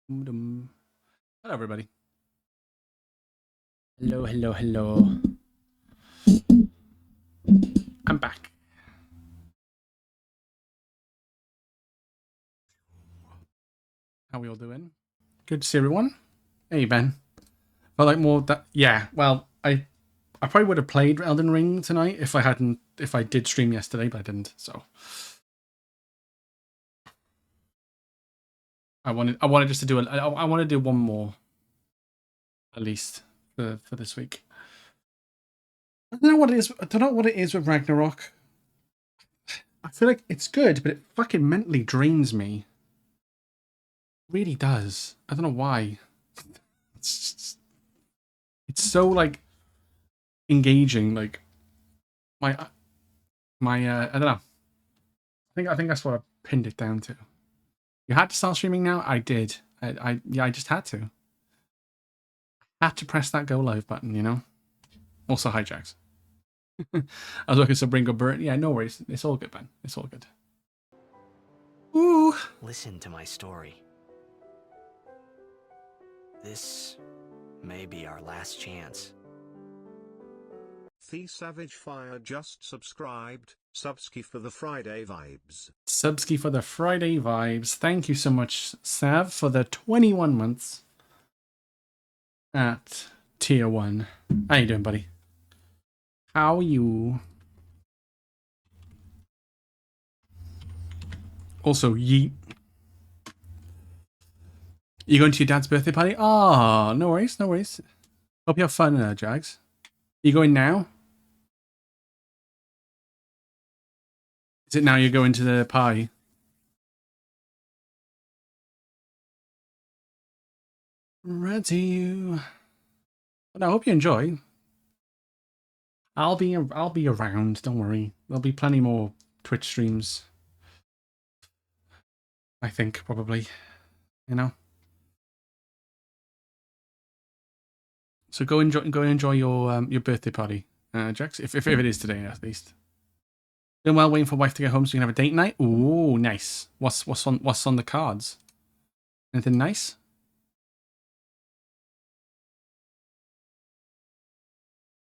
Hello, everybody. Hello, hello, hello. I'm back. How we all doing? Good to see everyone. Hey, Ben. I like more that. Yeah. Well, I probably would have played Elden Ring tonight if I did stream yesterday, but I didn't. So I wanted just to do I want to do one more at least for this week. I don't know what it is. I don't know what it is with Ragnarok. I feel like it's good, but it fucking mentally drains me. It really does. I don't know why. It's it's so like engaging. Like my I don't know. I think that's what I pinned it down to. You had to start streaming now. I did. I just had to. Had to press that go live button. Also hijacks. I was looking to bring up Bert. Yeah, no worries. It's all good, Ben. It's all good. Ooh. Listen to my story. This may be our last chance. The Savage Fire just subscribed. Subski for the Friday vibes. Subski for the Friday vibes. Thank you so much, Sav, for the 21 months at tier 1. How you doing, buddy? How are you? Also, yeet. You going to your dad's birthday party? Ah, no worries, no worries. Hope you have fun, Jags. You going now? Is it now you're going to the party? Ready you. But I hope you enjoy. I'll be around. Don't worry. There'll be plenty more Twitch streams. I think probably. So go and enjoy your birthday party, Jax. If it is today at least. Doing well, waiting for wife to get home so you can have a date night. Ooh, nice. What's on the cards? Anything nice?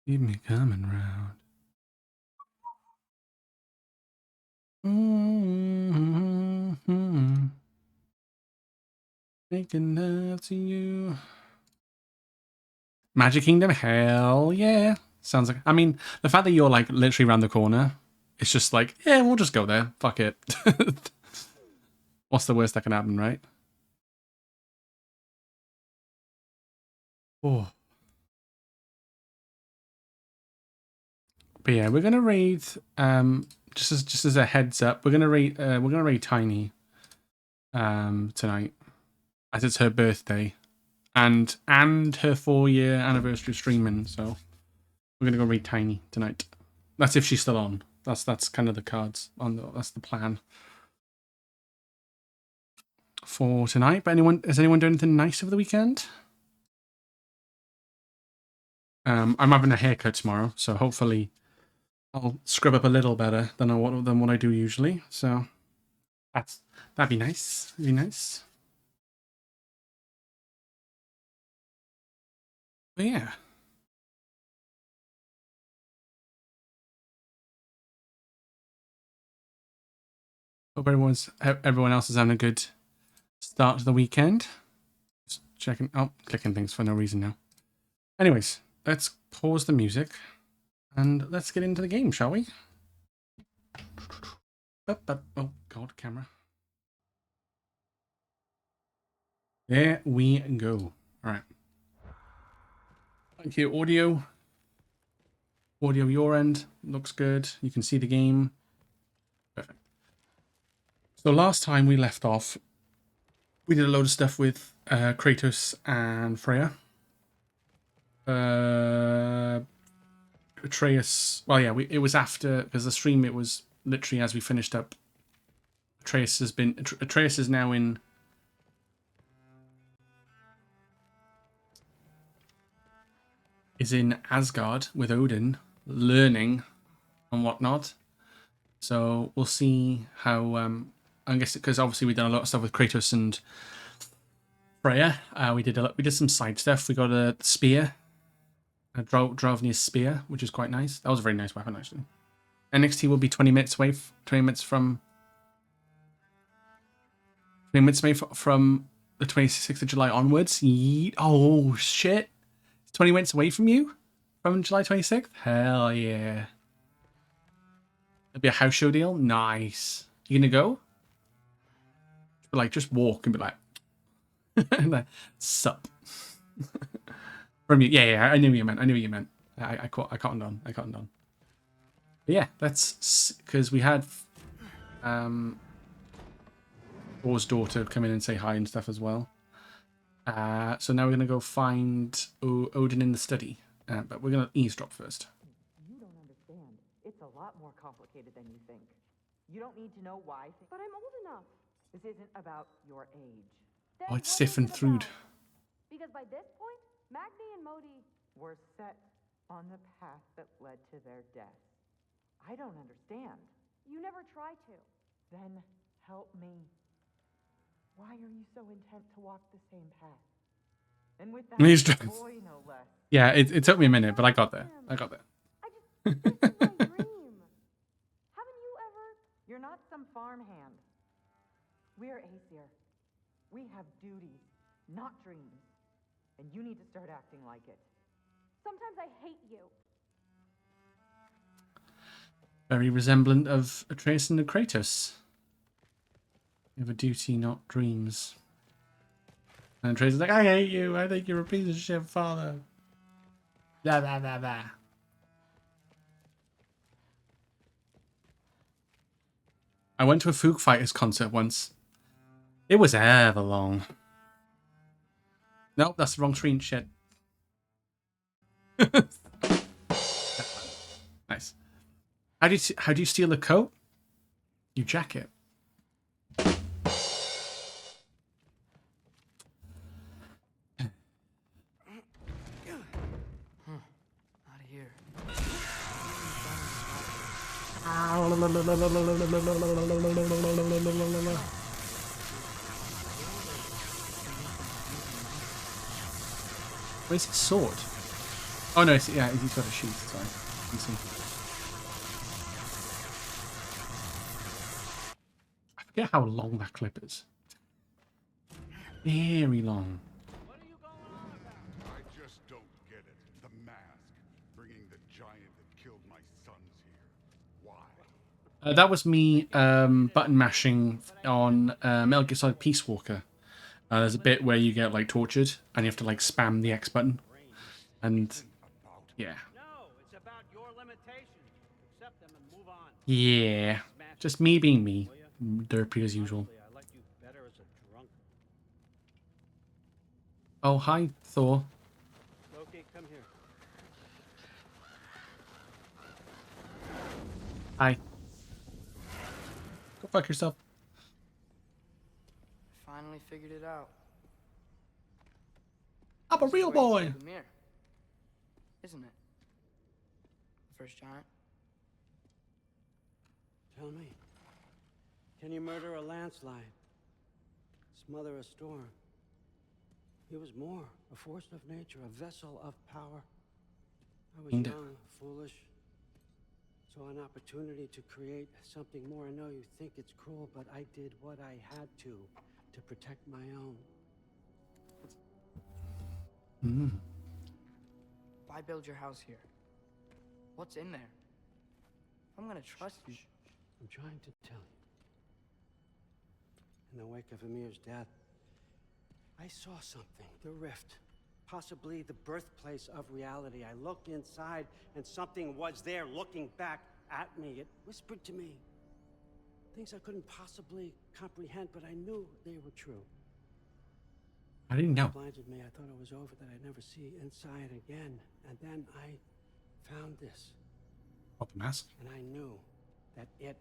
Keep me coming round. Mm-hmm. Making love to you. Magic Kingdom, hell yeah. Sounds like. I mean, the fact that you're like literally around the corner, it's just like, yeah, we'll just go there. Fuck it. What's the worst that can happen, right? Oh. But yeah, we're gonna raid. Just as a heads up, we're gonna raid Tiny. Tonight, as it's her birthday, and her 4-year anniversary of streaming. So we're gonna go raid Tiny tonight. That's if she's still on. That's kind of the cards on. That's the plan for tonight. But is anyone doing anything nice over the weekend? I'm having a haircut tomorrow, so hopefully I'll scrub up a little better than what I do usually. So that'd be nice. That'd be nice. But yeah. Hope everyone else is having a good start to the weekend. Just clicking things for no reason now. Anyways, let's pause the music and let's get into the game, shall we? Oh god, camera. There we go. All right. Thank you. Audio your end looks good. You can see the game. Perfect. So last time we left off, we did a load of stuff with Kratos and Freya. Atreus. Well, yeah, it was after, because the stream, it was literally as we finished up. Atreus is now in. Is in Asgard with Odin, learning and whatnot. So we'll see how. I guess because obviously we've done a lot of stuff with Kratos and Freya. We did some side stuff. We got a spear, a Drovnia's spear, which is quite nice. That was a very nice weapon actually. NXT will be 20 minutes away. 20 minutes from. 20 minutes away from the 26th of July onwards. Oh shit! It's 20 minutes away from you, from July 26th. Hell yeah! It'll be a house show deal. Nice. You gonna go? But like, just walk and be like, like sup. From you, yeah. I knew what you meant. I cottoned on. But yeah, that's because we had Thor's daughter come in and say hi and stuff as well. So now we're gonna go find Odin in the study, but we're gonna eavesdrop first. You don't understand. It's a lot more complicated than you think. You don't need to know why. But I'm old enough. This isn't about your age. Oh, it's siphoned through. Because by this point, Magni and Modi were set on the path that led to their death. I don't understand. You never try to. Then help me. Why are you so intent to walk the same path? And with that boy, no less. Yeah, it took me a minute, but I got there. This is my dream. Haven't you ever? You're not some farmhand. We're Aesir. We have duties, not dreams. And you need to start acting like it. Sometimes I hate you. Very resemblant of Atreus and Kratos. You have a duty, not dreams. And Atreus is like, I hate you. I think you're a piece of shit, father. Blah, blah, blah, blah. I went to a Foo Fighters concert once. It was ever long. Nope, that's the wrong screen. Shit. Nice. How do you steal a coat? You jack it. Out of here. Where's his sword? Oh no, yeah, he's got a sheath. Sorry, you can see. I forget how long that clip is. Very long. I just don't get it. The mask. Bringing the giant that killed my sons here. Why? That was me button mashing on Metal Gear Solid Peace Walker. There's a bit where you get like tortured and you have to like spam the X button. And yeah. No, it's about your limitations. Accept them and move on. Yeah. Just me being me. Derpy as usual. I like you better as a drunk. Oh, hi, Thor. Loki, come here. Hi. Go fuck yourself. Finally figured it out. I'm a real This is where you boy. killed the mirror, isn't it? The first giant. Tell me, can you murder a landslide? Smother a storm? He was more, a force of nature, a vessel of power. I was Kinda. young, foolish. Saw an opportunity to create something more. I know you think it's cruel, but I did what I had to protect my own. Why build your house here? What's in there? I'm gonna trust you. I'm trying to tell you. In the wake of Amir's death, I saw something. The rift. Possibly the birthplace of reality. I looked inside, and something was there looking back at me. It whispered to me things I couldn't possibly comprehend, but I knew they were true. I didn't know. It blinded me. I thought it was over, that I'd never see inside again. And then I found this, Oh, the mask. and I knew that it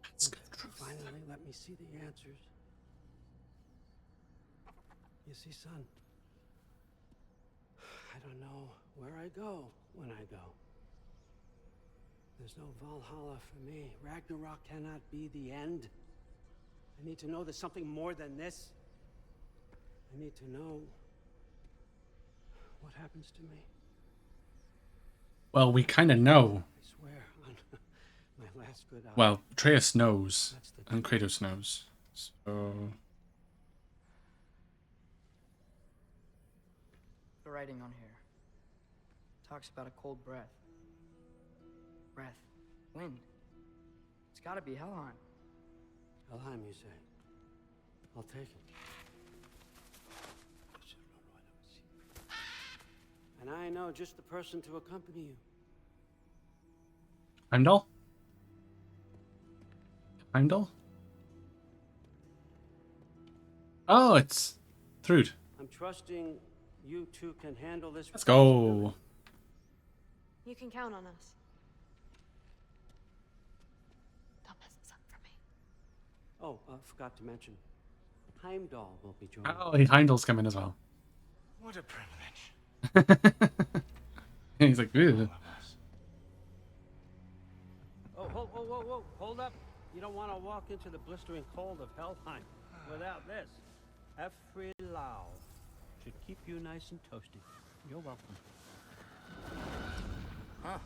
That's good. finally let me see the answers. You see, son, I don't know where I go when I go. There's no Valhalla for me. Ragnarok cannot be the end. I need to know there's something more than this. I need to know what happens to me. Well, we kind of know. I swear on my last good eye. Well, Atreus knows, That's the and truth. Kratos knows. So, The writing on here talks about a cold breath. Breath. Wind. It's gotta be Helheim. Helheim, you say? I'll take it. And I know just the person to accompany you. Heimdall? Heimdall? Oh, it's Thrud. I'm trusting you two can handle this. Let's go. You can count on us. Don't mess this up for me. Oh, forgot to mention. Heimdall will be joining. Oh, Heimdall's coming as well. What a privilege. And he's like, ew. Oh, whoa, hold up. You don't want to walk into the blistering cold of Helheim without this. Every Lau should keep you nice and toasty. You're welcome. Huh.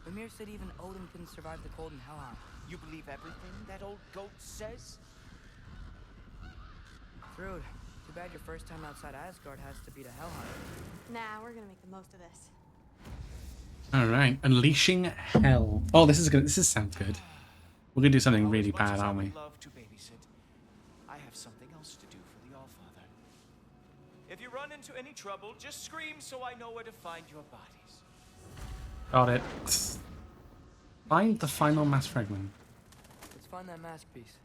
Ymir said even Odin couldn't survive the cold in Helheim. You believe everything that old goat says? Thrud, too bad your first time outside Asgard has to be to Helheim. Nah, we're gonna make the most of this. All right, unleashing hell. Oh, this sounds good. We're gonna do something Oh, really as much bad, as I aren't we? would love to babysit, I have something else to do for the Allfather. If you run into any trouble, just scream so I know where to find your bodies. Got it. Find the final mass fragment. Let's find that mask piece.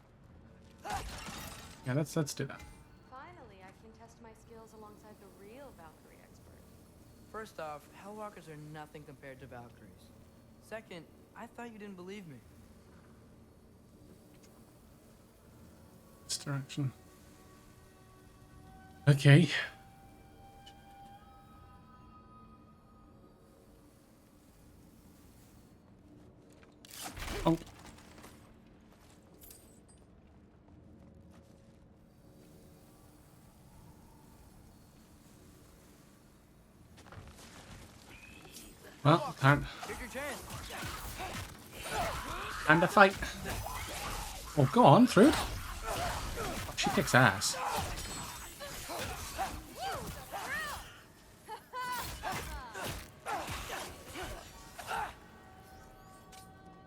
Yeah, let's do that. Finally, I can test my skills alongside the real Valkyrie expert. First off, Hellwalkers are nothing compared to Valkyries. Second, I thought you didn't believe me. This direction. Okay. Oh. Well, time Here's your chance. to fight. Oh, go on, Thrud. She kicks ass.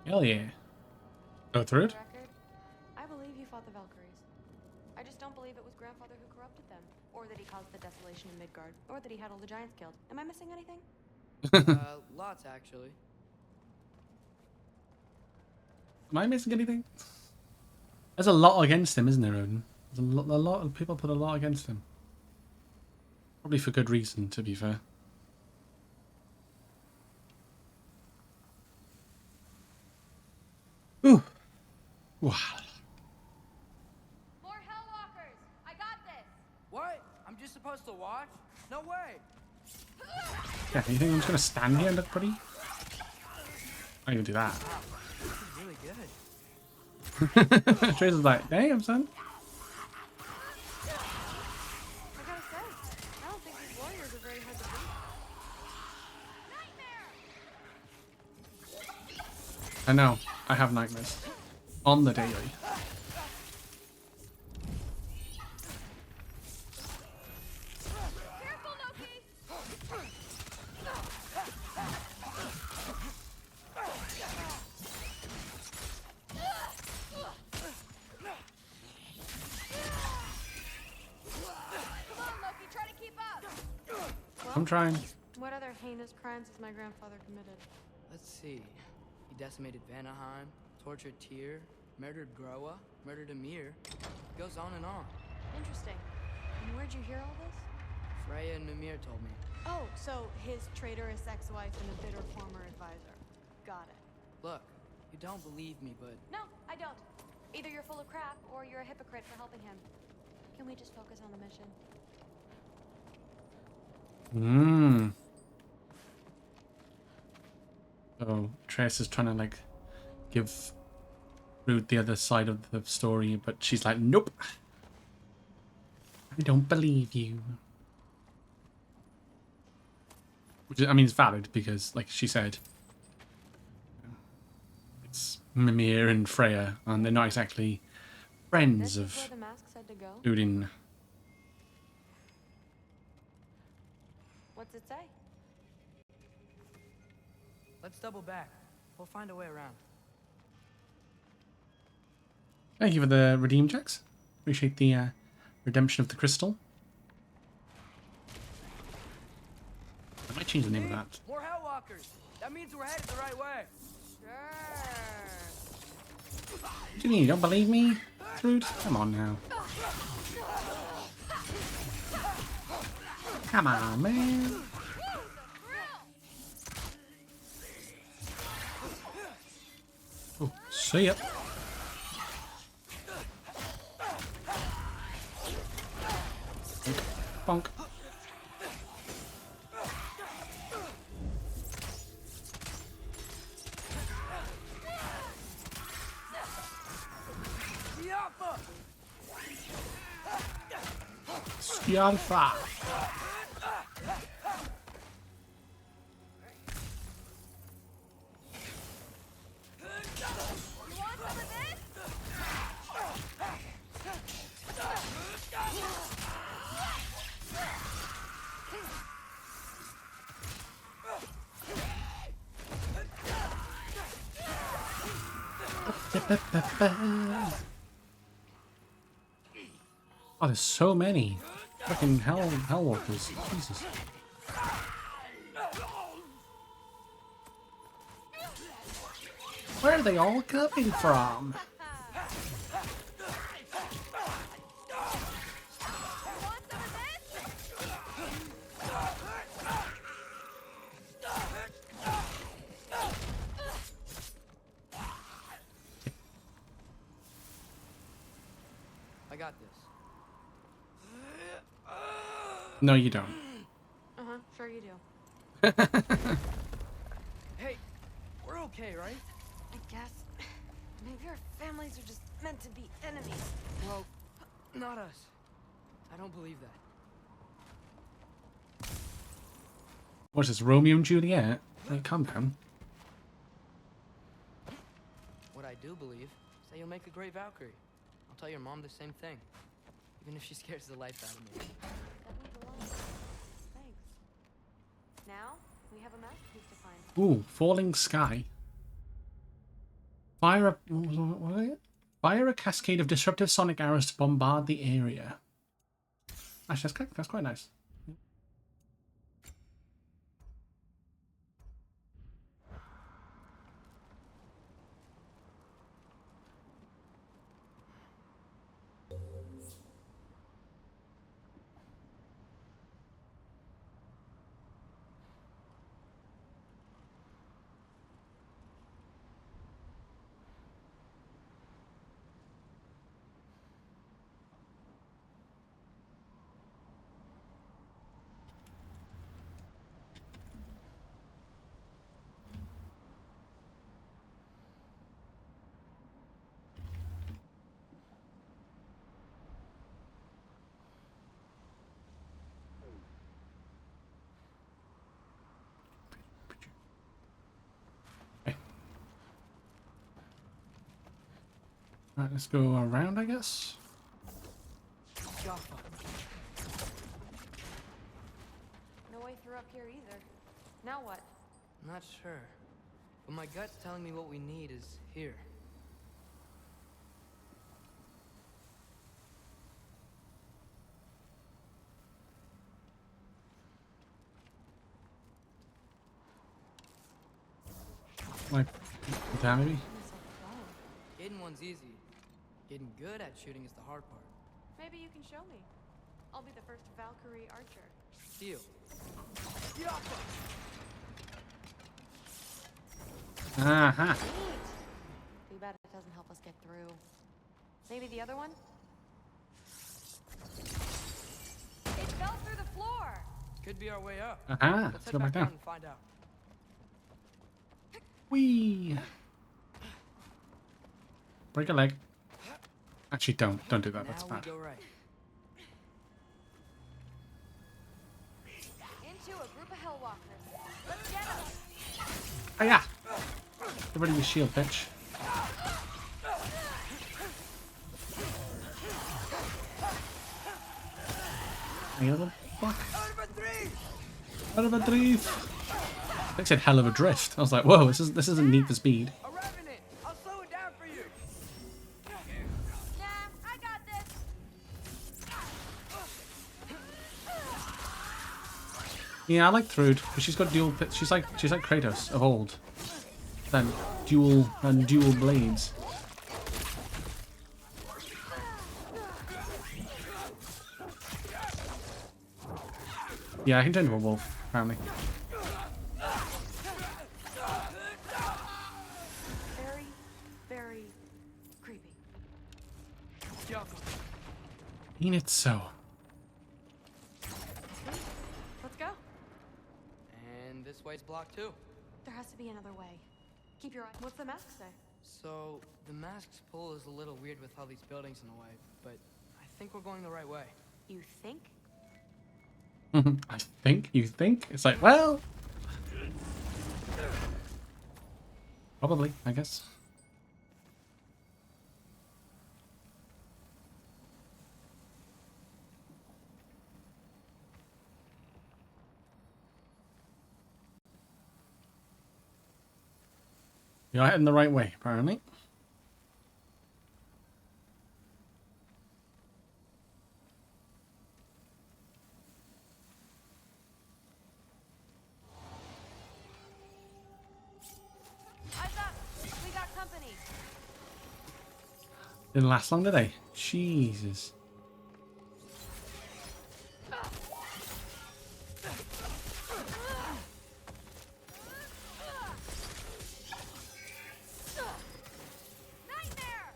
Hell yeah. Go Thrud. Record, I believe you fought the Valkyries. I just don't believe it was Grandfather who corrupted them, or that he caused the desolation in Midgard, or that he had all the giants killed. Am I missing anything? Lots actually. Am I missing anything? There's a lot against him, isn't there, Odin? There's a lot of people put a lot against him. Probably for good reason, to be fair. Ooh. Wow. More Hellwalkers! I got this! What? I'm just supposed to watch? No way! Yeah, you think I'm just gonna stand here and look pretty? I can do that. This is really good. Trace is like, damn, son. I gotta say, I don't think these warriors are very hard to beat. I know. I have nightmares. On the daily. Careful, Loki! Come on, Loki, try to keep up! I'm trying. What other heinous crimes has my grandfather committed? Let's see. He decimated Vanaheim, tortured Tyr, murdered Groa, murdered Ymir. Goes on and on. Interesting. And where'd you hear all this? Freya and Ymir told me. Oh, so his traitorous ex-wife and a bitter former advisor. Got it. Look, you don't believe me, but No, I don't. Either you're full of crap or you're a hypocrite for helping him. Can we just focus on the mission? Mmm. So Trace is trying to like give Ruth the other side of the story, but she's like, nope. I don't believe you. Which I mean, it's valid because, like she said, it's Mimir and Freya, and they're not exactly friends This is where of the mask said to go? Odin. What's it say? Let's double back. We'll find a way around. Thank you for the redeem checks. Appreciate the redemption of the crystal. I might change the name of that. More Hellwalkers! That means we're headed the right way. Sure. What do you mean? You don't believe me, Trude? Come on now. Come on, man. Oh, see ya. Bonk. Stialfa. Oh, there's so many. Fucking hellwalkers. Jesus. Where are they all coming from? I got this. No, you don't. Uh-huh, sure you do. Hey, we're okay, right? I guess. Maybe our families are just meant to be enemies. Well, not us. I don't believe that. What's this, Romeo and Juliet? Like, calm down. What I do believe is that you'll make a great Valkyrie. I'll tell your mom the same thing, even if she scares the life out of me. That means a lot. Thanks. Now, we have a masterpiece to find. Ooh, falling sky. Fire a what was it? Fire a cascade of disruptive sonic arrows to bombard the area. Actually, that's quite nice. Alright, let's go around, I guess. No way through up here either. Now what? I'm not sure, but my gut's telling me what we need is here. Like, down maybe? Getting one's easy. Getting good at shooting is the hard part. Maybe you can show me. I'll be the first Valkyrie archer. Deal. Aha. Too bad it doesn't help us get through. Maybe the other one? It fell through the floor! Could be our way up. Aha. Let's Let's go head back down. and find out. Whee! Break a leg. Actually, don't do that. That's Now bad. we go right. Oh yeah. Get rid of your shield, bitch. You little fuck. Out of a drift. I said hell of a drift. I was like, whoa, this isn't Need for Speed. A revenant! I'll slow it down for you! Nah, I got this. Yeah, I like Thrud, because she's got dual. She's like Kratos of old. Then dual blades. Yeah, I can turn into a wolf, apparently. Very, very creepy. Ain't it so? Let's go. And this way's blocked too. There has to be another way. Keep your eye. What's the mask say? So, the mask's pull is a little weird with all these buildings in the way, but I think we're going the right way. You think? I think? You think? It's like, well... Probably, I guess. You're heading the right way, apparently. Eyes up! We got company. Didn't last long, did they? Jesus. Nightmare!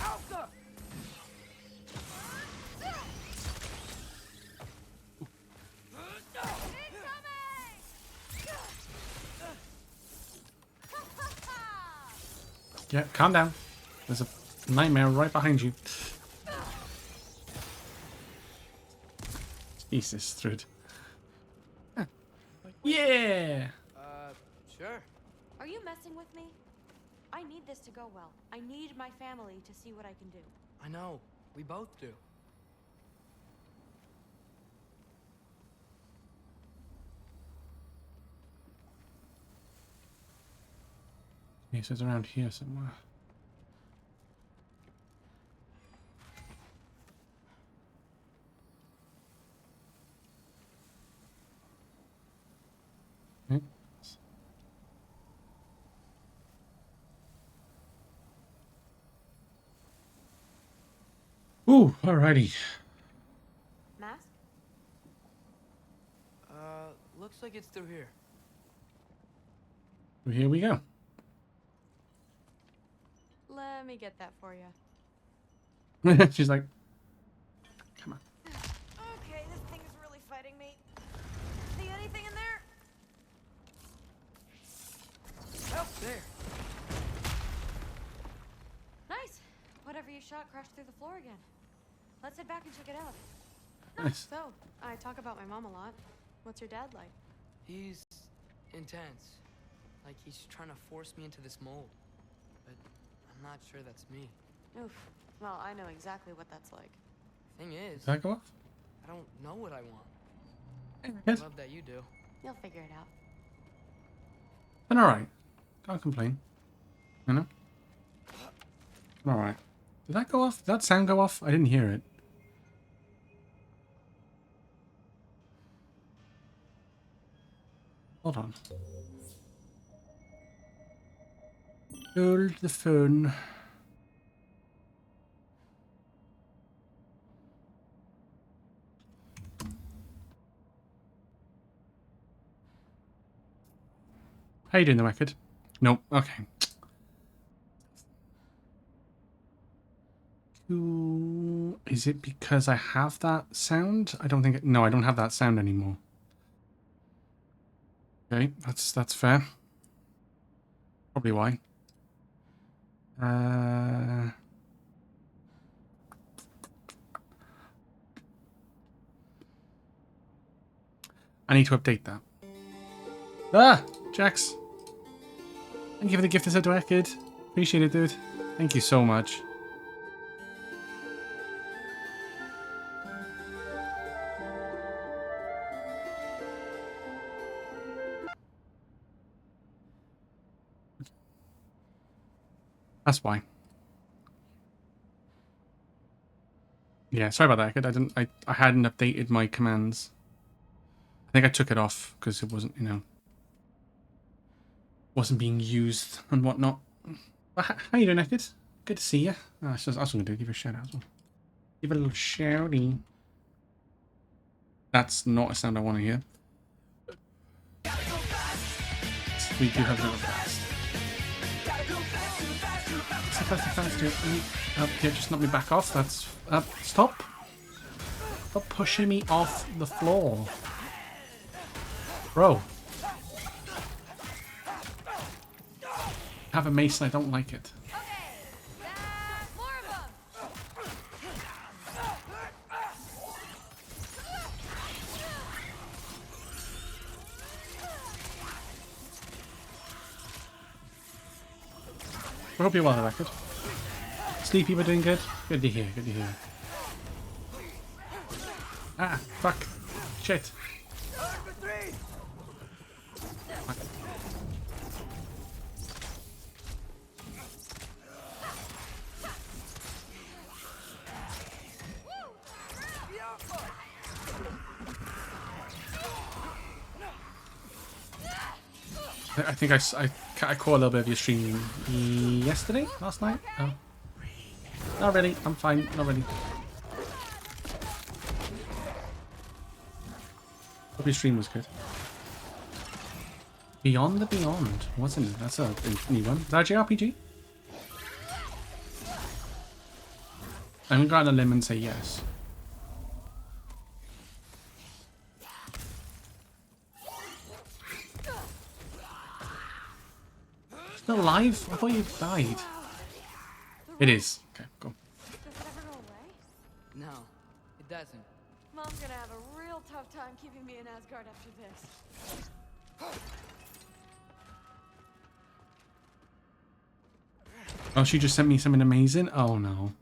Alpha! Yeah, calm down. There's a nightmare right behind you. Jesus, Thrud. Yeah! Sure. Are you messing with me? I need this to go well. I need my family to see what I can do. I know. We both do. He says around here somewhere. Okay. Ooh, alrighty. Mask? Looks like it's through here. Here we go. Let me get that for you. She's like, come on. Okay, this thing is really fighting me. See anything in there? Oh, there. Nice. Whatever you shot crashed through the floor again. Let's head back and check it out. Nice. So, I talk about my mom a lot. What's your dad like? He's intense. Like he's trying to force me into this mold. But I'm not sure that's me. Oof. Well, I know exactly what that's like. Thing is, Does that go off? I don't know what I want. Yes. Love that you do. You'll figure it out. Then alright. Can't complain. You know? Alright. Did that go off? Did that sound go off? I didn't hear it. Hold on. Hold the phone. How you doing, the record? Nope. Okay. Is it because I have that sound? I don't think it, no, I don't have that sound anymore. Okay, that's fair. Probably why. I need to update that. Ah! Jax! Thank you for the gift of Sub kid. Appreciate it, dude. Thank you so much. That's why. Yeah, sorry about that. I hadn't updated my commands. I think I took it off because it wasn't, you know, wasn't being used and whatnot. But how you doing, Naked? Good to see you. Oh, that's what I'm going to do. Give you a shout out as well. Give it a little shouty. That's not a sound I want to hear. We do have to go fast. Yeah, just knock me back off. That's stop. Stop pushing me off the floor, bro. Have a mace and I don't like it. I hope you're well, Record. Sleepy but doing good? Good to hear, good to hear. Ah, fuck. Shit. Fuck. I think I caught a little bit of your stream yesterday? Last night? Oh. Not really. I'm fine. Not really. Hope your stream was good. Beyond the Beyond. What's in it? That's a new one. Is that a JRPG? I'm going to go on a limb and say yes. Still alive? I thought you died. It is. Okay, go. Does it ever go away? No, it doesn't. Mom's gonna have a real tough time keeping me in Asgard after this. Oh, she just sent me something amazing? Oh no.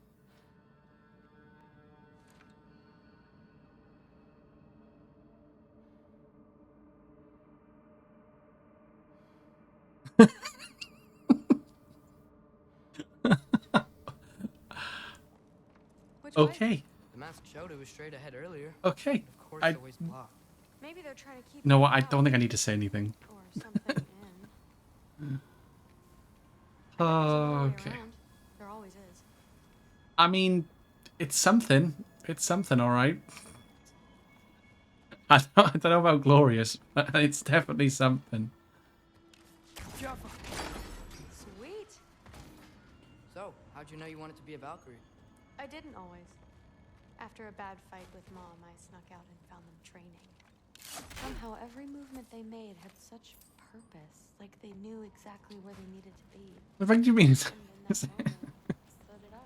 Okay. The mask showed it was straight ahead earlier. Okay. Of course, always blocked. Maybe they're trying to keep. You know what? me I out, don't think I need to say anything. or something in. Okay. Around. There always is. I mean, it's something. It's something, all right. I don't know about glorious, but it's definitely something. Sweet. So, how'd you know you wanted to be a Valkyrie? I didn't always. After a bad fight with Mom, I snuck out and found them training. Somehow, every movement they made had such purpose, like they knew exactly where they needed to be. What do you mean? And in that moment, so did I.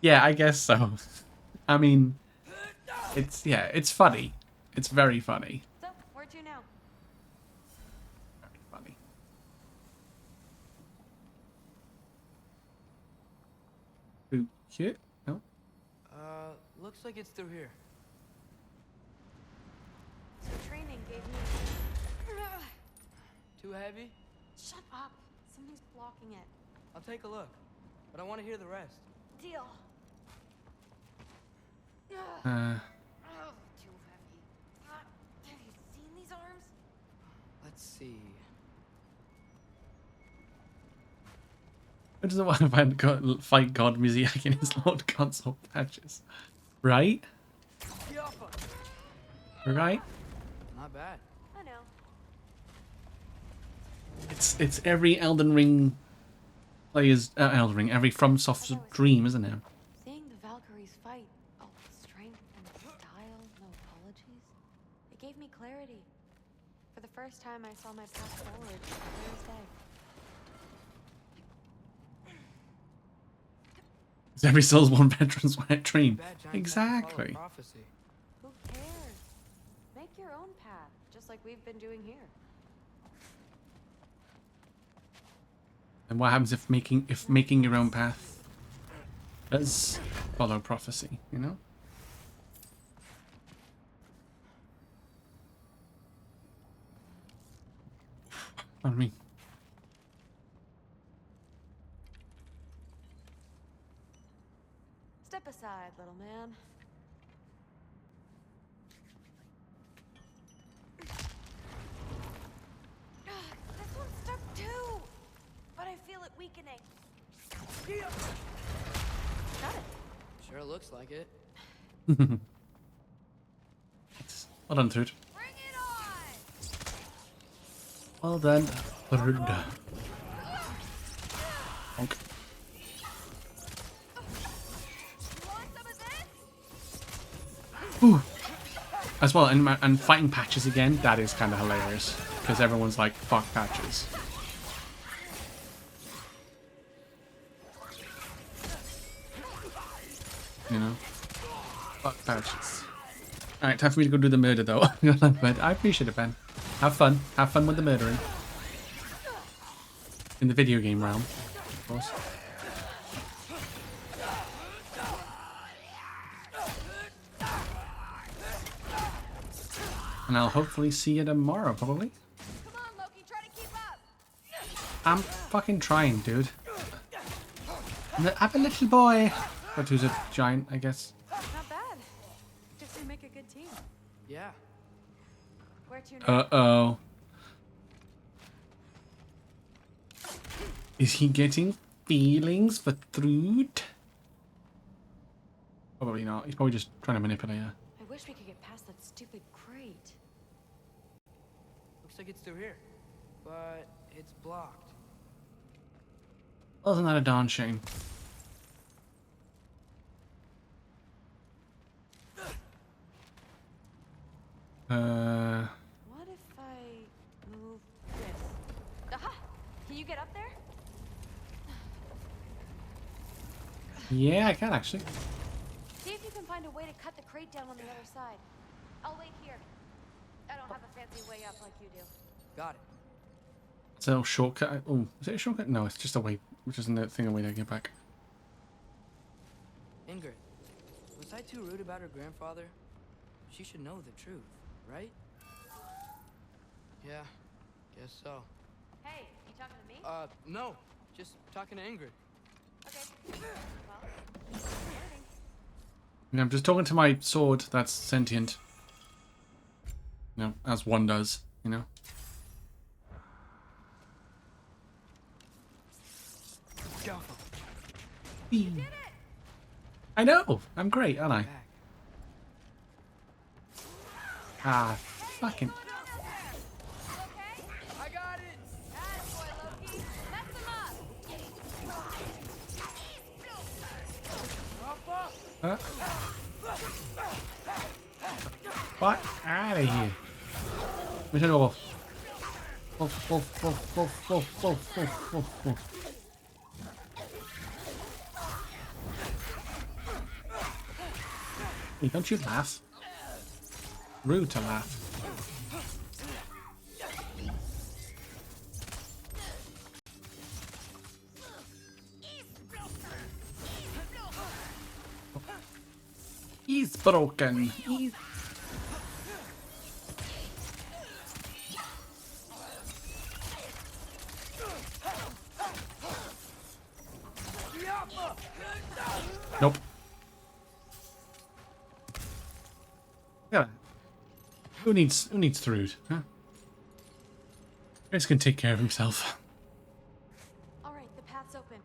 Yeah, I guess so. I mean, it's funny. It's very funny. So, where to now? Very funny. Ooh, shit. No. Looks like it's through here. So training gave me. Too heavy? Shut up! Somebody's blocking it. I'll take a look, but I want to hear the rest. Deal. Uh, Oh, too heavy. Have you seen these arms? Let's see. who doesn't want to fight God Musiak in his Lord console patches? Right? Right? Not bad. I know. It's every Elden Ring player's Elden Ring, every FromSoft's dream, isn't it? Seeing the Valkyries fight, all the strength and style, no apologies, it gave me clarity. For the first time, I saw my path forward, clear as day. It's every Soulsborne veteran's wet dream. Bad giants have to follow Exactly. prophecy. Who cares? Make your own path, just like we've been doing here. And what happens if making your own path does follow prophecy, you know? Pardon me. Step aside, little man. This one's stuck too, but I feel it weakening. Got it. Sure looks like it. Well done, Third. Bring it on! Well done, Third. Bonk. Ooh. As well, and fighting Patches again, that is kind of hilarious. Because everyone's like, fuck Patches. You know? Fuck Patches. Alright, time for me to go do the murder though. I appreciate it, Ben. Have fun. Have fun with the murdering. In the video game realm, of course. And I'll hopefully see you tomorrow, probably. Come on, Loki, try to keep up. I'm fucking trying, dude. I'm a little boy. But who's a giant, I guess. Not bad. Guess we make a good team. Yeah. Where to next? Uh-oh. Is he getting feelings for Trude? Probably not. He's probably just trying to manipulate her. I wish we could get past that stupid crate. Looks like it's through here. But it's blocked. Wasn't that a darn shame? What if I move this? Aha! Can you get up there? Yeah, I can actually. See if you can find a way to cut the crate down on the other side. I'll wait here. I don't have a fancy way up like you do. Got it. It's a little shortcut. Oh, is it a shortcut? No, it's just a way, which is a thing a way to get back. Ingrid, was I too rude about her grandfather? She should know the truth, right? Yeah, guess so. Hey, you talking to me? No. Just talking to Ingrid. Okay. Well, learning. Yeah, I'm just talking to my sword that's sentient. You know, as one does, you know. Go. You did it! I know! I'm great, aren't I? Back. Ah, fucking... Okay? I got it. Attaboy, Loki. Mess him up. What? Out of here. Mission over. Wolf, wolf, wolf, wolf, wolf, wolf, wolf, wolf, wolf. Hey, don't you laugh. Rude to laugh. He's broken. He's... Nope. Yeah. Who needs Thrude, huh? Chris can take care of himself. All right, the path's open.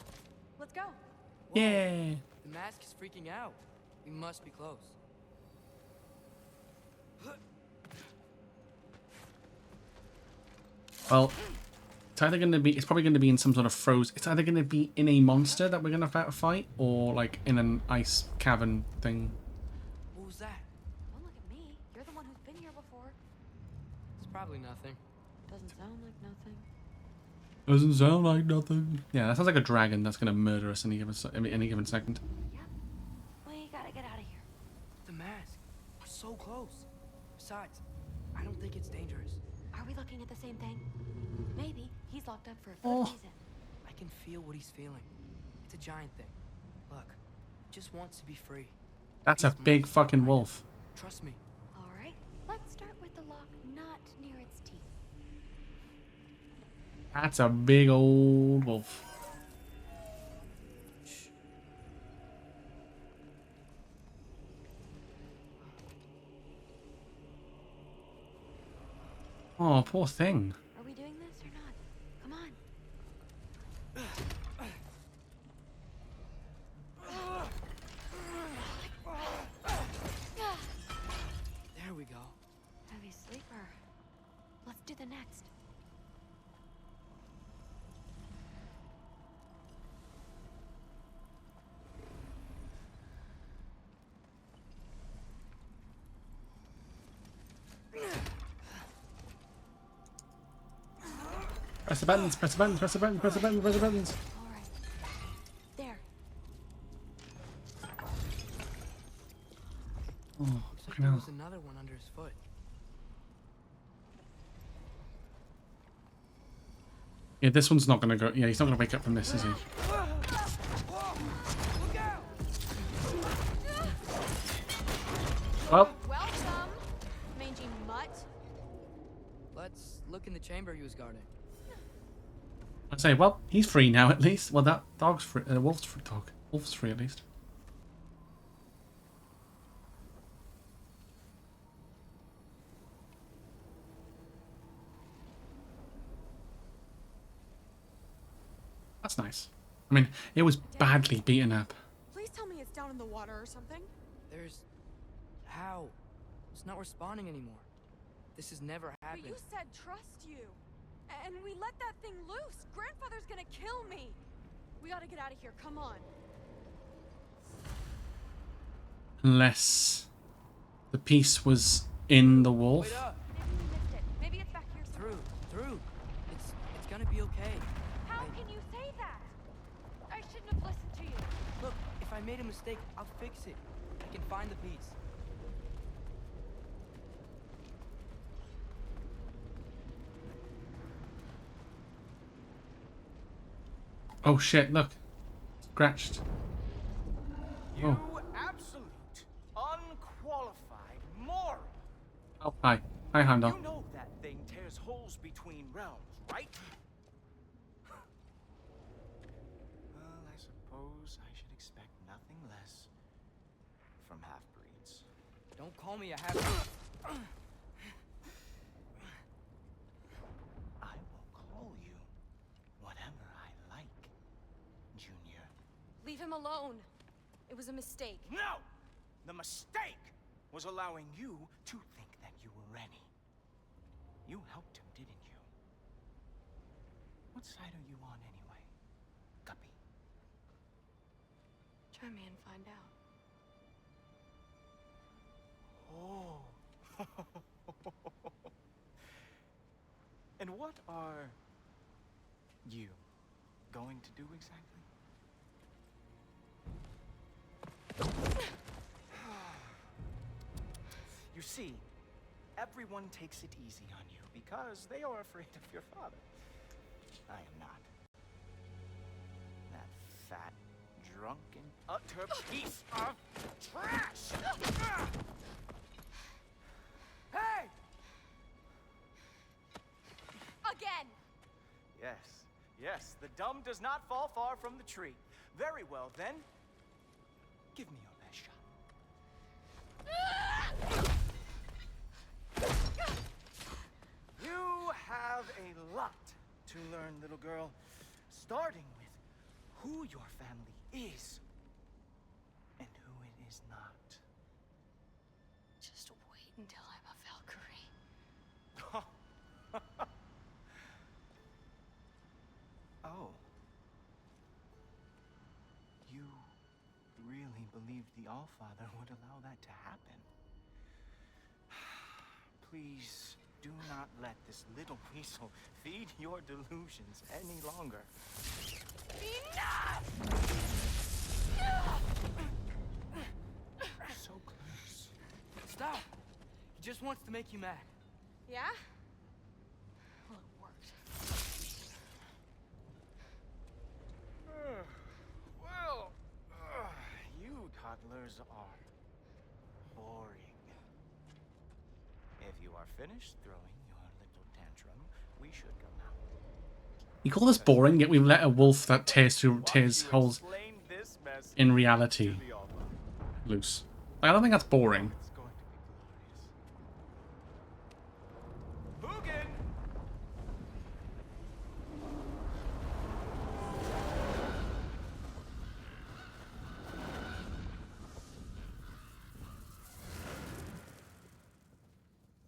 Let's go. Yeah. The mask is freaking out. We must be close. Well, it's either going to be, it's probably going to be in some sort of froze. It's either going to be in a monster that we're going to fight, or like in an ice cavern thing. What was that? Don't look at me. You're the one who's been here before. It's probably nothing. Doesn't sound like nothing. Doesn't sound like nothing. Yeah, that sounds like a dragon that's going to murder us any given second. Yep. We gotta get out of here. The mask. We're so close. Besides, think it's dangerous. Are we looking at the same thing? Maybe he's locked up for a good Oh. reason. I can feel what he's feeling. It's a giant thing. Look, he just wants to be free. That's a big fucking wolf. Trust me. All right, let's start with the lock not near its teeth. That's a big old wolf. Oh, poor thing. Are we doing this or not? Come on. There we go. Heavy sleeper. Let's do the next. Press the buttons, press the buttons, press the buttons, press the buttons, press the buttons. All right. There. Oh, Looks like fucking there hell. was another one under his foot. Yeah, this one's not gonna go. Yeah, he's not gonna wake up from this, is he? Well, Welcome, mangy mutt. Let's look in the chamber he was guarding. I'd say, well, he's free now at least. Well, that dog's free. Wolf's free. Dog. Wolf's free at least. That's nice. I mean, it was badly beaten up. Please tell me it's down in the water or something. There's... How? It's not responding anymore. This has never But happened. you said trust you. And we let that thing loose. Grandfather's gonna kill me. We gotta get out of here. Come on. Unless the piece was in the wolf. Wait up! Maybe we missed it. Maybe it's back here somewhere. Through. It's gonna be okay. How can you say that? I shouldn't have listened to you. Look, if I made a mistake, I'll fix it. I can find the piece. Oh shit, look. Scratched. You Oh. absolute, unqualified moron! Oh, hi. Hi, Heimdall. You know that thing tears holes between realms, right? Well, I suppose I should expect nothing less from half-breeds. Don't call me a half... I will call you whatever I like, Junior. Leave him alone. It was a mistake. No! The mistake was allowing you to think that you were ready. You helped him, didn't you? What side are you on anyway, Guppy? Try me and find out. Oh. And what are you going to do exactly? You see, everyone takes it easy on you because they are afraid of your father. I am not. That fat, drunken, utter piece of trash! Hey! Again! Yes, the dumb does not fall far from the tree. Very well, then. Give me your best shot. You have a lot to learn, little girl. Starting with who your family is and who it is not. Just wait until I'm a Valkyrie. Oh. You really believed the Allfather would allow that to happen? Please do not let this little weasel feed your delusions any longer. Enough! So close. Stop! He just wants to make you mad. Yeah? Well, it worked. Well, you toddlers are boring. If you are finished throwing your little tantrum, we should go now. You call this boring, yet we've let a wolf that tears holes Explain this mess in to reality the Alpha. loose. Like, I don't think that's boring. It's going to be glorious. Hugin!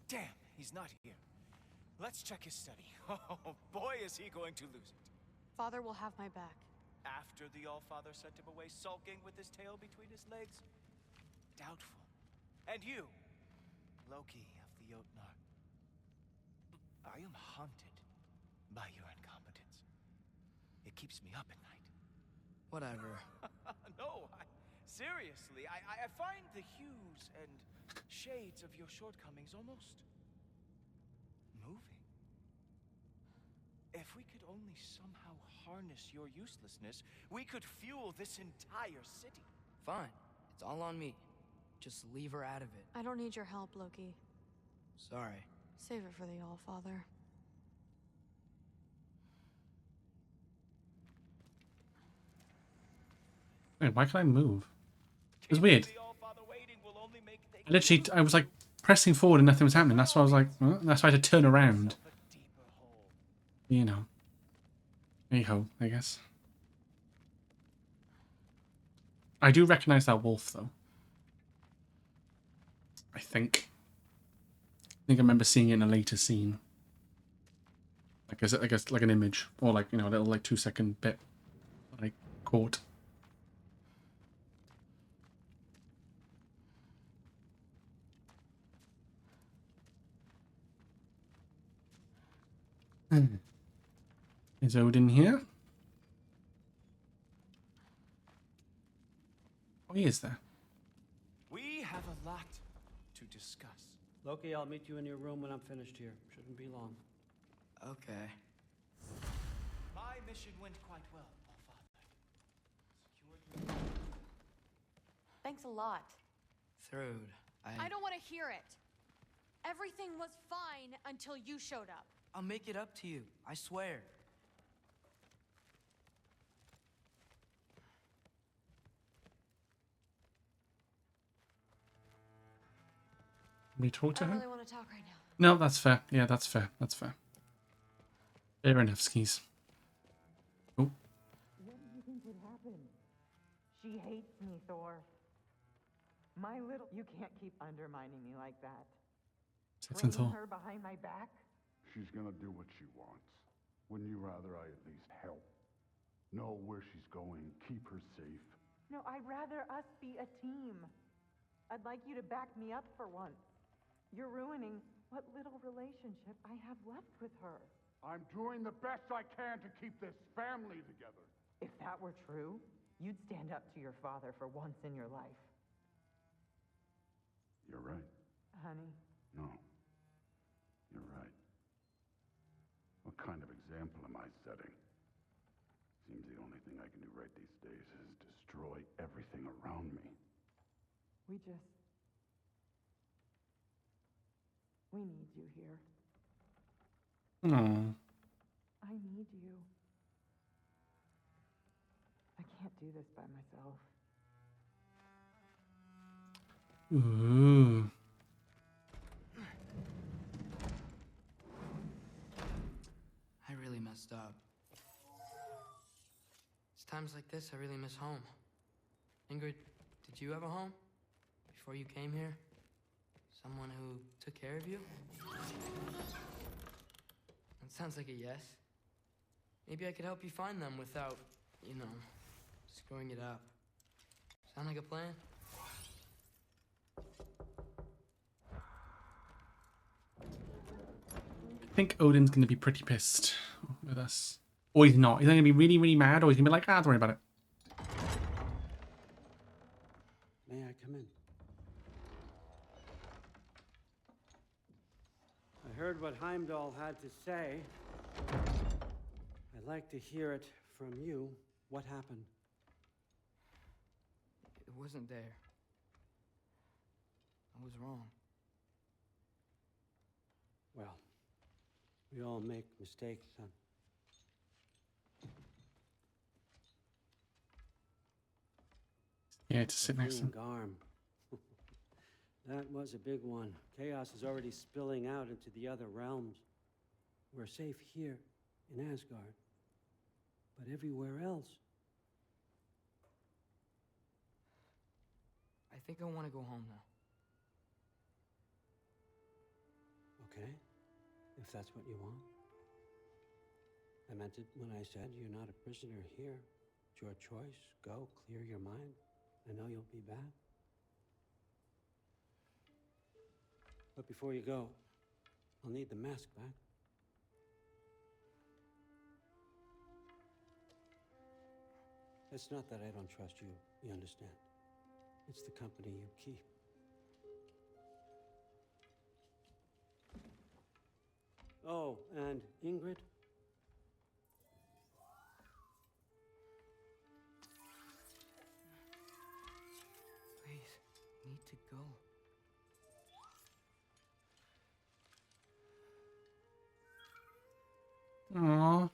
Damn, he's not here. Let's check his study. Oh, boy, is he going to lose it. Father will have my back. After the Allfather sent him away sulking with his tail between his legs? Doubtful. And you, Loki of the Jotnar. I am haunted by your incompetence. It keeps me up at night. Whatever. No, seriously, I find the hues and shades of your shortcomings almost moving. If we could only somehow harness your uselessness, we could fuel this entire city. Fine. It's all on me. Just leave her out of it. I don't need your help, Loki. Sorry. Save it for the Allfather. Wait, why can't I move? It was weird. I was like pressing forward and nothing was happening. That's why I was like, huh? That's why I had to turn around. You know. Hey ho, I guess. I do recognize that wolf though. I think I remember seeing it in a later scene. Like an image. Or like, you know, a little like 2-second bit that I caught. Is Odin here? Oh, he is there. We have a lot to discuss. Loki, I'll meet you in your room when I'm finished here. Shouldn't be long. Okay. My mission went quite well, Allfather. Secured. Thanks a lot. Thrud, I don't want to hear it. Everything was fine until you showed up. I'll make it up to you. I swear. Can we talk to I don't her? really want to talk right now. No, that's fair. Yeah, that's fair. That's fair. Fair enough, skis. Oh. What did you think would happen? She hates me, Thor. My little... You can't keep undermining me like that. Sits Training Thor. her behind my back? She's gonna do what she wants. Wouldn't you rather I at least help? Know where she's going, keep her safe? No, I'd rather us be a team. I'd like you to back me up for once. You're ruining what little relationship I have left with her. I'm doing the best I can to keep this family together. If that were true, you'd stand up to your father for once in your life. You're right. Honey, No. You're right. What kind of example am I setting? Seems the only thing I can do right these days is destroy everything around me. we need you here. Oh. I need you. I can't do this by myself. Ooh. I really messed up. It's times like this I really miss home. Ingrid, did you have a home? Before you came here? Someone who took care of you? That sounds like a yes. Maybe I could help you find them without, you know, screwing it up. Sound like a plan? I think Odin's going to be pretty pissed with us. Or he's not. He's going to be really, really mad, or he's going to be like, ah, don't worry about it. May I come in? I heard what Heimdall had to say. I'd like to hear it from you. What happened? It wasn't there. I was wrong. Well, we all make mistakes, son. Yeah, to sit next to him. Garm. That was a big one. Chaos is already spilling out into the other realms. We're safe here in Asgard, but everywhere else. I think I want to go home now. Okay, if that's what you want. I meant it when I said you're not a prisoner here. It's your choice. Go, clear your mind. I know you'll be back. But before you go, I'll need the mask back. It's not that I don't trust you, you understand? It's the company you keep. Oh, and Ingrid? Please, need to go. Aww.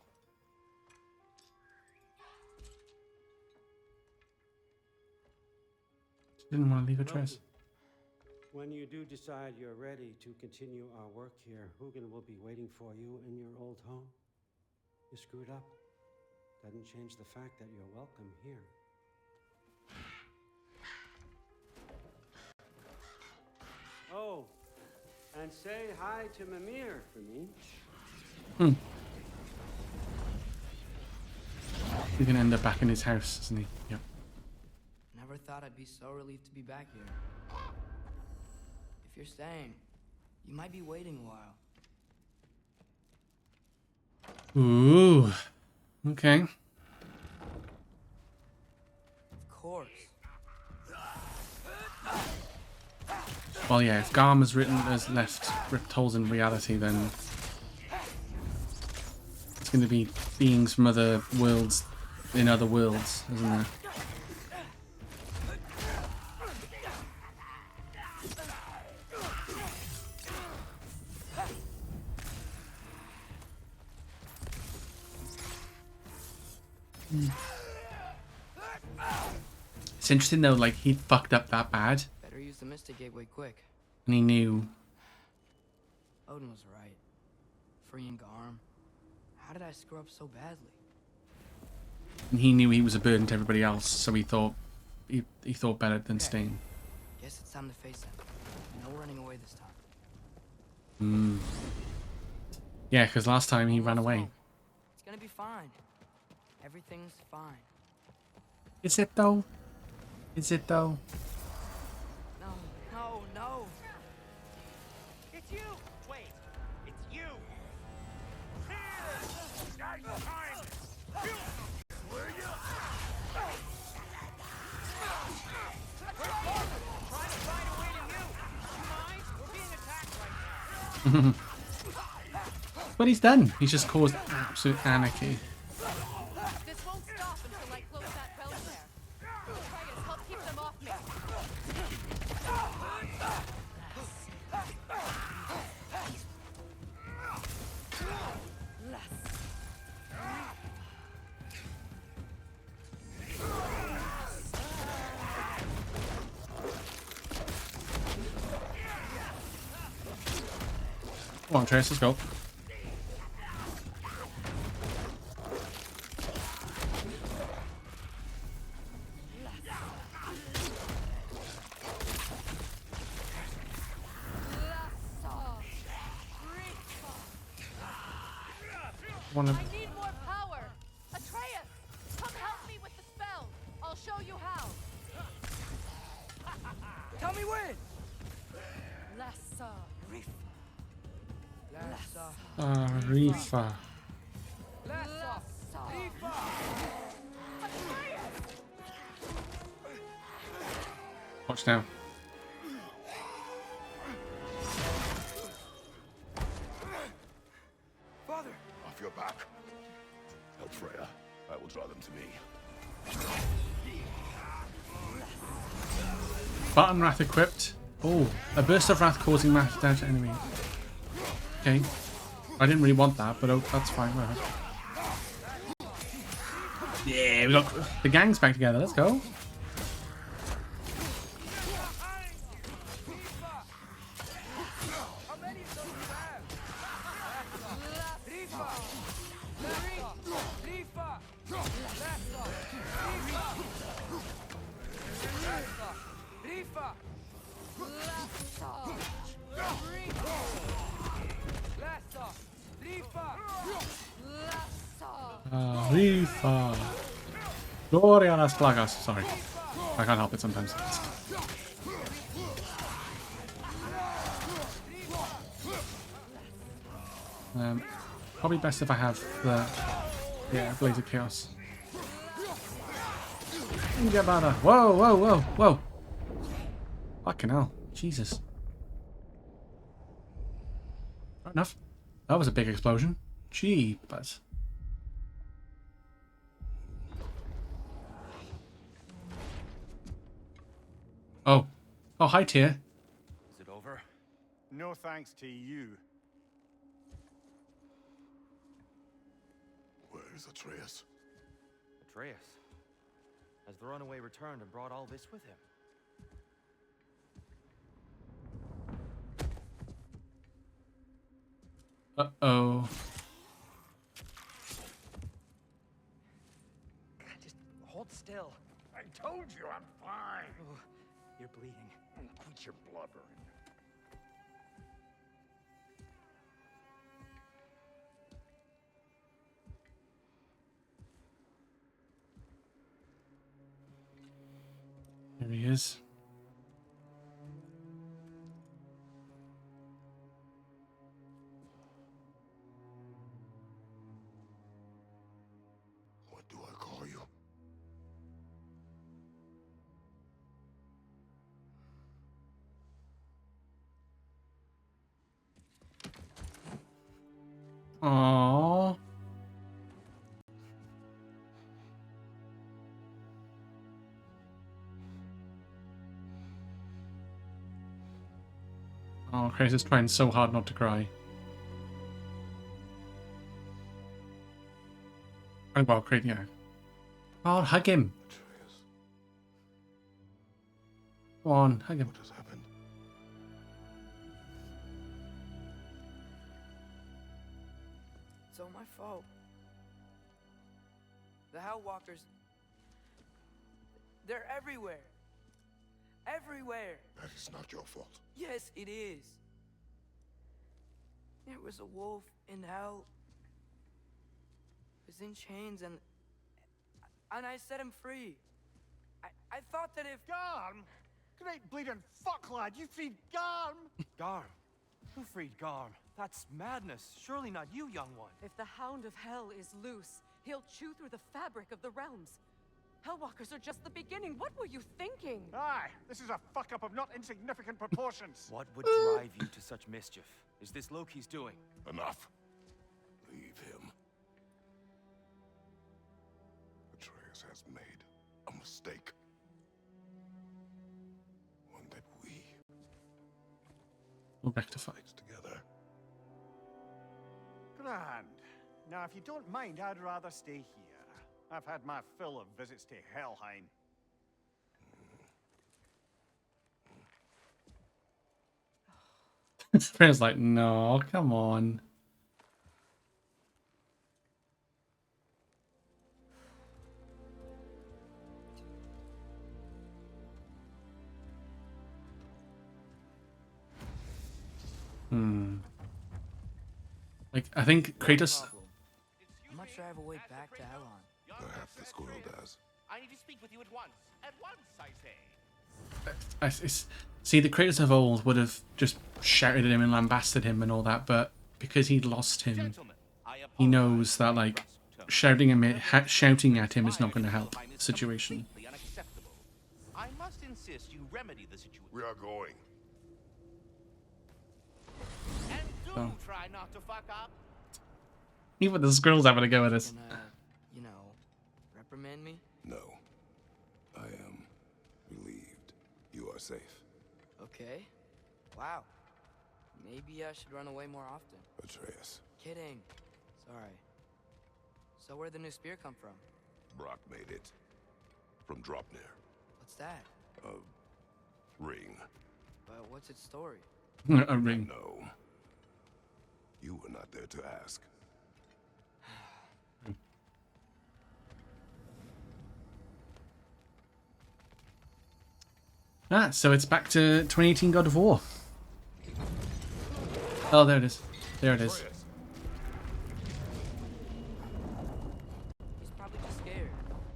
Didn't want to leave a trace. When you do decide you're ready to continue our work here, Hugin will be waiting for you in your old home. You screwed up. Doesn't change the fact that you're welcome here. Oh, and say hi to Mimir for me. He's gonna end up back in his house, isn't he? Yep. Never thought I'd be so relieved to be back here. If you're staying, you might be waiting a while. Ooh. Okay. Of course. Well, yeah, if Garm has left ripped holes in reality, then it's going to be beings from other worlds in other worlds, isn't there? It's interesting though, like he fucked up that bad, Better use the Mystic Gateway quick. and he knew. Odin was right. Freeing Garm. How did I screw up so badly? And he knew he was a burden to everybody else, so he thought he thought better than Okay. staying. Guess it's time to face them. No running away this time. Yeah, because last time he ran Almost away. home. It's gonna be fine. Everything's fine. Is it though? Is it though? No, no, no. It's you! Wait, it's you! What he's done. He's just caused absolute anarchy. This won't stop until I close that bell there. Atreus, help keep them off me. Come on, Trace, let's go. Wanna... I need more power. Atreus, come help me with the spell. I'll show you how. Tell me when! Lessa. Lassa. Rifa. Watch now. Freya. I will draw them to me. Button Wrath equipped. Oh, a burst of wrath causing massive damage to enemy. Okay. I didn't really want that, but oh, that's fine. Whatever. Yeah, we got the gang's back together. Let's go. Rifa. Gloria a las plagas. Sorry. I can't help it sometimes. Probably best if I have the Blaze of Chaos. Injabada. Whoa, whoa, whoa, whoa. Fucking hell. Jesus. Fair enough. That was a big explosion. Gee, but. Oh. Oh, hi, Tyr. Is it over? No thanks to you. Where is Atreus? Atreus. Has the runaway returned and brought all this with him? Uh-oh. Just hold still. I told you I'm fine. Oh, you're bleeding. Quit your blubbering. Here he is. What do I call you? Aww. Oh, Chris is trying so hard not to cry. Oh, well, Chris, yeah. Oh, hug him. Atreus, Go on, hug him. what has happened? It's all my fault. The Hell Walkers. They're everywhere. Everywhere. That is not your fault. Yes, it is. There was a wolf in hell. He was in chains and I set him free. I thought that if Garm? Great bleeding fuck, lad. You freed Garm. Garm? Who freed Garm? That's madness. Surely not you, young one. If the Hound of Hell is loose, he'll chew through the fabric of the realms. Hellwalkers are just the beginning. What were you thinking? Aye, this is a fuck-up of not insignificant proportions. What would drive you to such mischief? Is this Loki's doing? Enough. Leave him. Atreus has made a mistake. One that we We'll rectify. fix together. Grand. Now, if you don't mind, I'd rather stay here. I've had my fill of visits to Helheim. Freya's like, no, come on. Like, I think Kratos. I'm not sure I have a way back to Elon. Perhaps the squirrel does. I need to speak with you at once. At once, I say. See, the Kratos of old would have just shouted at him and lambasted him and all that, but because he lost him, Gentlemen, he knows that like shouting at him is not going to help the situation. Completely unacceptable. I must insist you remedy the situation. We are going. And do Oh. try not to fuck up. Even the squirrel's having a go at us. Gonna, are safe. Okay. Wow. Maybe I should run away more often. Atreus. Kidding. Sorry. So where'd the new spear come from? Brock made it. From Dropnir. What's that? A ring. But what's its story? A ring. No. You were not there to ask. Ah, so it's back to 2018 God of War. Oh, there it is. There it is. He's probably just scared.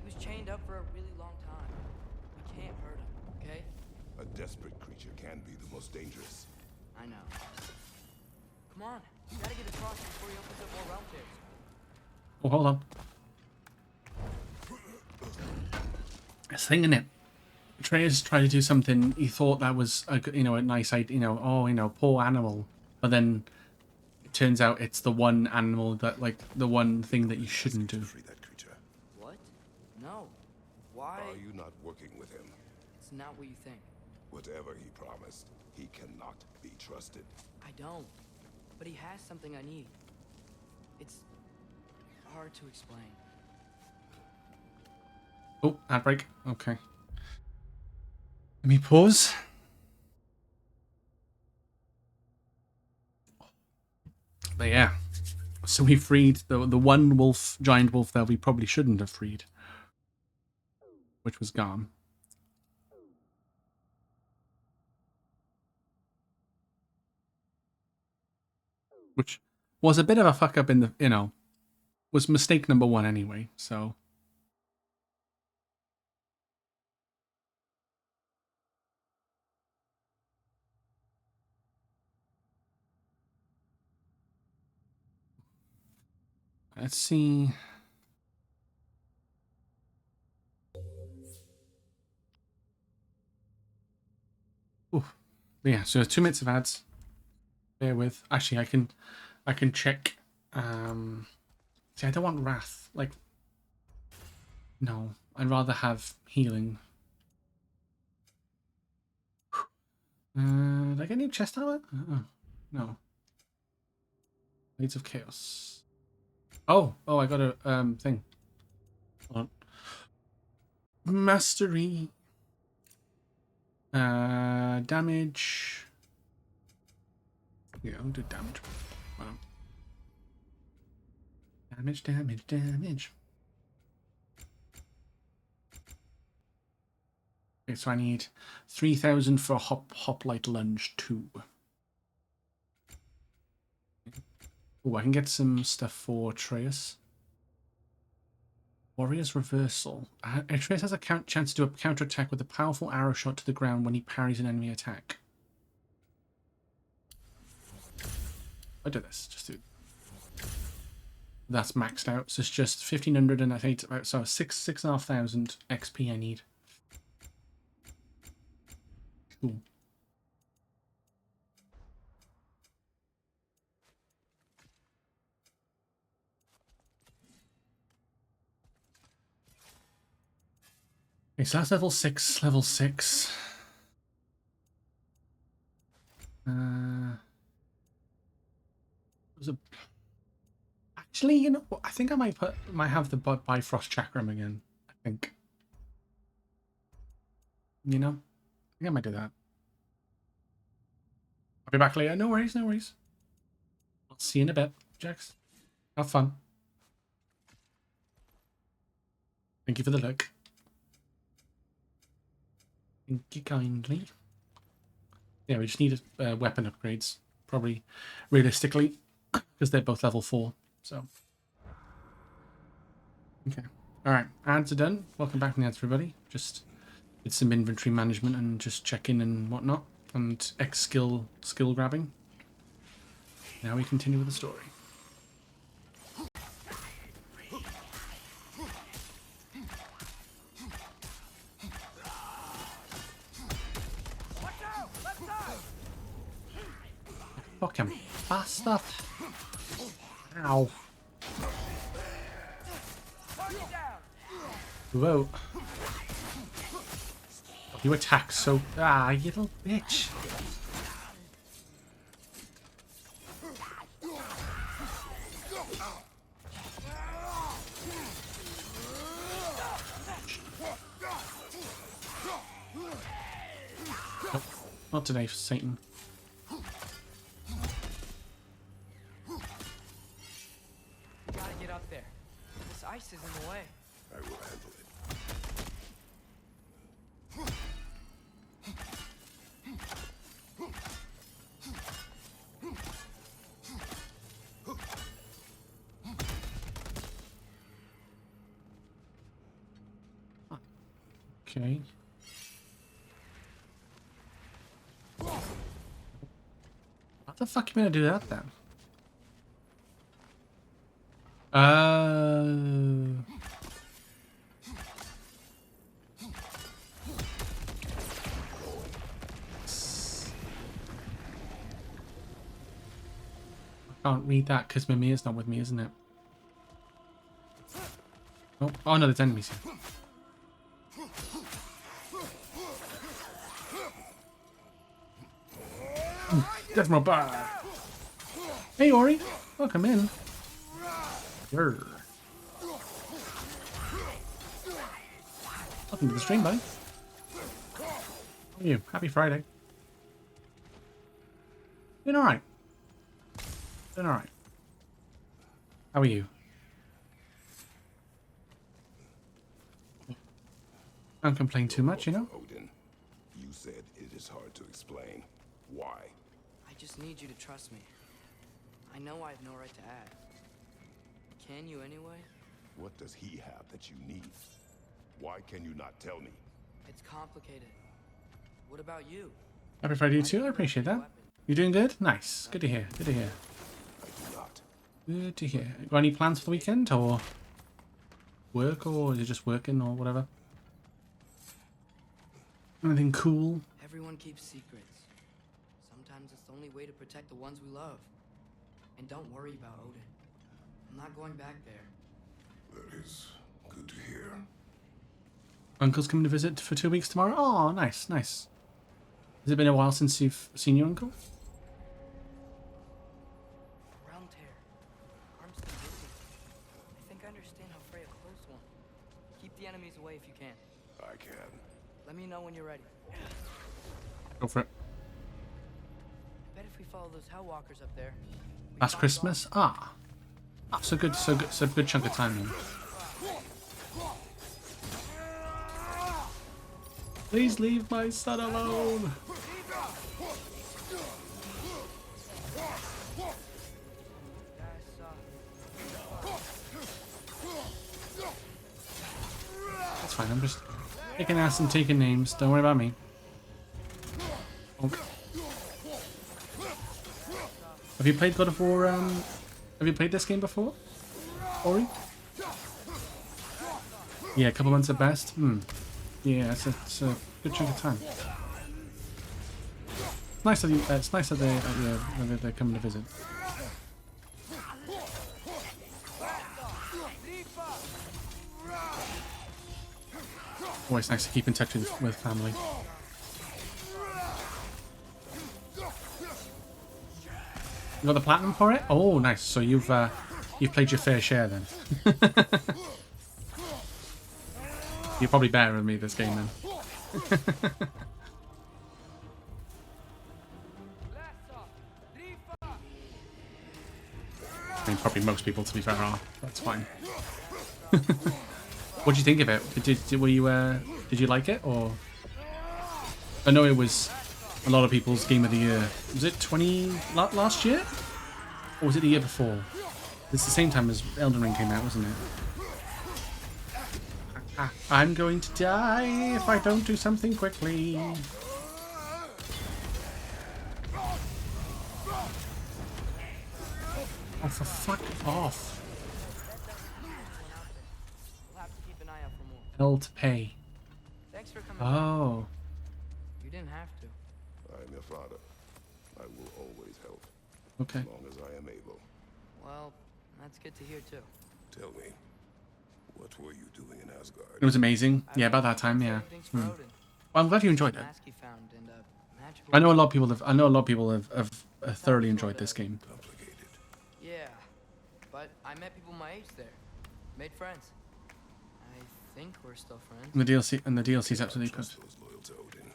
He was chained up for a really long time. We can't hurt him, okay? A desperate creature can be the most dangerous. I know. Come on. You gotta get across before he opens up more realm tears. Oh, hold on. This thing in it. Atreus tried to do something. He thought that was a nice idea. Poor animal. But then it turns out it's the one animal that the one thing that you shouldn't do. Free that creature. What? No. Why? Are you not working with him? It's not what you think. Whatever he promised, he cannot be trusted. I don't. But he has something I need. It's hard to explain. Oh, ad break. Okay. Let me pause. But yeah. So we freed the one wolf, giant wolf that we probably shouldn't have freed. Which was Garm. Which was a bit of a fuck up in the, was mistake number 1 anyway, so. Let's see. Ooh. Yeah, so 2 minutes of ads. Bear with. Actually, I can check. See, I don't want wrath. No, I'd rather have healing. Did I get any chest armor? No. Blades of Chaos. Oh, I got a thing. Hold on. Mastery. Damage. Yeah, I'll do damage. Wow. Damage. Okay, so I need 3,000 for hoplite lunge 2. Oh, I can get some stuff for Atreus. Warrior's Reversal. Atreus has a chance to do a counterattack with a powerful arrow shot to the ground when he parries an enemy attack. I do this. Just do. That's maxed out. So it's just 1,500, and I think it's about 6,500 XP I need. Cool. Okay, so that's level 6. Level 6. Actually, you know what? I think I might have the Bifrost Chakram again. I think. I think I might do that. I'll be back later. No worries. I'll see you in a bit, Jax. Have fun. Thank you for the look. Thank you kindly. Yeah, we just need weapon upgrades. Probably, realistically, because they're both level 4. So. Okay. Alright, ads are done. Welcome back, everybody. Just did some inventory management and just checking and whatnot. And X skill grabbing. Now we continue with the story. Fucking bastard. Ow. Whoa. You attack so... Ah, you little bitch. Nope. Not today, Satan. We gotta get up there. This ice is in the way. I will handle it. Okay. How the fuck are you gonna do that then? I can't read that because Mimir's not with me, isn't it? Oh, oh no, there's enemies here. That's my bad. Hey Ori, welcome in. Grr. Welcome to the stream, buddy. How are you? Happy Friday. Doing alright. Doing alright. How are you? Don't complain too much, you know? Odin, you said it is hard to explain. Why? I just need you to trust me. I know I have no right to add. Can you anyway? What does he have that you need? Why can you not tell me? It's complicated. What about you? Happy Friday to you too, I appreciate that. You doing good? Nice. Good to hear. Good to hear. I do not. Good to hear. Got any plans for the weekend or work, or is it just working or whatever? Anything cool? Everyone keeps secrets. Sometimes it's the only way to protect the ones we love. And don't worry about Odin. I'm not going back there. That is good to hear. Uncle's coming to visit for 2 weeks tomorrow? Oh, nice, nice. Has it been a while since you've seen your uncle? Realm tear. Arm's too busy. I think I understand how Freya close one. Keep the enemies away if you can. I can. Let me know when you're ready. Go for it. I bet if we follow those Hellwalkers up there. Last Christmas? Ah. Ah, so good, so good, so good chunk of time then. Please leave my son alone. That's fine, I'm just kicking ass and taking names. Don't worry about me. Oh. Have you played God of War? Have you played this game before, Ori? Yeah, a couple months at best. Yeah, it's a good chunk of time. It's nice that it's nice that they're coming to visit. Always nice to keep in touch with family. You got the platinum for it? Oh, nice. So you've played your fair share then. You're probably better than me this game then. I mean, probably most people, to be fair, are. That's fine. What do you think of it? Did you like it, or? I know it was a lot of people's game of the year. Was it last year, or was it the year before? It's the same time as Elden Ring came out, wasn't it? I'm going to die if I don't do something quickly. Oh, for fuck off. We'll have to keep an eye out for more. Hell to pay. Thanks for coming. Oh. You didn't have to. I am your father. I will always help. Okay. As long as I am able. Well, that's good to hear too. Tell me, what were you doing in Asgard? It was amazing. Yeah, about that time, yeah. Well, I'm glad you enjoyed it. Mask he found and a magical. I know a lot of people have. I know a lot of people have thoroughly enjoyed this game. Yeah, but I met people my age there, made friends. I think we're still friends. And the DLC is absolutely perfect.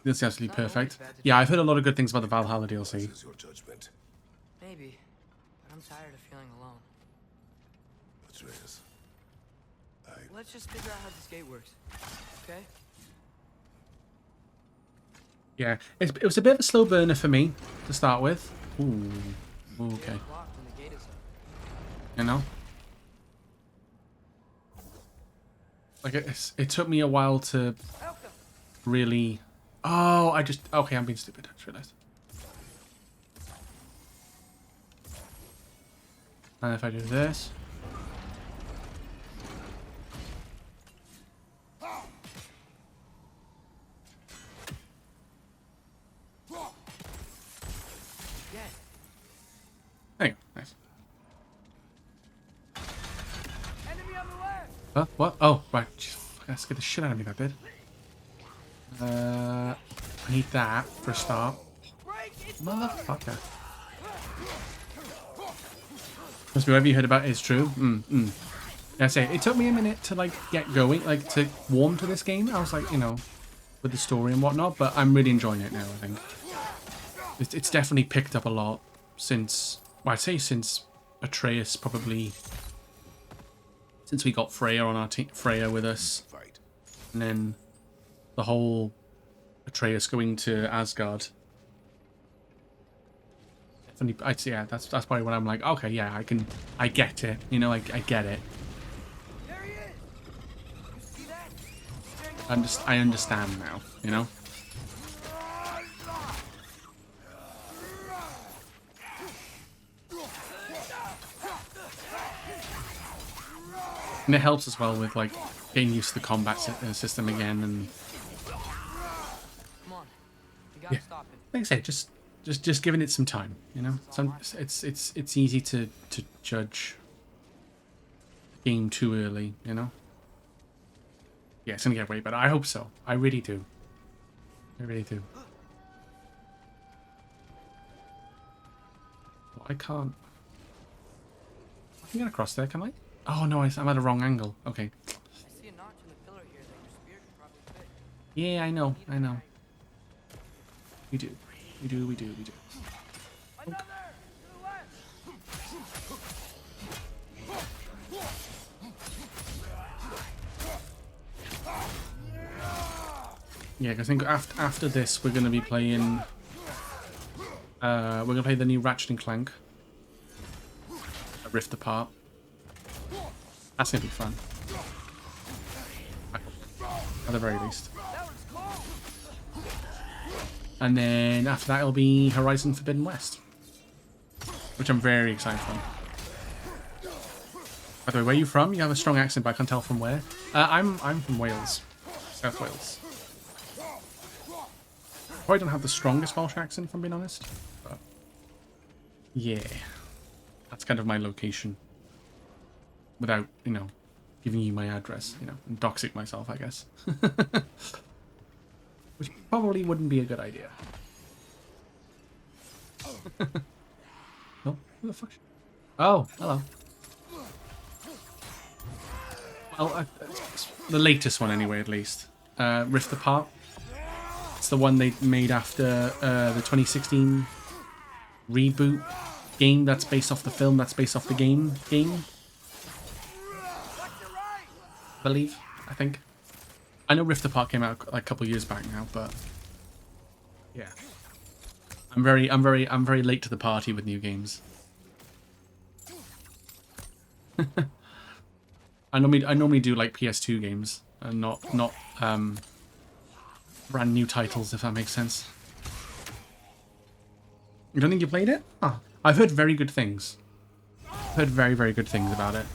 This is absolutely perfect. Yeah, I've heard a lot of good things about the Valhalla DLC. Maybe, but I'm tired of feeling alone. Let's just figure out how this gate works, okay? Yeah, it was a bit of a slow burner for me to start with. Ooh, okay. You know, like it took me a while to really. Oh, okay. I'm being stupid. I just realized. And if I do this. There you go. Nice. Huh? What? Oh, right. That scared the shit out of me, that did. I need that for a start. Motherfucker. Must be whatever you heard about is true. I say it took me a minute to like get going, like to warm to this game. I was like, you know, with the story and whatnot, but I'm really enjoying it now. I think it's definitely picked up a lot since. Well, I'd say since Atreus probably. Since we got Freya on our team, Freya with us, and then the whole Atreus going to Asgard. Definitely, yeah, that's probably when I'm like, okay, yeah, I get it, you know, I get it. I understand now, you know. And it helps as well with like getting used to the combat system again, and yeah, like I say, just giving it some time, you know. It's easy to judge a game too early, you know. Yeah, it's gonna get way better. I hope so. I really do. I really do. Oh, I can't get across there, can I? Oh no, I'm at a wrong angle. Okay. I see a notch in the pillar here that your spear could probably fit. Yeah, I know. We do. Okay. Yeah, 'cause I think after this we're gonna be playing. We're gonna play the new Ratchet and Clank. Rift Apart. That's gonna be fun. At the very least. And then after that it'll be Horizon Forbidden West. Which I'm very excited for. By the way, where are you from? You have a strong accent, but I can't tell from where. I'm from Wales. South Wales. Probably don't have the strongest Welsh accent, if I'm being honest. But yeah. That's kind of my location. Without, you know, giving you my address, you know, and doxing myself, I guess. Which probably wouldn't be a good idea. No? Who the fuck? Oh, hello. Well, the latest one anyway, at least. Rift Apart. It's the one they made after the 2016 reboot game that's based off the film that's based off the game. I think. I know Rift Apart came out like a couple years back now, but yeah, I'm very late to the party with new games. I normally do like PS2 games and not brand new titles, if that makes sense. You don't think you played it? Oh, I've heard very good things. I've heard very, very good things about it.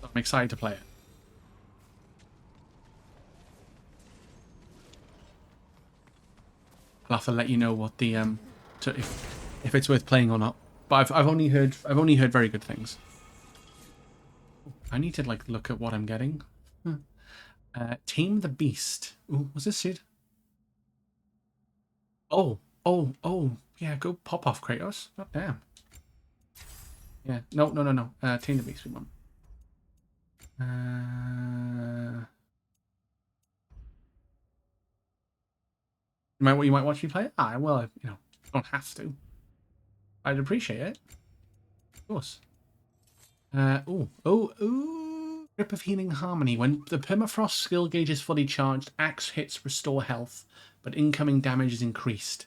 I'm excited to play it. I'll have to let you know what the if it's worth playing or not. But I've only heard very good things. I need to like look at what I'm getting. Tame the Beast. Ooh, was this it? Oh, oh. Yeah, go pop off, Kratos. God damn. Yeah, no. Tame the Beast we want. You might watch me play it? Ah, well, you know, don't have to. I'd appreciate it. Of course. Ooh. Grip of Healing Harmony. When the Permafrost skill gauge is fully charged, axe hits restore health, but incoming damage is increased.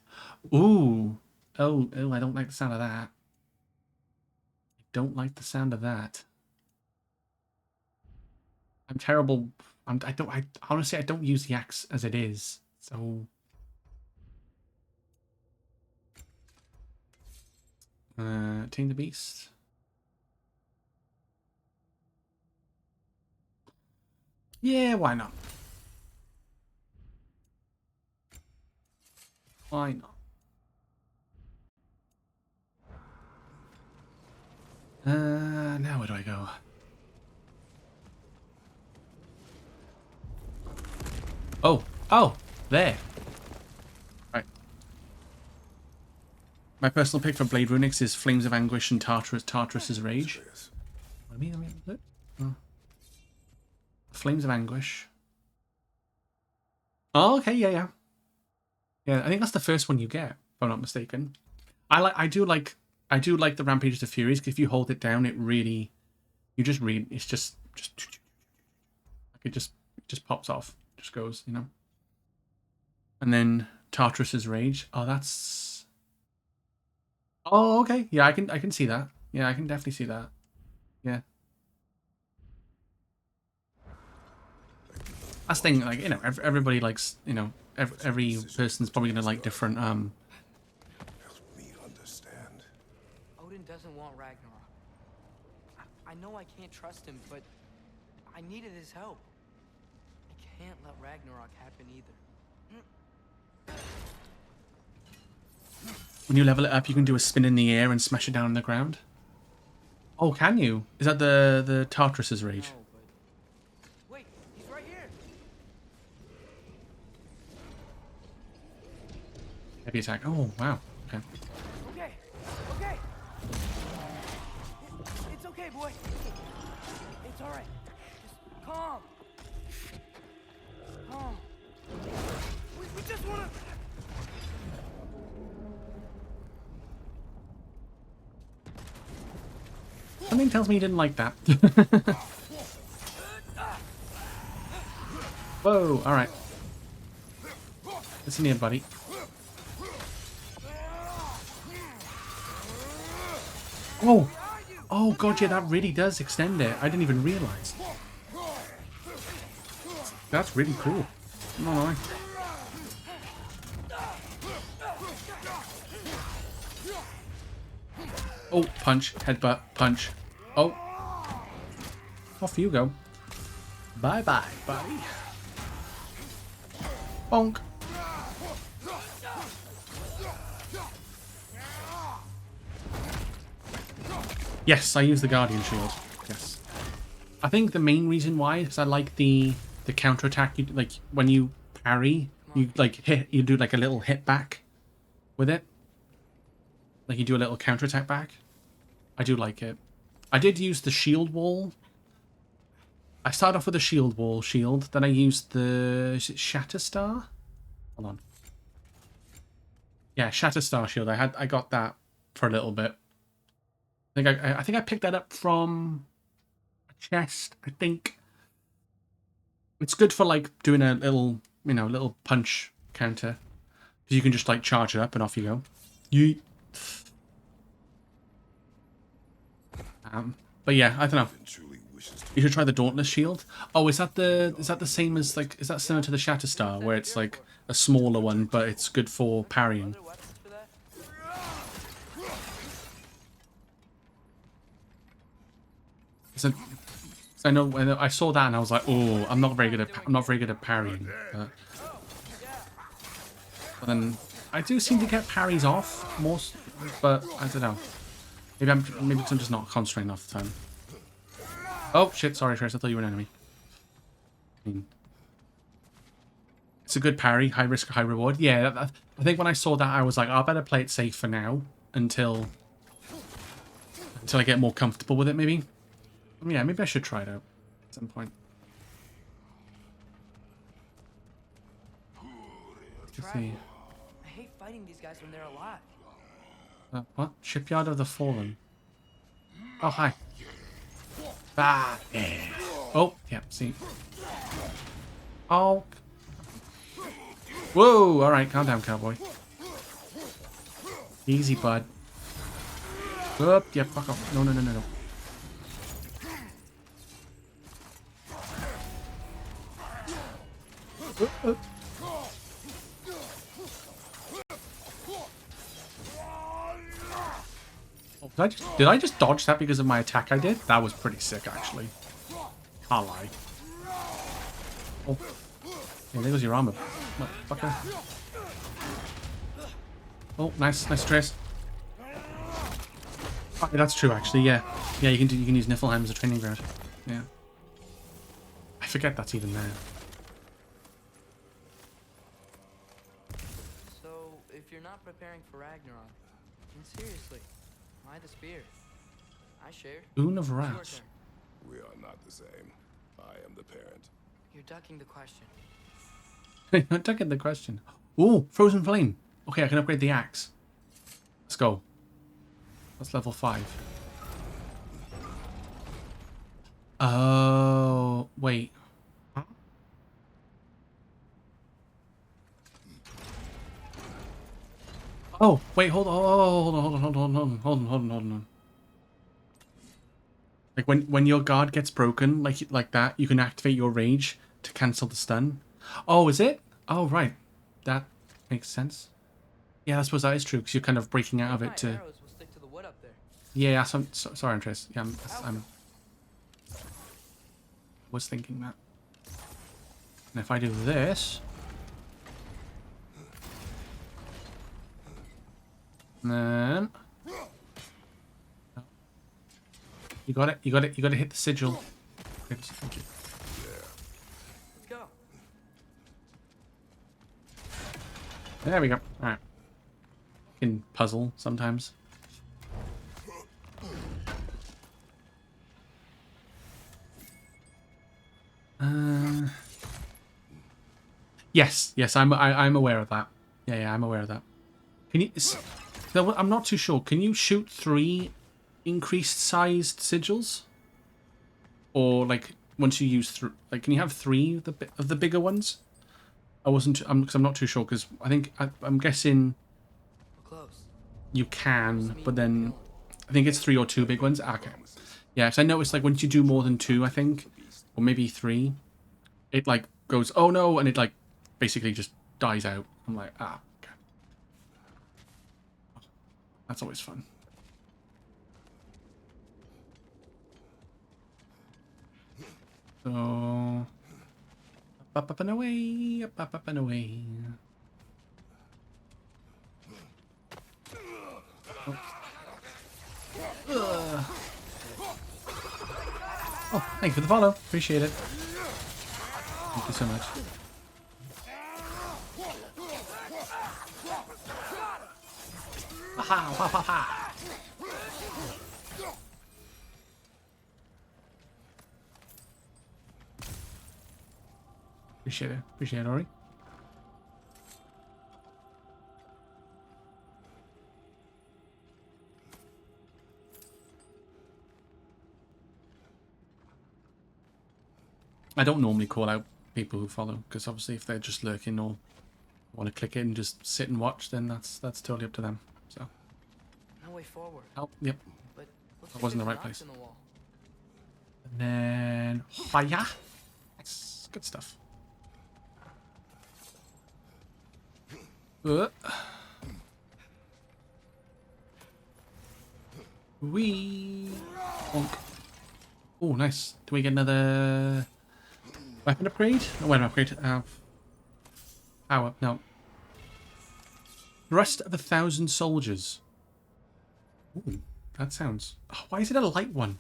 Ooh. Oh, I don't like the sound of that. I don't like the sound of that. I'm terrible. I honestly, I don't use the axe as it is, so. Tame the Beast. Yeah, why not? Why not? Now where do I go? Oh, there. Right. My personal pick for Blade Runics is Flames of Anguish and Tartarus's Rage. Let me look. Oh. Flames of Anguish. Oh, okay, yeah. Yeah, I think that's the first one you get, if I'm not mistaken. I do like the Rampages of Furies, because if you hold it down, it really, it's just like it just pops off, just goes, you know. And then Tartarus's Rage. Oh, that's. Oh, okay. Yeah, I can see that. Yeah, I can definitely see that. Yeah. That's the thing, like, you know, everybody likes, you know, every person's probably gonna like different. Help me understand. Odin doesn't want Ragnarok. I know I can't trust him, but I needed his help. I can't let Ragnarok happen either. When you level it up, you can do a spin in the air and smash it down on the ground. Oh, can you? Is that the Tartarus's Rage? No, but... Wait, he's right here. Heavy attack. Oh, wow. Okay. Okay. It's okay, boy. It's all right. Just calm. We just wanna... Something tells me you didn't like that. Whoa, alright. Listen here, buddy. Oh god, yeah, that really does extend it. I didn't even realize. That's really cool. No. Oh, punch, headbutt, punch. Oh. Off you go. Bye-bye, buddy. Bonk. Yes, I use the Guardian Shield. Yes. I think the main reason why is because I like the counterattack. You like when you parry, you like hit. You do like a little hit back with it. Like you do a little counterattack back. I do like it. I did use the shield wall. I started off with a shield wall shield. Then I used the is it Shatterstar? Hold on. Yeah, Shatterstar shield. I got that for a little bit. I think I picked that up from a chest. I think it's good for like doing a little, you know, little punch counter because you can just like charge it up and off you go. Yeet. But yeah, I don't know. You should try the Dauntless Shield. Oh, is that the same as like is that similar to the Shatterstar where it's like a smaller one but it's good for parrying? So I know I saw that and I was like, oh, I'm not very good at parrying. But then I do seem to get parries off most, but I don't know. Maybe I'm just not concentrating enough the time. Oh shit! Sorry, Trace. I thought you were an enemy. It's a good parry, high risk, high reward. Yeah, I think when I saw that, I was like, I better play it safe for now until I get more comfortable with it, maybe. Yeah, maybe I should try it out at some point. Let's see. I hate fighting these guys when they're alive. What? Shipyard of the Fallen. Oh, hi. Ah, yeah. Oh, yeah, see. Oh. Whoa, alright, calm down, cowboy. Easy, bud. Oop, yeah, fuck off. No, no, no, no, no. Oh, did I just dodge that because of my attack I did? That was pretty sick, actually. Can't lie. Oh. Yeah, there goes your armor, motherfucker. Oh, nice trace. Oh, yeah, that's true, actually. Yeah, yeah, you can use Niflheim as a training ground. Yeah, I forget that's even there. So, if you're not preparing for Ragnarok, then seriously, why the spear? I shared. Boon of It's your Wrath. turn. We are not the same. I am the parent. You're ducking the question. I'm taking the question. Ooh, Frozen Flame. Okay, I can upgrade the axe. Let's go. That's level 5. Oh, wait. Oh, wait, hold on, hold on. Like when your guard gets broken, like that, you can activate your rage to cancel the stun. Oh, is it? Oh, right. That makes sense. Yeah, I suppose that is true because you're kind of breaking out of it to. Arrows will stick to the wood up there. Yeah, sorry, Andres. Yeah, I'm was thinking that. And if I do this, then you got it. You got to hit the sigil. Good, thank you. Let's go. There we go. All right. Can puzzle sometimes. Yes, I'm aware of that. Yeah, I'm aware of that. Can you? I'm not too sure. Can you shoot 3 increased sized sigils? Or like once you use like, can you have 3 of the bigger ones? I wasn't. Because I'm not too sure. Because I think I'm guessing. We're close. You can, but then I think it's 3 or 2 big ones. Okay. Yeah, because I noticed like once you do more than 2, I think, or maybe 3, it like goes, oh no, and it like basically just dies out. I'm like, okay. That's always fun. So, up and away, up and away. Oh, thank you for the follow. Appreciate it. Thank you so much. Ha ha ha ha. Appreciate it. Appreciate it, Ori. I don't normally call out people who follow, because obviously if they're just lurking or want to click it and just sit and watch, then that's totally up to them. So. No way forward. Oh, yep. But that wasn't the right place. In the wall. And then fire. That's good stuff. Wee. Oh, nice. Do we get another weapon upgrade? Oh, weapon upgrade. Power. No. Thrust of 1,000 soldiers. Ooh, that sounds. Oh, why is it a light one?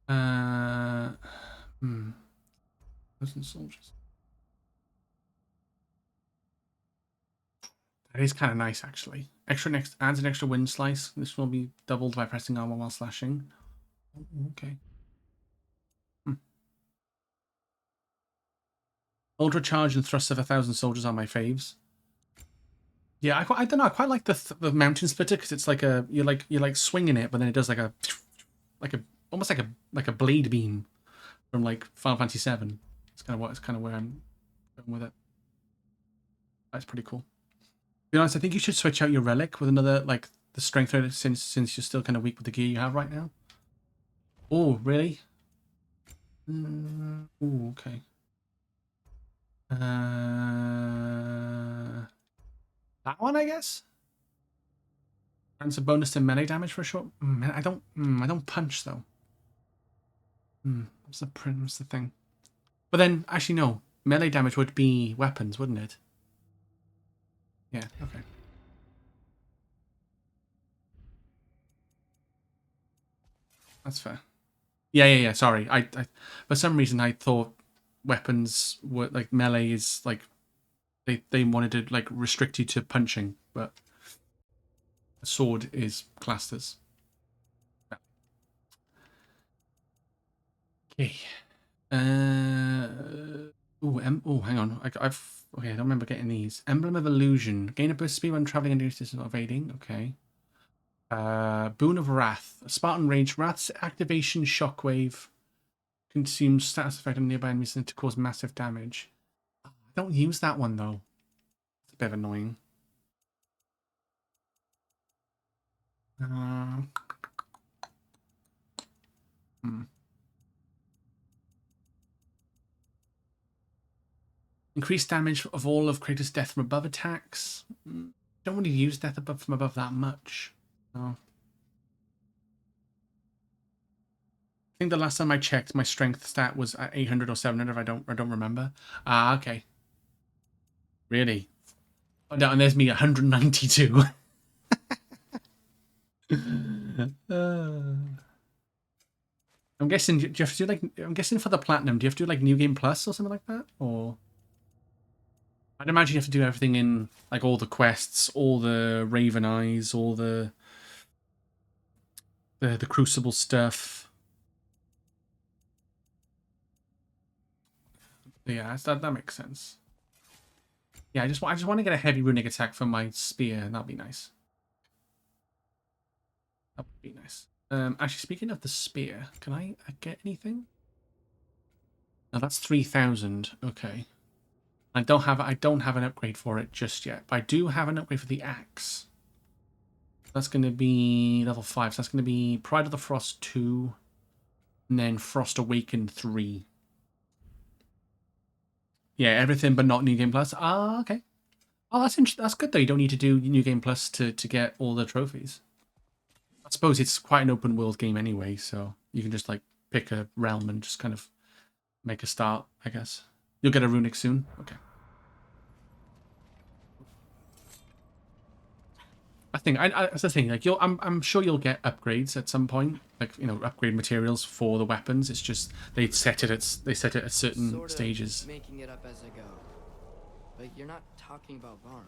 Hmm. 1,000 soldiers. That is kind of nice, actually. Adds an extra wind slice. This will be doubled by pressing armor while slashing. Okay. Ultra charge and thrust of 1,000 soldiers are my faves. Yeah, I don't know. I quite like the mountain splitter because it's like you're like swinging it, but then it does like a almost like a blade beam from like Final Fantasy VII. It's kind of where I'm going with it. That's pretty cool. To be honest, I think you should switch out your relic with another like the strength rate since you're still kind of weak with the gear you have right now. Oh, really? Oh, okay. That one, I guess. Grants a bonus to melee damage for a short. I don't punch though. What's the thing? But then, actually, no. Melee damage would be weapons, wouldn't it? Yeah. Okay. That's fair. Yeah. Sorry, I for some reason I thought weapons were like melee is like they wanted to like restrict you to punching, but a sword is classed as. Okay. Hang on. Okay. I don't remember getting these. Emblem of Illusion. Gain a burst speed when traveling and distance not evading. Okay. Boon of Wrath. Spartan Rage. Wrath's activation shockwave consumes status effect on nearby enemies to cause massive damage. I don't use that one though. It's a bit annoying. Increased damage of all of Kratos' death from above attacks. Don't really use death from above that much. Oh. I think the last time I checked, my strength stat was at 800 or 700. I don't remember. Ah, okay. Really? Oh, no, and there's me 192. I'm guessing. Do you have to do like? I'm guessing for the platinum. Do you have to do like New Game Plus or something like that? Or I'd imagine you have to do everything in like all the quests, all the Raven Eyes, all the Crucible stuff. Yeah, that makes sense. Yeah, I just want to get a heavy runic attack for my spear. That'd be nice. That would be nice. Actually, speaking of the spear, can I get anything? No, that's 3,000. Okay. I don't have an upgrade for it just yet, but I do have an upgrade for the axe. That's going to be level 5. So that's going to be Pride of the Frost 2, and then Frost Awakened 3. Yeah, everything but not New Game Plus. Ah, okay. Oh, that's interesting. That's good though. You don't need to do New Game Plus to get all the trophies. I suppose it's quite an open world game anyway, so you can just like pick a realm and just kind of make a start, I guess. You'll get a runic soon. Okay. I think that's the thing. Like I'm sure you'll get upgrades at some point, like upgrade materials for the weapons. It's just they set it at certain Sort of stages. Making it up as I go. But you're not talking about Varn.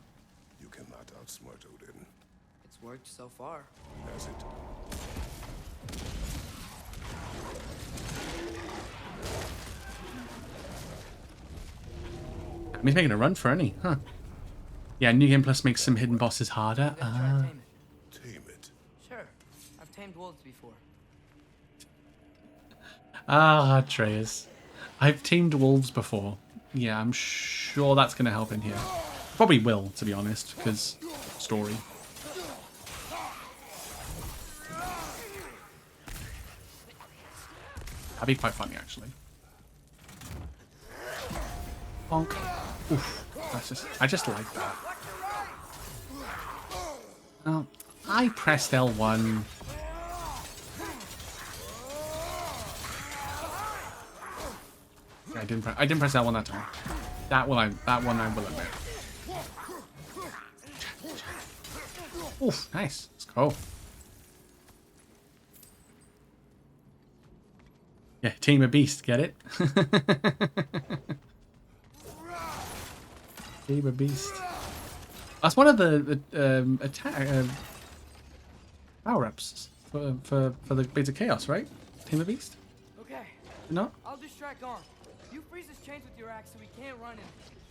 You cannot outsmart Odin. It's worked so far. Has it? He's making a run for any, huh? Yeah, New Game Plus makes some hidden bosses harder. Tame it. Sure, I've tamed wolves before. Atreus. I've tamed wolves before. Yeah, I'm sure that's going to help in here. Probably will, to be honest, because story. That'd be quite funny, actually. Bonk. Oof. I just like that. Oh, I pressed L1. I didn't press L1 that time. That one I will admit. Oof, nice. Let's go. Yeah, Team of Beast, get it? Team of Beast. That's one of the attack power-ups for the Beta Chaos, right? Team of Beast? Okay. No? I'll distract Arm. You freeze his chains with your axe so he can't run and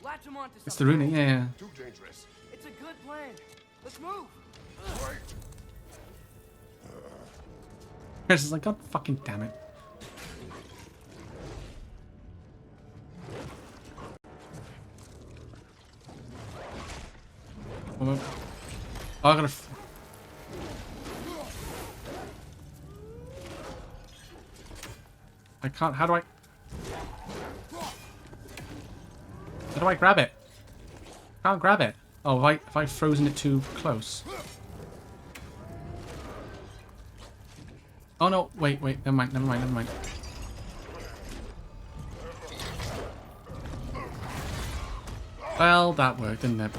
latch him onto something. It's the ruining, yeah. Too dangerous. It's a good plan. Let's move. Chris is like, God fucking damn it. Oh, I gotta. I can't. How do I? How do I grab it? Can't grab it. Oh, have I frozen it too close? Oh no! Wait. Never mind. Well, that worked, didn't it?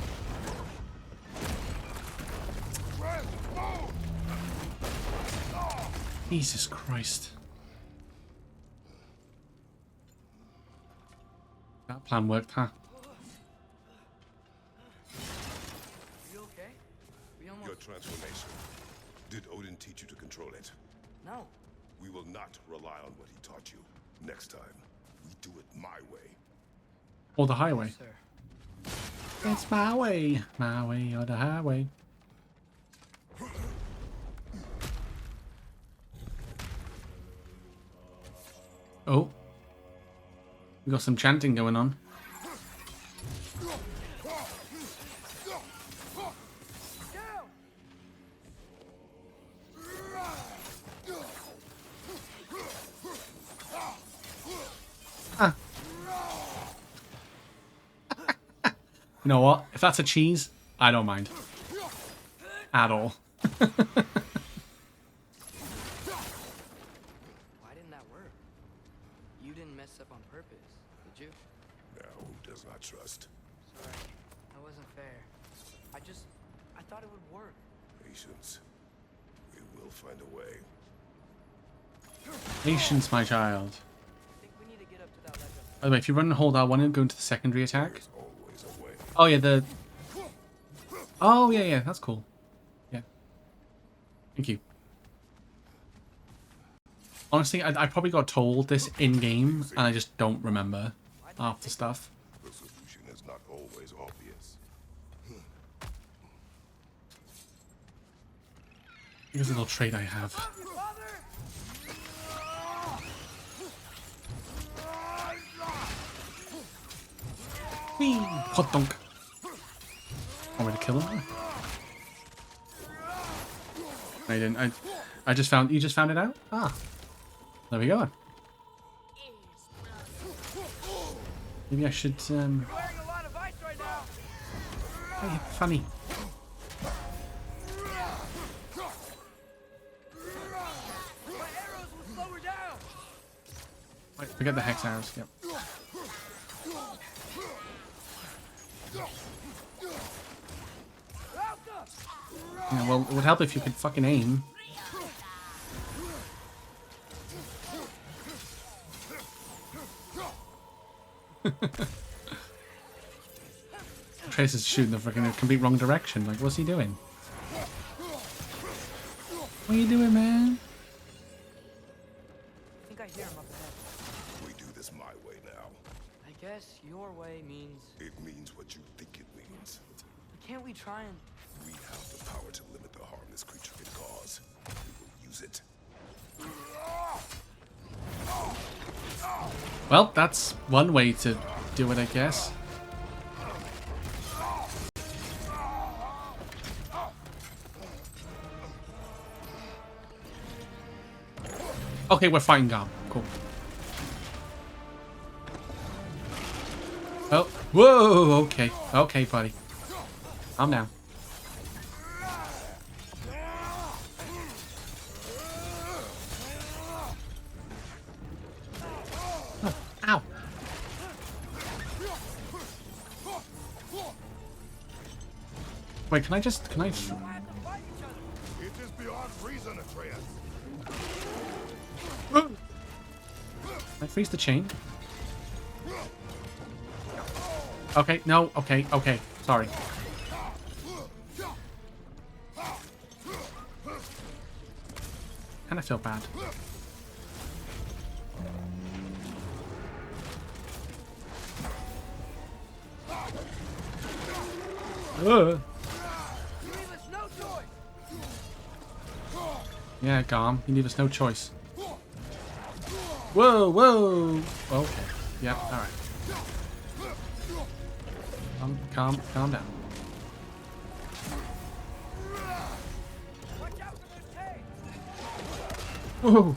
Jesus Christ. That plan worked, huh? You okay? We almost... Your transformation. Did Odin teach you to control it? No. We will not rely on what he taught you. Next time, we do it my way. Or the highway. Yes, sir. It's my way or the highway. Oh. We got some chanting going on. Ah. You know what? If that's a cheese, I don't mind. At all. Why didn't that work? You didn't mess up on purpose, did you? Now, who does not trust? Sorry, that wasn't fair. I thought it would work. Patience. We will find a way. Patience, my child. I think we need to get up to that ledge up. By the way, if you run and hold R1 and go into the secondary attack. There's always a way. Oh yeah, the. Oh yeah, that's cool. Yeah. Thank you. Honestly, I probably got told this in game, and I just don't remember half the stuff. The solution is not always obvious. Here's a little trait I have. Whee! Hot dunk. Want me to kill him? No, you didn't. I just found. You just found it out? Ah. There we go. Maybe I should. Wearing a lot of ice right now. Hey, funny. My arrows will slow her down. Wait, forget the hex arrows. Yep. Yeah, well, it would help if you could fucking aim. Trace is shooting the freaking complete wrong direction. Like, what's he doing? What are you doing, man? I think I hear him up ahead. We do this my way now. I guess your way means... It means what you think it means. Can't we try and... We have the power to limit the harm this creature can cause. We will use it. Well, that's one way to do it, I guess. Okay, we're fighting Garm. Cool. Oh, whoa, okay. Okay, buddy. Calm down. Oh, ow. Wait, can I... It is beyond reason, Atreus. I freeze the chain? Okay, no, okay, okay. Sorry. Kinda feel bad. Yeah, Garm, you leave us no choice. Whoa, whoa! Okay. Yep, alright. Calm down. Whoa!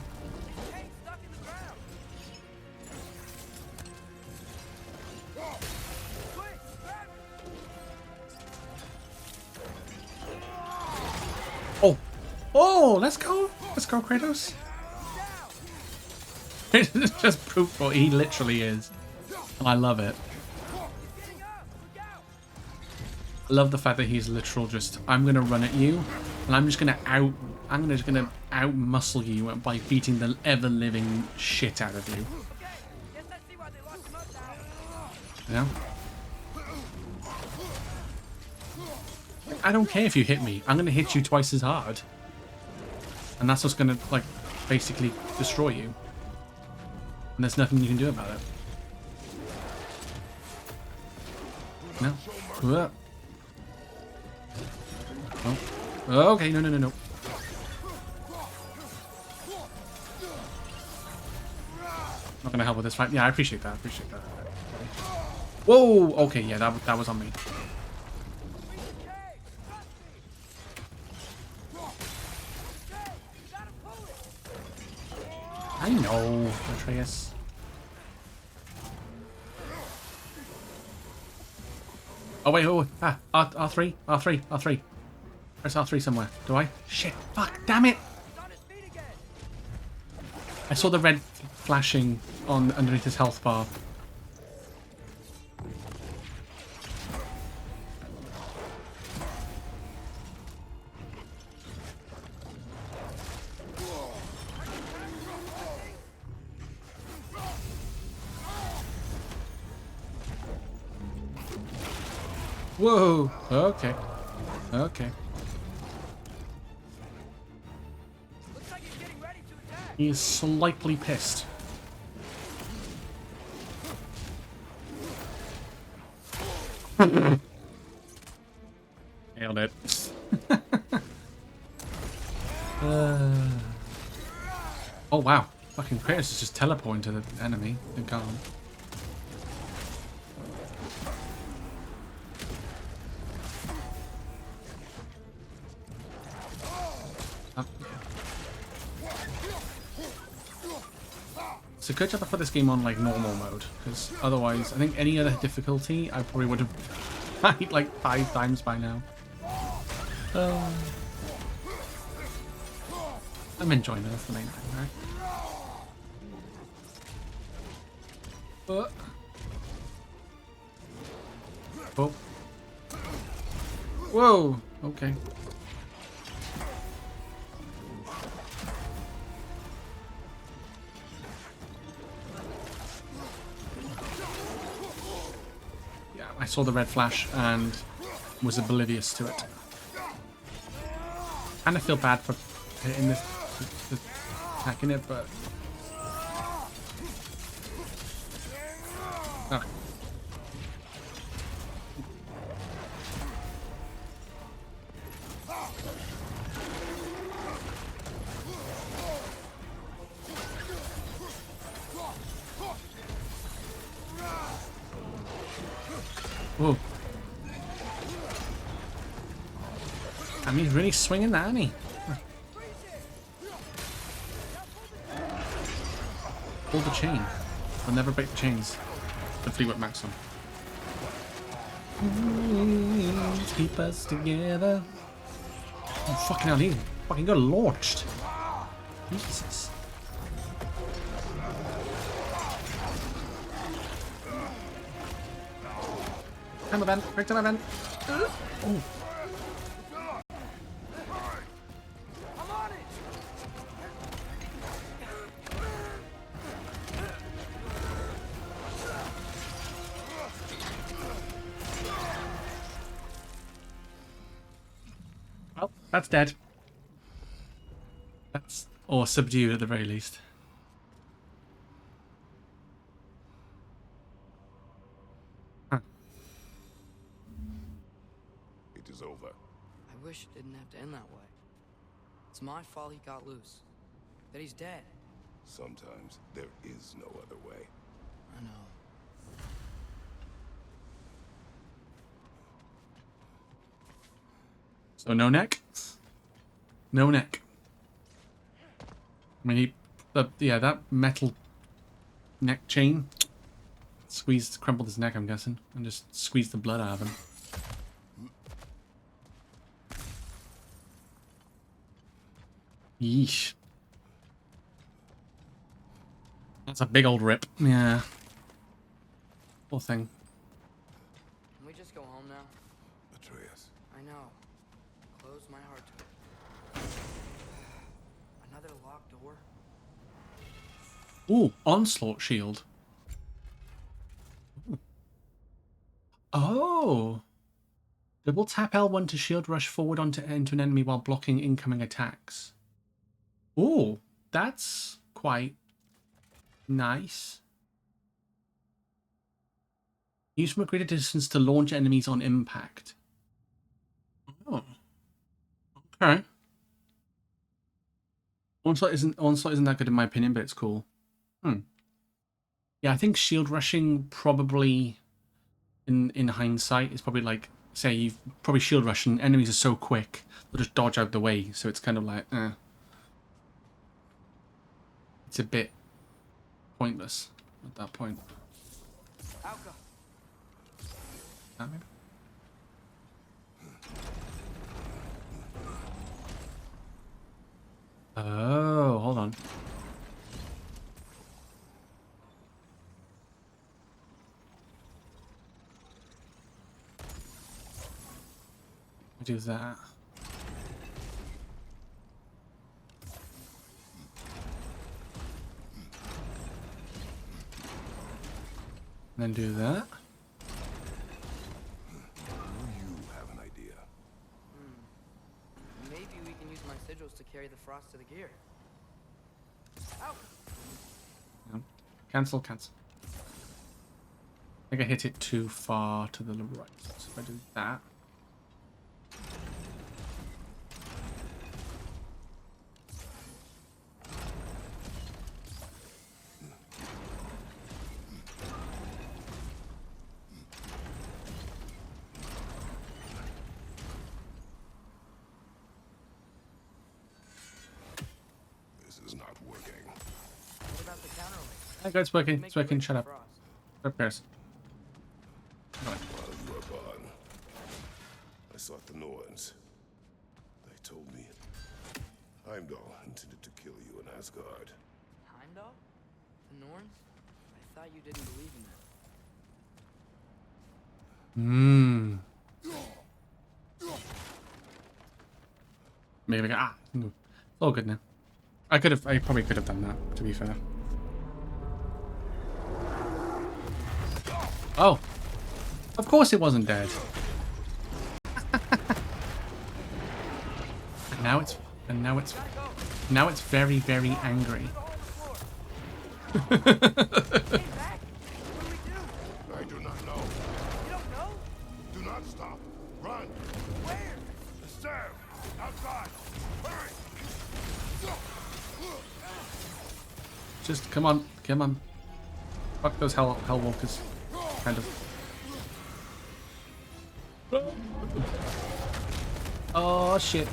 Oh! Oh, let's go! Let's go, Kratos! It's just proof what he literally is. And I love it. I love the fact that he's literal just, I'm gonna run at you, and I'm just gonna out muscle you by beating the ever-living shit out of you. Yeah? I don't care if you hit me, I'm gonna hit you twice as hard. And that's what's gonna, like, basically destroy you. And there's nothing you can do about it. No. Oh. Okay, no. Not gonna help with this fight. Yeah, I appreciate that. Whoa! Okay, yeah, that was on me. I know, Atreus. Oh wait, ah, R3. There's R3 somewhere. Do I? Shit, fuck, damn it! I saw the red flashing on underneath his health bar. Whoa! Okay. He is slightly pissed. Nailed it. Oh wow. Fucking Kratos is just teleporting to the enemy. They can't. It's a good job I put this game on like normal mode, because otherwise, I think any other difficulty, I probably would have died like 5 times by now. I'm enjoying it, that's the main thing, right? Oh. Whoa! Okay. I saw the red flash and was oblivious to it. And I feel bad for hitting this, attacking it, but... Oh. Whoa. I mean, he's really swinging that, isn't he? Pull the chain. I'll never break the chains. The Fleetwood Maxim. Keep us together. Oh, fucking hell, he fucking got launched. Jesus. Time event, quick time event. Oh. Well, that's dead. That's or subdued at the very least. Huh. It is over. I wish it didn't have to end that way. It's my fault he got loose. That he's dead. Sometimes there is no other way. I know. So no neck? No neck. I mean, yeah, that metal neck chain crumpled his neck, I'm guessing, and just squeezed the blood out of him. Yeesh. That's a big old rip. Yeah. Poor thing. Can we just go home now? Atreus. I know. Close my heart to it. Another locked door? Ooh, onslaught shield. Ooh. Oh. Double tap L1 to shield rush forward into an enemy while blocking incoming attacks. Ooh, that's quite nice. Use from a greater distance to launch enemies on impact. Oh. Okay. Onslaught isn't that good in my opinion, but it's cool. Yeah, I think shield rushing probably in hindsight is probably like, say you've probably shield rush and enemies are so quick they'll just dodge out the way, so it's kind of like it's a bit pointless at that point. That maybe? Oh, hold on. Do that. Then do that. You have an idea. Maybe we can use my sigils to carry the frost to the gear. Ow! No. Cancel. I think I hit it too far to the right. So if I do that. Hey, it's working. It's working. Shut up. Who cares? While you were gone, I sought the Norns. They told me Heimdall intended to kill you in Asgard. Heimdall? The Norns? I thought you didn't believe in them. Maybe it's all good now. I probably could have done that, to be fair. Oh, of course it wasn't dead. and now it's very, very angry. I do not know. You don't know? Do not stop. Run. Where? The stair. Outside. Hurry. Just come on. Fuck those hell walkers. Kind of. Oh shit.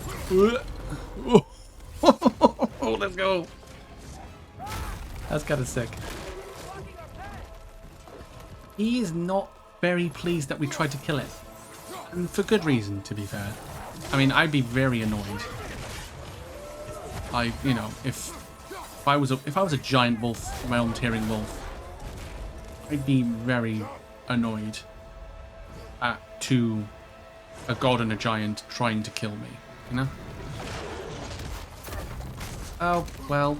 Oh, let's go. That's kind of sick. He is not very pleased that we tried to kill it. And for good reason, to be fair. I mean, I'd be very annoyed. If I was a giant wolf, my own tearing wolf, I'd be very annoyed to a god and a giant trying to kill me, you know? Oh, well,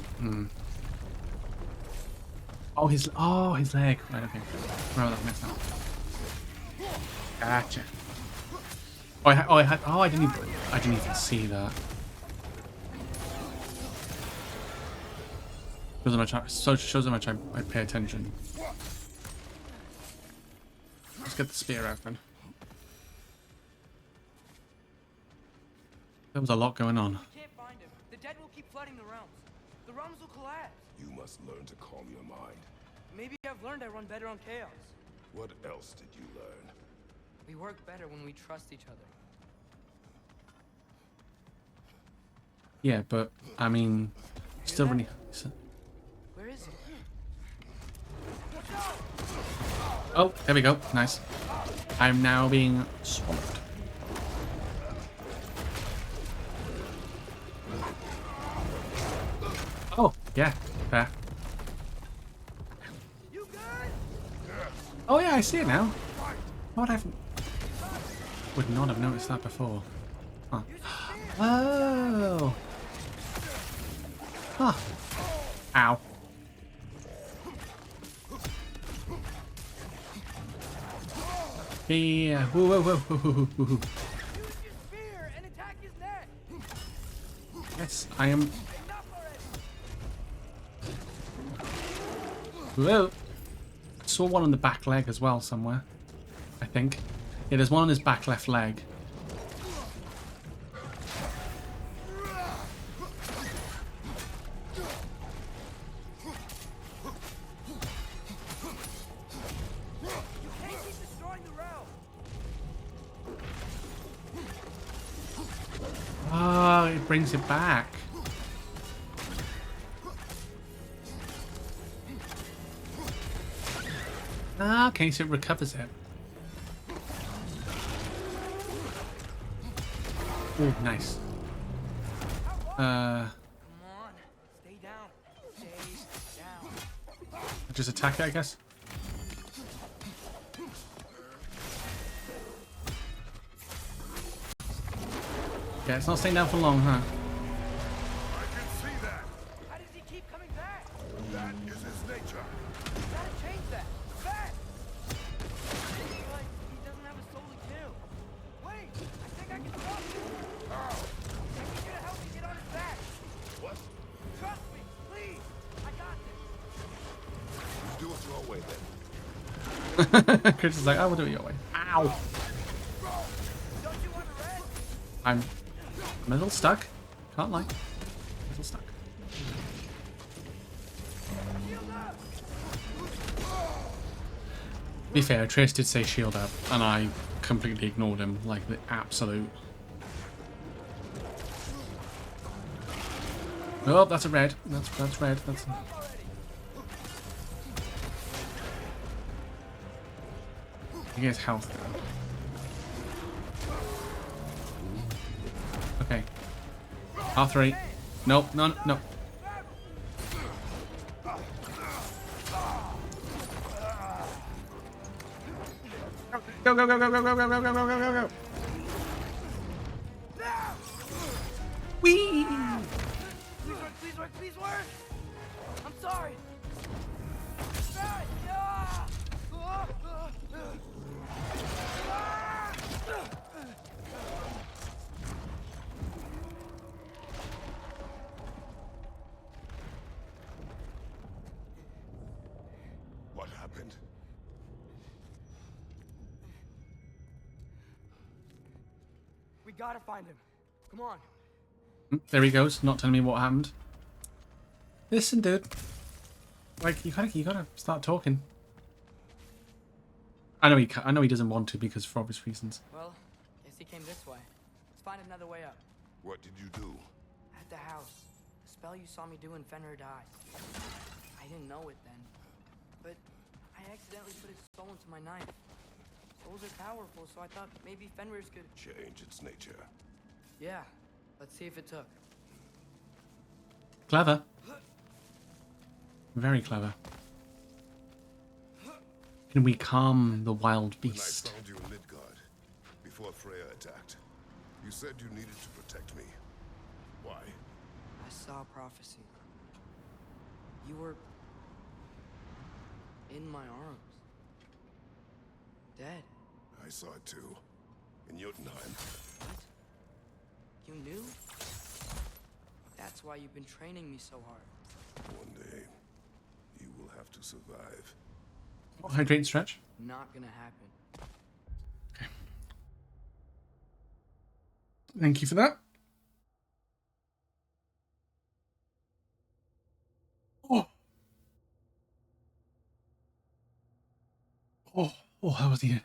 Oh, his leg. Right, okay. Remember that messed up. Gotcha. I didn't even see that. Shows how much I pay attention. Let's get the spear out then. There was a lot going on. We can't find him. The dead will keep flooding the realms. The realms will collapse. You must learn to calm your mind. Maybe I've learned I run better on chaos. What else did you learn? We work better when we trust each other. Yeah, but I mean, still really. Where is it? Oh, there we go. Nice. I'm now being swallowed. Oh, yeah, fair. Oh yeah, I see it now. What would not have noticed that before. Huh. Oh. Huh. Ow. Yeah. Whoa, whoa, whoa, whoa, whoa, whoa, whoa. Yes, I am. Whoa. I saw one on the back leg as well somewhere. I think. Yeah, there's one on his back left leg. Ah, it brings it back. Ah, okay, so it recovers it. Oh, nice. Come on, stay down. Stay down. Just attack it, I guess. Yeah, it's not staying down for long, huh? I can see that. How does he keep coming back? That is his nature. Gotta change that. Fast! Like, he doesn't have a soul to kill. Wait, I think I can stop him. How? I need you to help me get on his back. What? Trust me, please. I got this. Do it your way then. Chris is like, I will do it your way. Ow! Don't you want to rest? I'm a little stuck. Can't lie. A little stuck. To be fair, Trace did say shield up, and I completely ignored him, like the absolute. Oh, that's a red. That's red. That's. He gets health though. Okay. R3. Nope, no, no. Go, go, go, go, go, go, go, go, go, go, go, go, go. Whee! Please work, please work! I'm sorry! What happened? We gotta find him. Come on. There he goes, not telling me what happened. Listen, dude. Like, you gotta start talking. I know he doesn't want to because for obvious reasons. Well, guess he came this way. Let's find another way up. What did you do? At the house. The spell you saw me do when Fenrir died. I didn't know it then. But I accidentally put his soul into my knife. Souls are powerful, so I thought maybe Fenrir's could... Change its nature. Yeah. Let's see if it took. Clever. Very clever. Can we calm the wild beast? When I found you in Midgard, before Freya attacked, you said you needed to protect me. Why? I saw a prophecy. You were... in my arms. Dead. I saw it too. in Jotunheim. What? You knew? That's why you've been training me so hard. One day, you will have to survive. Hydrate and stretch. Not gonna happen. Thank you for that. Oh. Oh, that was the end.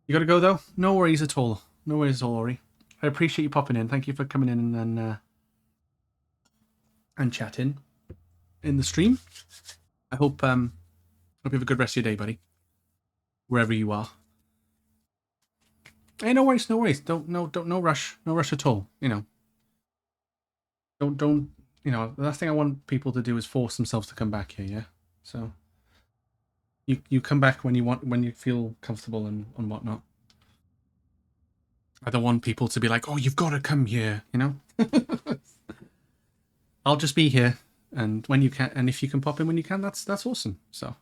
You gotta go though? No worries at all. No worries at all, Ori. I appreciate you popping in. Thank you for coming in and chatting in the stream. I hope you have a good rest of your day, buddy. Wherever you are. Hey, no worries, no worries. Don't no rush. No rush at all. You know. Don't you know, the last thing I want people to do is force themselves to come back here, yeah? So you come back when you want, when you feel comfortable and whatnot. I don't want people to be like, oh, you've got to come here, you know? I'll just be here, and when you can, and if you can pop in when you can, that's awesome. So,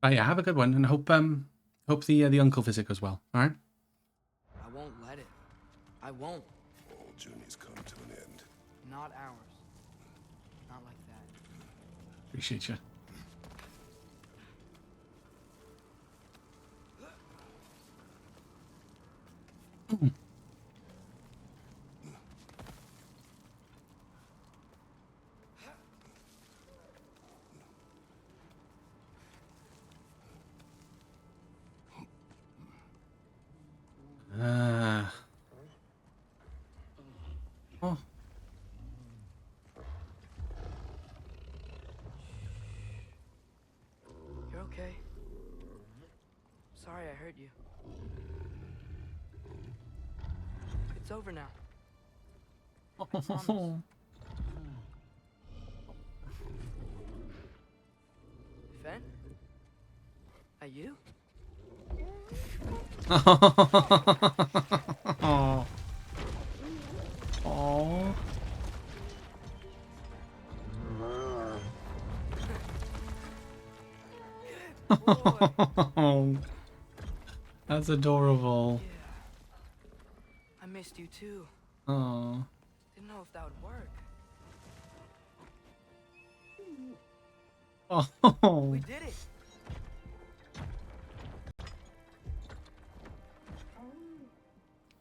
yeah, have a good one, and hope the uncle visit goes well. All right. I won't let it. I won't. All journeys come to an end. Not ours. Not like that. Appreciate you. Oh. You're okay. Sorry I hurt you. It's over now. I promise. Fen? Are you? Oh. Oh. That's adorable. Yeah. I missed you too. Oh. Didn't know if that would work. Oh. We did it.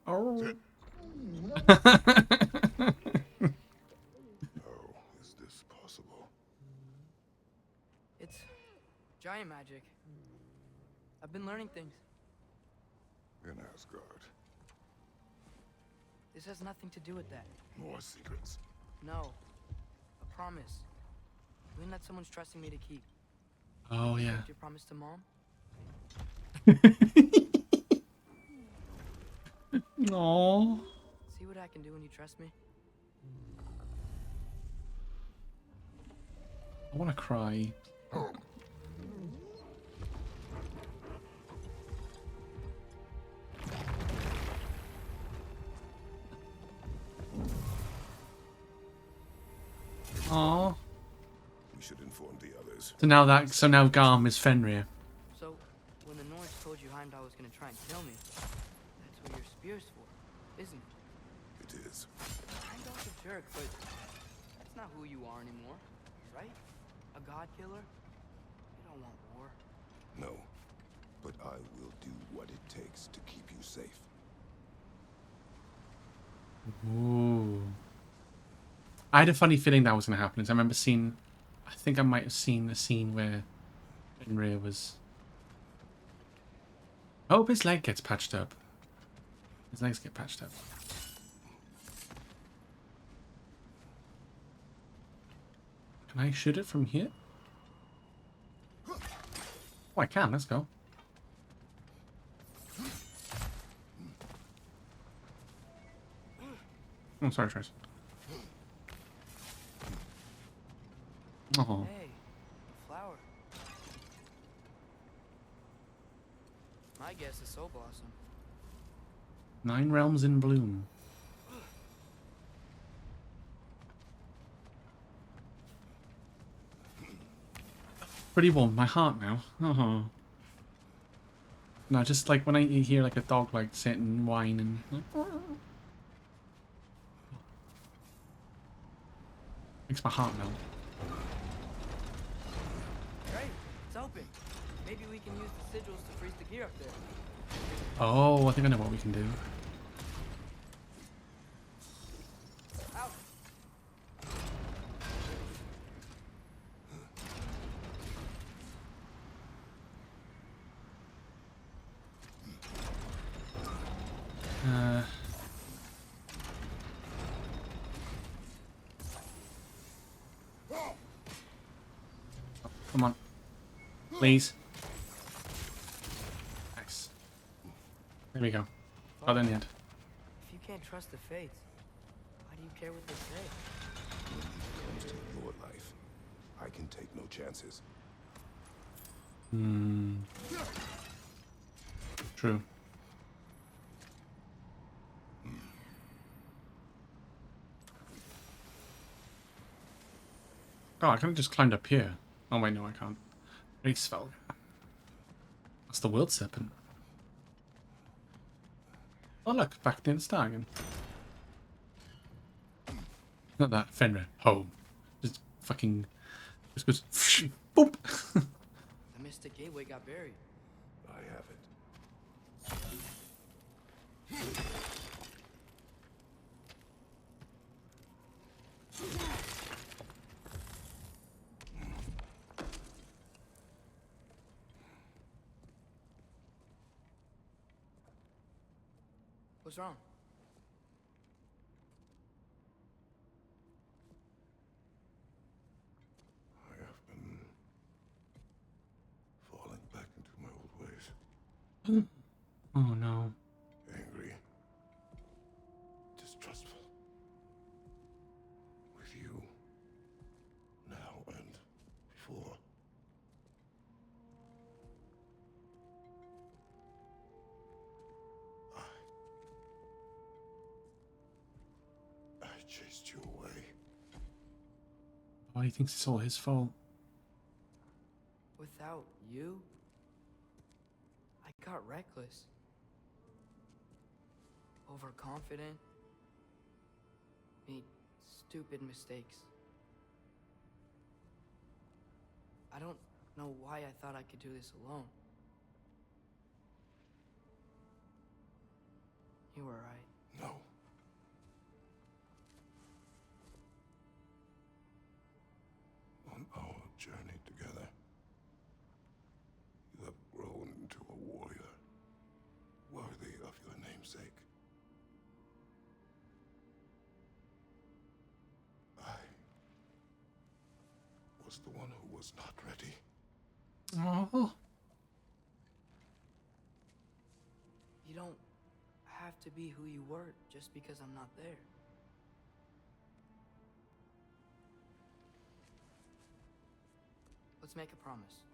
Oh. How is this possible? It's giant magic. I've been learning things. In Asgard. This has nothing to do with that. More secrets. No. A promise. Something that someone's trusting me to keep. Oh yeah. Kept your promise to Mom? Aww. See what I can do when you trust me? I want to cry. Aww. We should inform the others. So now Garm is Fenrir. So, when the Norse told you Heimdall was gonna try and kill me, that's what your spear's for, isn't it? It is. Heimdall's a jerk, but that's not who you are anymore, right? A god killer? You don't want war. No. But I will do what it takes to keep you safe. Ooh. I had a funny feeling that was going to happen. I remember seeing, I think I might have seen the scene where Fenrir was. I hope his leg gets patched up. His legs get patched up. Can I shoot it from here? Oh, I can. Let's go. Oh, sorry, Trace. Oh. Hey, a flower. My guess is Soul Blossom. 9 realms in bloom. Pretty warm. My heart now. Oh. No, just like when I hear like a dog like sit and whine and makes my heart melt. Right, it's open. Maybe we can use the sigils to freeze the gear up there. Oh, I think I know what we can do. Out. Come on. Please. Nice. There we go. Got in the end. If you can't trust the fates, why do you care what they say? When it comes to the Lord life, I can take no chances. True. Oh, I could have just climbed up here. Oh wait, no, I can't. Race Valga. That's the world serpent. Oh look, back in the star again. Not that Fenrir. Home. Just fucking. Just goes. Boop. The Mystic Gateway got buried. I have it. What's wrong? I have been falling back into my old ways. Oh no. Angry. Distrustful. With you. Now and before. I chased you away. Oh, he thinks it's all his fault. Without you, I got reckless. Overconfident. Made stupid mistakes. I don't know why I thought I could do this alone. You were right. No. On our journey together, you have grown into a warrior, worthy of your namesake. I was the one who was not ready. Oh. You don't have to be who you were just because I'm not there. Let's make a promise.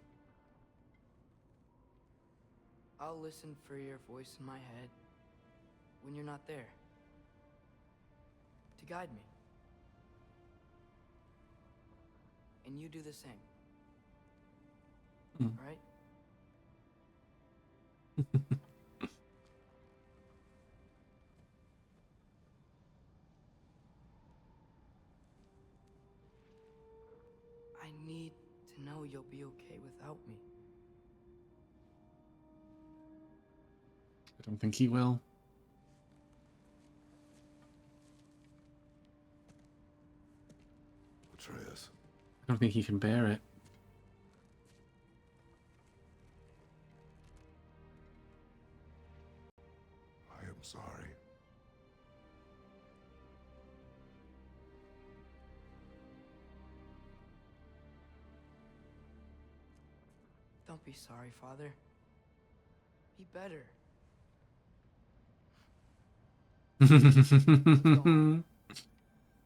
I'll listen for your voice in my head when you're not there, to guide me. And you do the same. Right? I need to know you'll be okay without me. I don't think he will. Atreus. I don't think he can bear it. I am sorry. Don't be sorry, Father. Be better.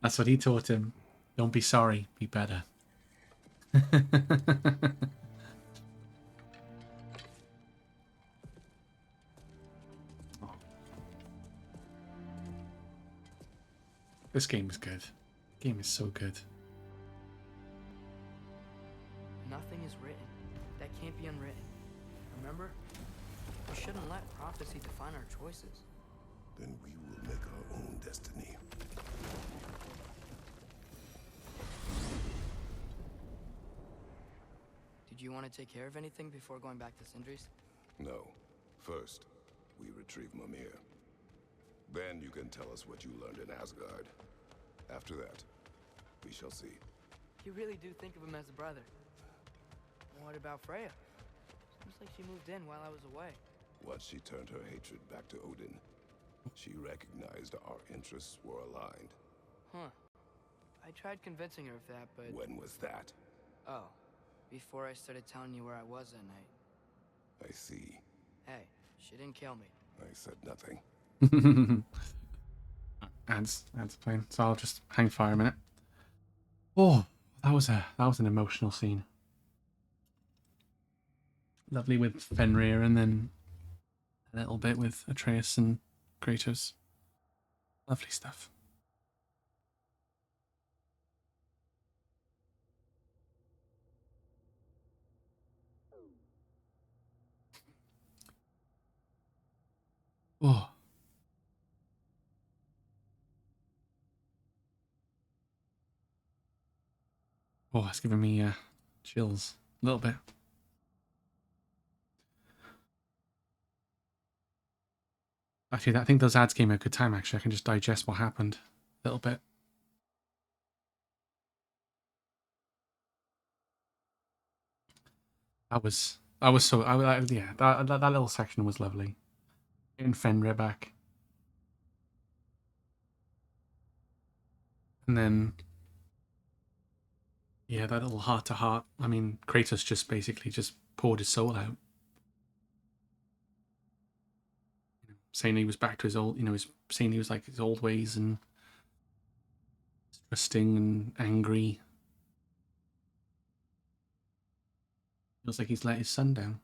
That's what he taught him. Don't be sorry, be better. Oh. This game is good. Game is so good. Nothing is written that can't be unwritten. Remember? We shouldn't let prophecy define our choices. Then we will make our own destiny. Did you want to take care of anything before going back to Sindri's? No. First, we retrieve Mimir. Then you can tell us what you learned in Asgard. After that, we shall see. You really do think of him as a brother. What about Freya? Seems like she moved in while I was away. Once she turned her hatred back to Odin, she recognized our interests were aligned. Huh. I tried convincing her of that, but... When was that? Oh. Before I started telling you where I was that night. I see. Hey, she didn't kill me. I said nothing. Adds playing. So I'll just hang fire a minute. Oh, that was an emotional scene. Lovely with Fenrir, and then a little bit with Atreus and Kratos. Lovely stuff. Oh. Oh, it's giving me chills a little bit. Actually, I think those ads came at a good time, actually. I can just digest what happened a little bit. That was so, yeah, that little section was lovely. Getting Fenrir back. And then, yeah, that little heart to heart. I mean, Kratos just basically just poured his soul out. Saying he was back to his old, saying he was like his old ways and trusting and angry. Feels like he's let his son down.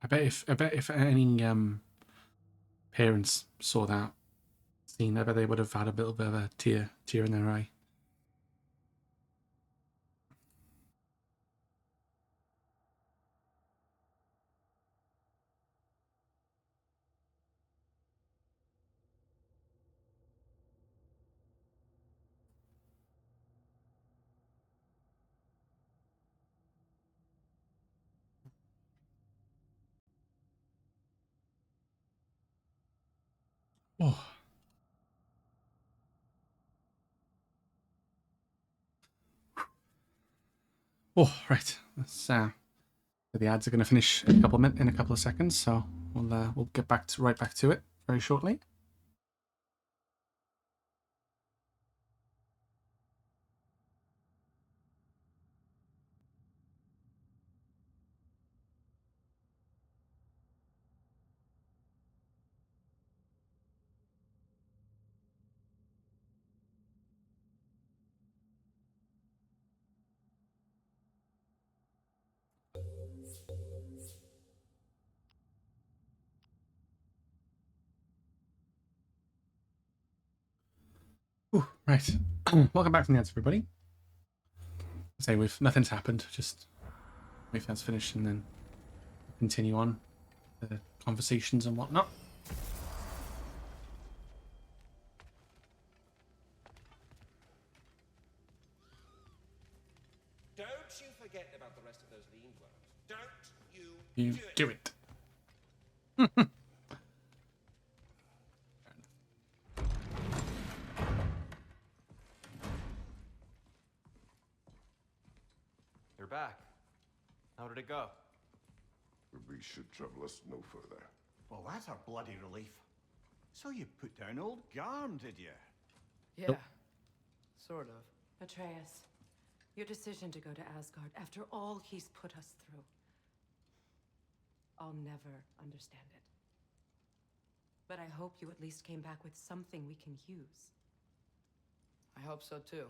I bet if any parents saw that scene, I bet they would have had a little bit of a tear in their eye. Oh. Oh, right. That's the ads are going to finish in a couple of seconds, so we'll get right back to it very shortly. Ooh, right. Welcome back from the ads, everybody. Say nothing's happened. Just wait for that's finished and then continue on the conversations and whatnot. Don't you forget about the rest of those lean worms. Don't You do it. You're back. How did it go? We should trouble us no further. Well, that's a bloody relief. So you put down old Garm, did you? Yeah. Sort of. Atreus, your decision to go to Asgard after all he's put us through. I'll never understand it. But I hope you at least came back with something we can use. I hope so too.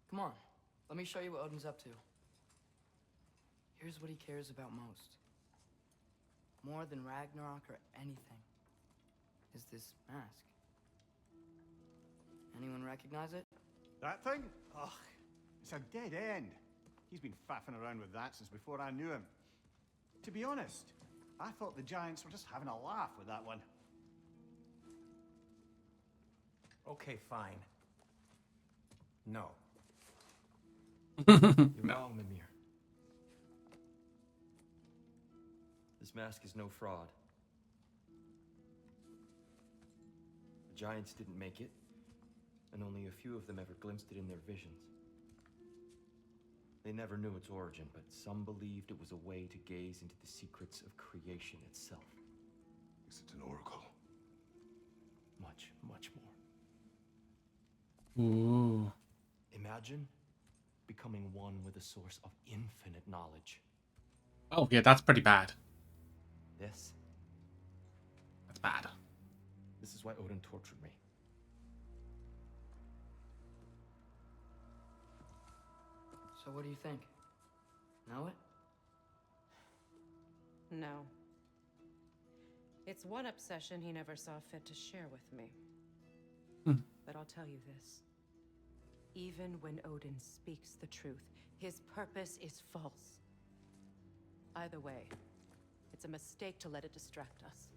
Come on, let me show you what Odin's up to. Here's what he cares about most. More than Ragnarok or anything. is this mask. Anyone recognize it? That thing? Ugh, it's a dead end. He's been faffing around with that since before I knew him. To be honest, I thought the Giants were just having a laugh with that one. Okay, fine. No. You're wrong, Mimir. This mask is no fraud. The Giants didn't make it, and only a few of them ever glimpsed it in their visions. They never knew its origin, but some believed it was a way to gaze into the secrets of creation itself. Is it an oracle? Much, much more. Ooh. Imagine becoming one with a source of infinite knowledge. Oh, yeah, that's pretty bad. This That's bad. This is why Odin tortured me. So what do you think? Know it? No. It's one obsession he never saw fit to share with me. But I'll tell you this. Even when Odin speaks the truth, his purpose is false. Either way, it's a mistake to let it distract us.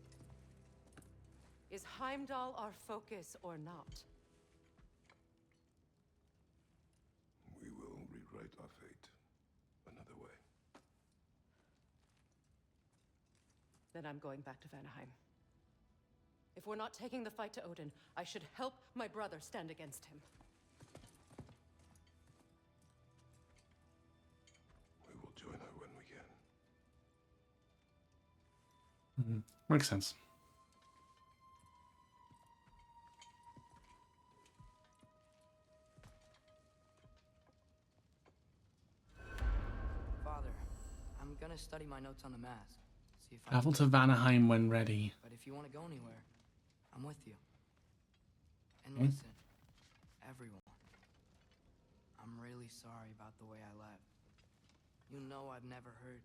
Is Heimdall our focus or not? We will rewrite our fate another way. Then I'm going back to Vanaheim. If we're not taking the fight to Odin, I should help my brother stand against him. We will join her when we can. Makes sense. Father, I'm gonna study my notes on the mask. See if I Travel can to Vanaheim when ready. But if you want to go anywhere, I'm with you. And Hmm? listen, everyone. I'm really sorry about the way I left. You know I've never hurt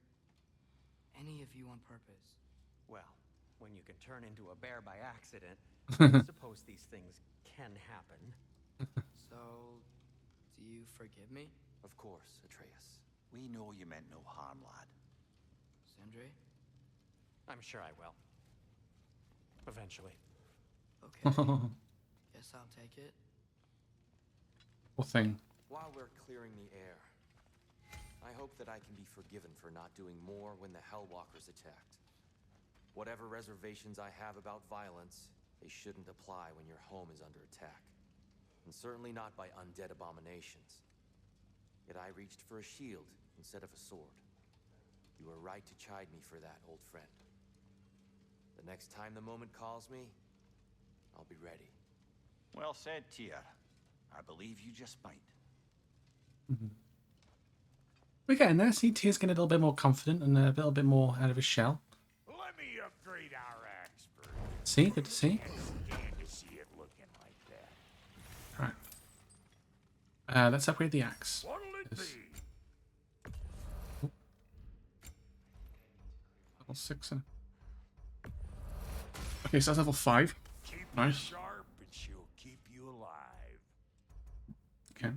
any of you on purpose. Well, when you can turn into a bear by accident, I suppose these things can happen. So, do you forgive me? Of course, Atreus. We know you meant no harm, lad. Sindri? I'm sure I will. Eventually. Okay. Guess I'll take it. Poor thing. While we're clearing the air, I hope that I can be forgiven for not doing more when the Hellwalkers attacked. Whatever reservations I have about violence, they shouldn't apply when your home is under attack. And certainly not by undead abominations. Yet I reached for a shield instead of a sword. You were right to chide me for that, old friend. The next time the moment calls me, I'll be ready. Well said, Tyr. I believe you just might. We're getting there. See, Tyr's getting a little bit more confident and a little bit more out of his shell. Let me upgrade our axe first. See, good to see. Stand to see it looking like that. Alright. Let's upgrade the axe. What'll it Yes. be? Level 6. Okay, so that's level 5. Keep Nice. her sharp and she'll keep you alive. Okay.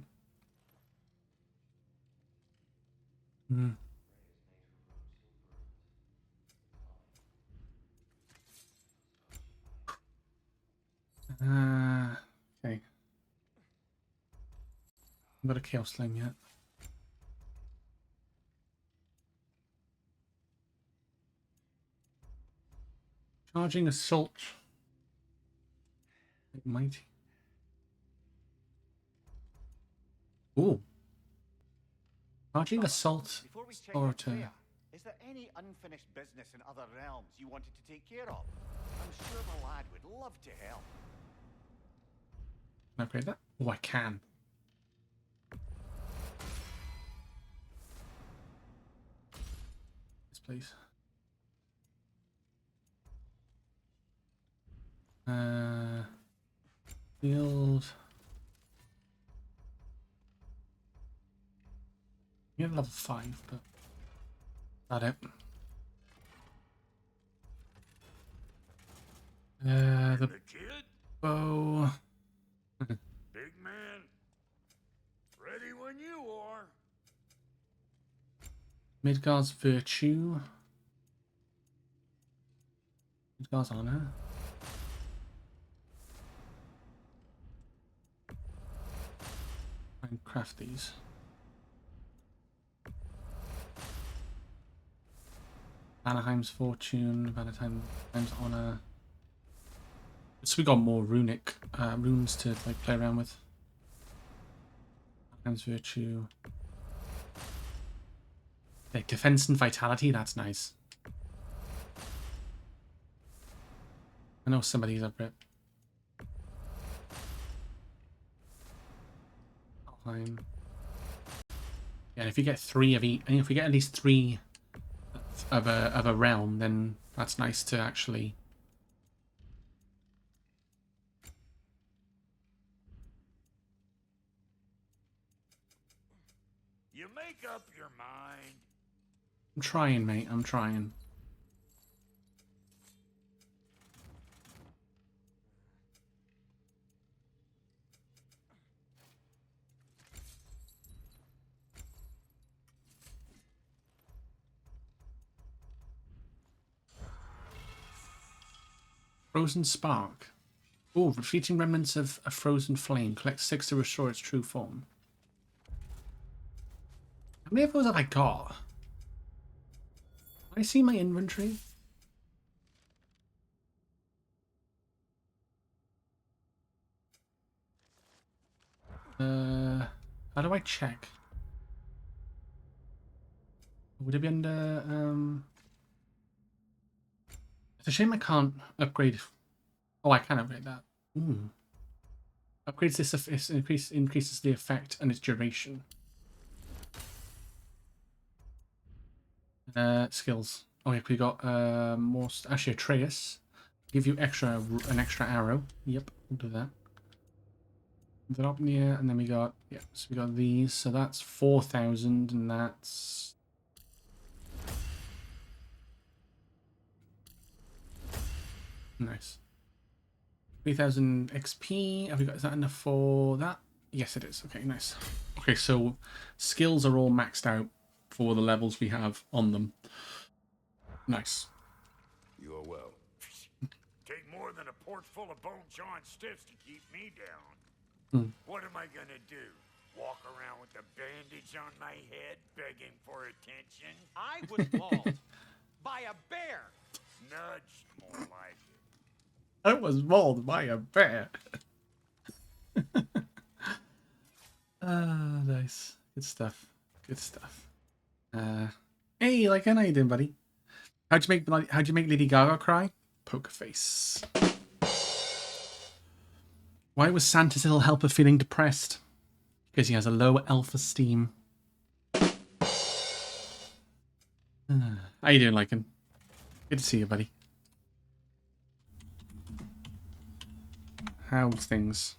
Okay. I've got a Chaos Flame yet. Charging Assault. Mighty. Ooh. Charging Assault. Before we check Or your to... tray, is there any unfinished business in other realms you wanted to take care of? I'm sure the lad would love to help. Can I upgrade that? Oh, I can. Yes, please. Field. Yeah, level 5, but that it. The kid? bow. Big man. Ready when you are. Midgard's virtue. Midgard's honor. And craft these. Vanaheim's fortune, Vanaheim's honor. So we got more runic runes to like play around with. Vanaheim's virtue. Like defense and vitality, that's nice. I know somebody's up it. Valheim. Yeah, and if you get 3 of each, and if we get at least 3 of a realm, then that's nice to actually. You make up your mind. I'm trying, mate. I'm trying. Frozen Spark. Oh, defeating remnants of a frozen flame. Collect 6 to restore its true form. How many of those have I got? Can I see my inventory? How do I check? Would it be under, It's a shame I can't upgrade. Oh, I can upgrade that. Ooh. Upgrades this increases the effect and its duration. Skills. Oh, yeah, we got more. Actually, Atreus. Give you an extra arrow. Yep, we'll do that. Dropnia, and then we got so we got these. So that's 4,000, and that's nice. 3,000 XP. Have we got? Is that enough for that? Yes, it is. Okay, nice. Okay, so skills are all maxed out for the levels we have on them. Nice. You are well. Take more than a port full of bone-chawing stiffs to keep me down. What am I gonna do? Walk around with a bandage on my head, begging for attention? I was mauled by a bear. Nudged, more like it. I was mauled by a bear. Ah, nice. Good stuff. Good stuff. Hey, like, how you doing, buddy? How'd you make Lady Gaga cry? Poker face. Why was Santa's little helper feeling depressed? Because he has a low self-esteem. How you doing, Lycan? Good to see you, buddy. How's things?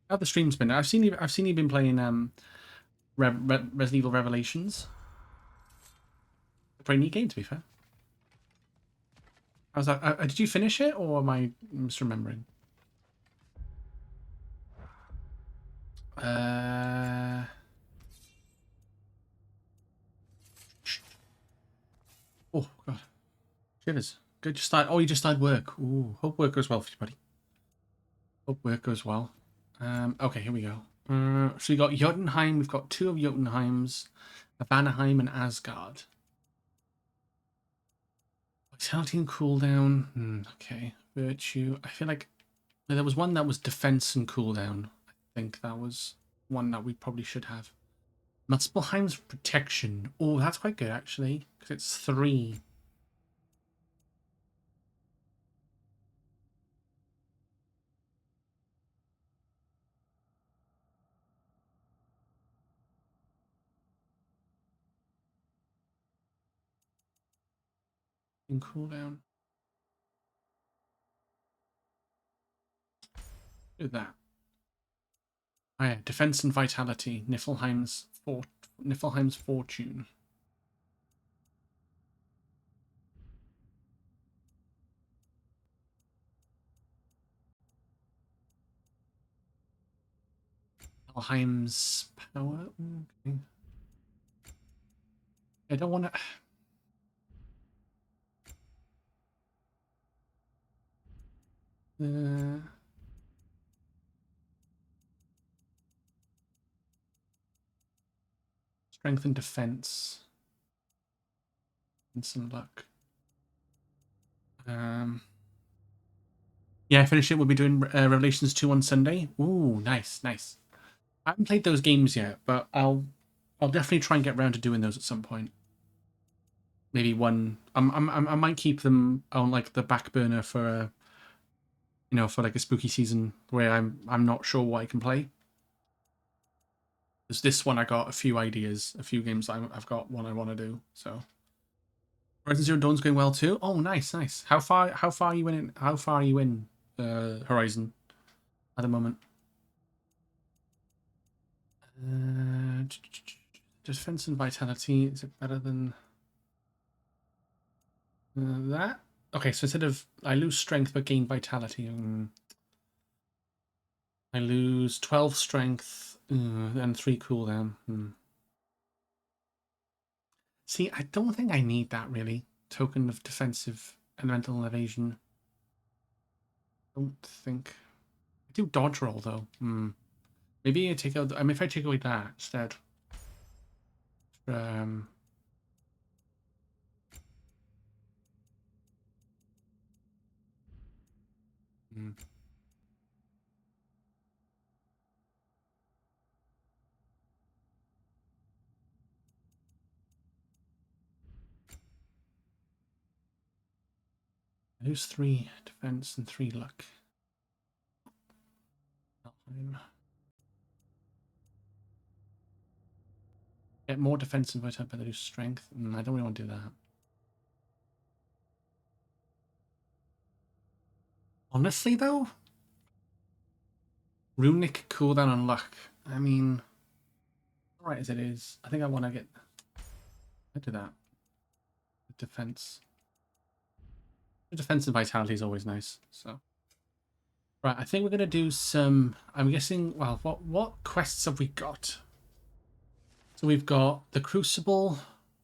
How the stream's been? I've seen you been playing Resident Evil Revelations. A pretty neat game, to be fair. How's that? Did you finish it, or am I misremembering? Oh god, shivers. Good. Just start. Oh, you just started work. Ooh, hope work goes well for you, buddy. Hope work goes well. Okay, here we go. So we got Jotunheim. We've got 2 of Jotunheims, Vanaheim and Asgard. Vitality and cooldown. Okay, virtue. I feel like there was one that was defense and cooldown. I think that was one that we probably should have. Muspelheim's protection. Oh, that's quite good actually, because it's 3. In cooldown. Do that. Oh, yeah, defense and vitality. Niflheim's fortune. Niflheim's power. Okay. I don't want to. Strength and defense. And some luck. Yeah, finish it. We'll be doing Revelations 2 on Sunday. Ooh, nice, nice. I haven't played those games yet, but I'll definitely try and get around to doing those at some point. Maybe one. I might keep them on like the back burner for for like a spooky season where I'm not sure what I can play. This one I got a few ideas, a few games I've got one I want to do. So Horizon Zero Dawn's going well too. Oh, nice, nice. How far are you in? How far are you in Horizon at the moment? Defense and vitality, is it better than that? Okay, so instead of I lose strength but gain vitality, I lose 12 strength and 3 cooldown. See, I don't think I need that really. Token of defensive elemental evasion. Don't think. I do dodge roll though. Maybe I take out. I mean, if I take away that instead. Hmm. I lose 3 defense and 3 luck. Get more defense and vitality, but I lose strength. I don't really want to do that. Honestly, though, runic cooldown on luck. I mean, alright as it is. I think I want to get. I do that. The defense. The defense and vitality is always nice. So. Right, I think we're gonna do some. I'm guessing. Well, what quests have we got? So we've got the Crucible.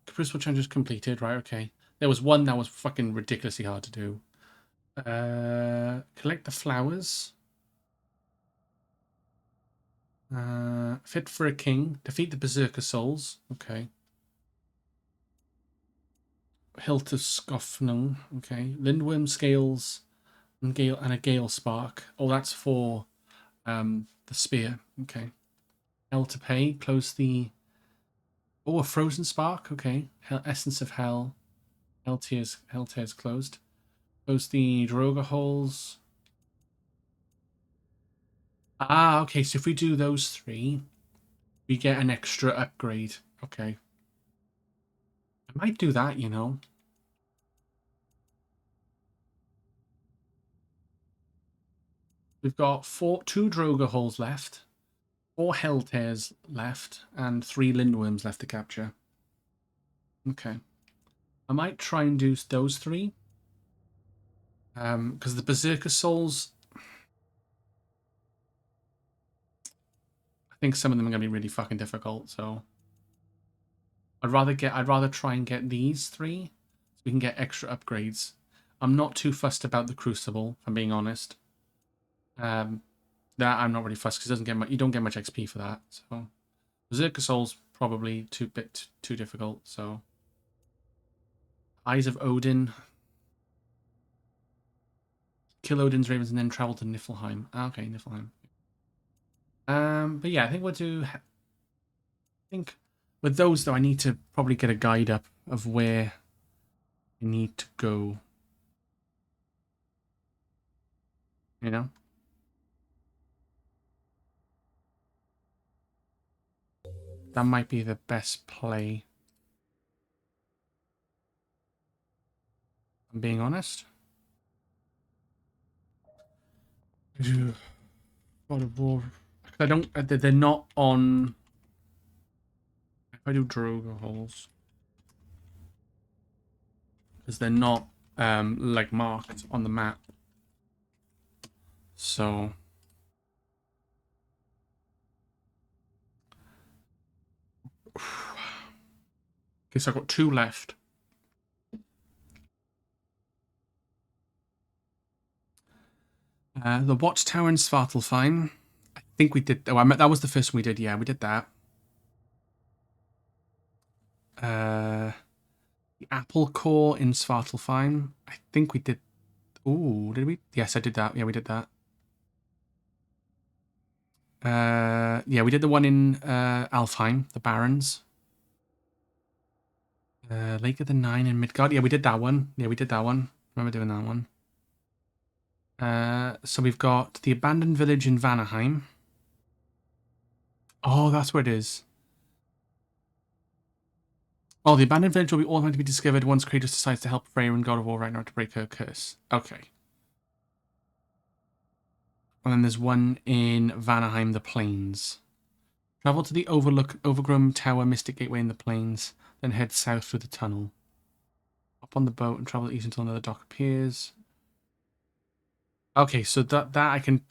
Crucible challenges completed. Right. Okay. There was one that was fucking ridiculously hard to do. Collect the flowers. Fit for a king. Defeat the Berserker souls. Okay. Hilt of Skofnung. Okay. Lindworm scales and a gale spark. Oh, that's for the spear. Okay. Hell to pay. Close the. Oh, a frozen spark. Okay. Essence of hell. Hell tears closed. Close the Droga holes. Ah, okay. So if we do those 3, we get an extra upgrade. Okay. I might do that, We've got 2 Droga holes left, 4 Hell Tears left, and 3 Lindworms left to capture. Okay. I might try and do those 3. Because the Berserker Souls, I think some of them are going to be really fucking difficult, so I'd rather try and get these 3 so we can get extra upgrades. I'm not too fussed about the Crucible, if I'm being honest. That I'm not really fussed because you don't get much XP for that. So Berserker Soul's probably too difficult. So Eyes of Odin, kill Odin's ravens and then travel to Niflheim. Okay, Niflheim. But yeah, I think we'll do. I think with those though, I need to probably get a guide up of where I need to go. You know. That might be the best play. I'm being honest. God of War. I don't. They're not on. If I do Droga holes, because they're not like marked on the map. So Okay, so I've got 2 left. The Watchtower in Svartalfheim. I think we did. Oh, that was the first one we did. Yeah, we did that. The Apple Core in Svartalfheim. I think we did. Ooh, did we? Yes, I did that. Yeah, we did that. Yeah, we did the one in Alfheim, the Barons. Lake of the Nine in Midgard. Yeah, we did that one. Yeah, we did that one. Remember doing that one. So we've got the abandoned village in Vanaheim. Oh, that's where it is. Oh, the abandoned village will be automatically discovered once Kratos decides to help Freya and God of War Ragnarok to break her curse. Okay. And then there's one in Vanaheim, the Plains. Travel to the overgrown tower Mystic Gateway in the Plains, then head south through the tunnel. Hop on the boat and travel east until another dock appears. Okay, so that I can.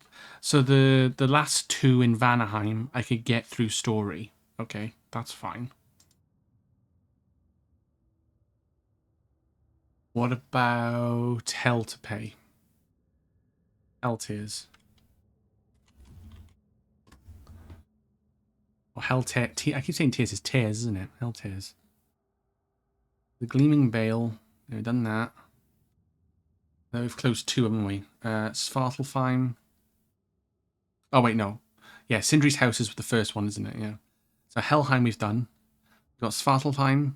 So the last 2 in Vanaheim I could get through story. Okay, that's fine. What about Hell to Pay? Hell Tears. Or Hell Tears. I keep saying Tears is Tears, isn't it? Hell Tears. The Gleaming Veil. We've done that. Now we've closed 2, haven't we? Svartalfheim. Oh, wait, no. Yeah, Sindri's House is the first one, isn't it? Yeah. So Helheim we've done. We've got Svartalfheim,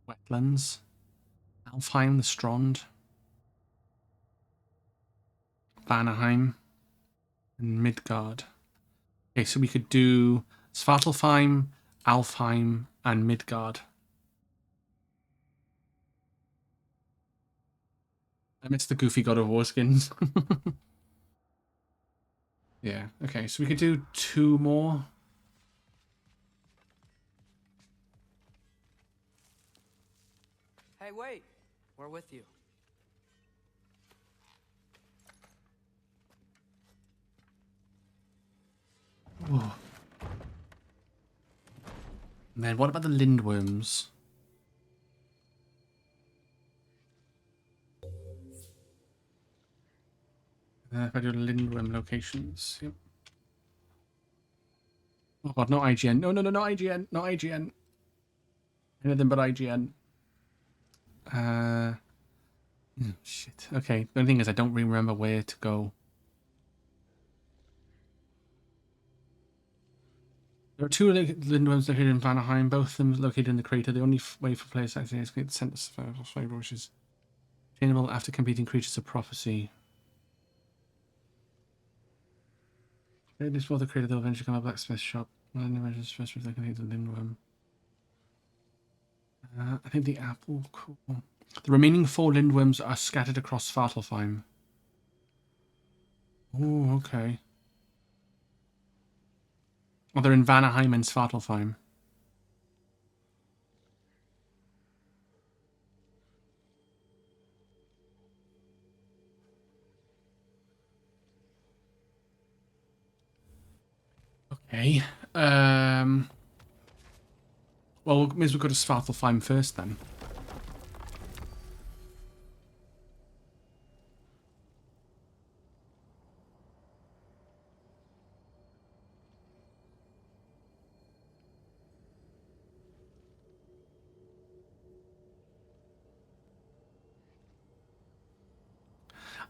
Wetlands, Alfheim, the Strand, Vanaheim, and Midgard. Okay, so we could do Svartalfheim, Alfheim, and Midgard. I missed the goofy God of War skins. Yeah, okay, so we could do 2 more. Hey, wait. We're with you. Oh. And then what about the Lindworms? If I do Lindworm locations, yep. Oh god, not IGN. No, not IGN. Not IGN. Anything but IGN. Shit. Okay, the only thing is I don't really remember where to go. There are 2 Lindworms located in Vanaheim, both of them located in the crater. The only way for players to access the center of flavor, which is attainable after completing Creatures of Prophecy. Before the crater, they'll eventually come a blacksmith shop. One of the first that contains a Lindworm. I think the apple. Cool. The remaining 4 Lindworms are scattered across Svartalfheim. Oh, okay. Oh, they're in Vanaheim and Svartalfheim. Okay. Well, we may as well go to Svartalfheim first then.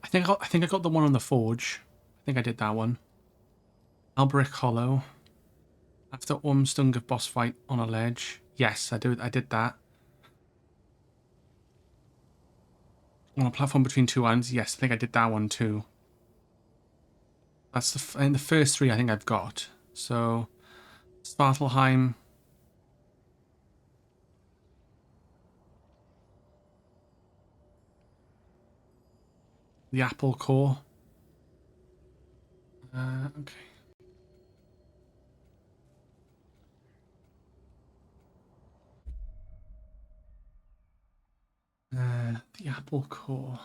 I think I got the one on the forge. I think I did that one. Albrecht Hollow. After Ormstung of boss fight on a ledge. Yes, I did that. On a platform between 2 islands. Yes, I think I did that one too. That's in the first 3 I think I've got. So Svartalfheim. The Apple Core. Okay. The Apple Core.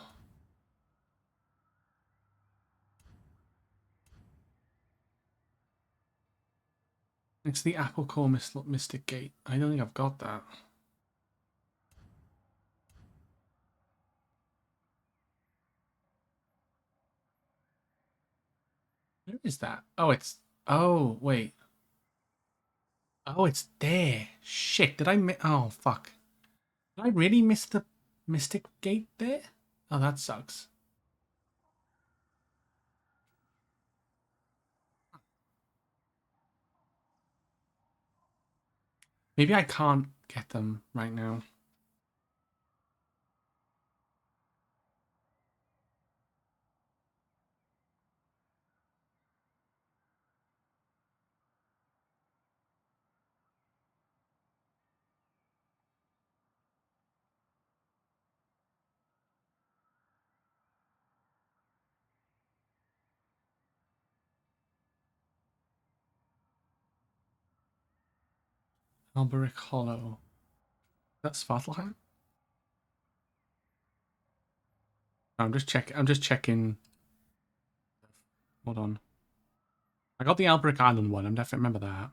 It's the Apple Core Mystic Gate. I don't think I've got that. Where is that? Oh, it's... Oh, wait. Oh, it's there. Shit, did I miss... Oh, fuck. Did I really miss the Mystic Gate there? Oh, that sucks. Maybe I can't get them right now. Alberic Hollow. That's Svartalheim? I'm just checking. Hold on. I got the Alberic Island one. I'm definitely remember that.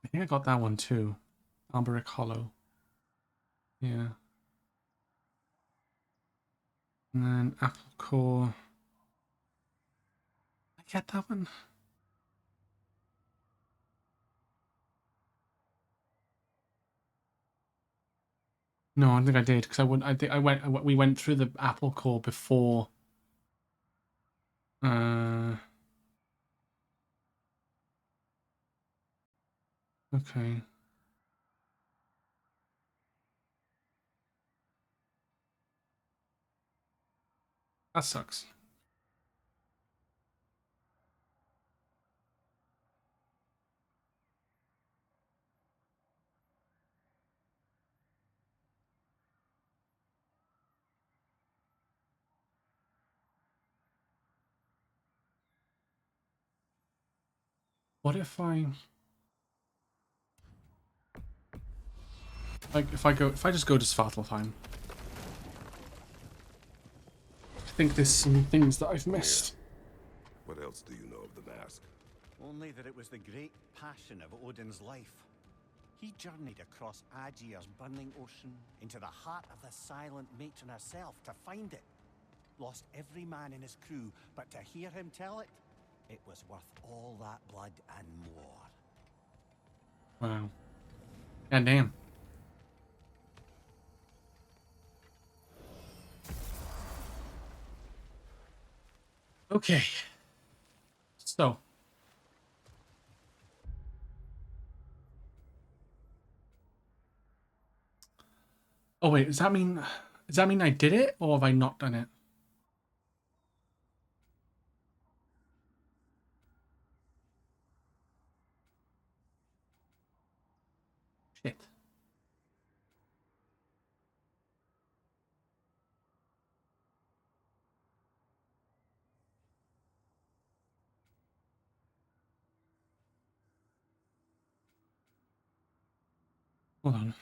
I think I got that one too. Alberic Hollow. Yeah. And then Apple Core. Did I get that one? No, I don't think I did because I wouldn't. I think I went. We went through the Apple Core before. Okay. That sucks. What if I... Like, if I just go to Svartalfheim? I think there's some things that I've missed. What else do you know of the mask? Only that it was the great passion of Odin's life. He journeyed across Aegir's burning ocean into the heart of the silent matron herself to find it. Lost every man in his crew, but to hear him tell it, it was worth all that blood and more. Wow. God damn. Okay. So. Oh wait, does that mean I did it or have I not done it? Shit. Hold on.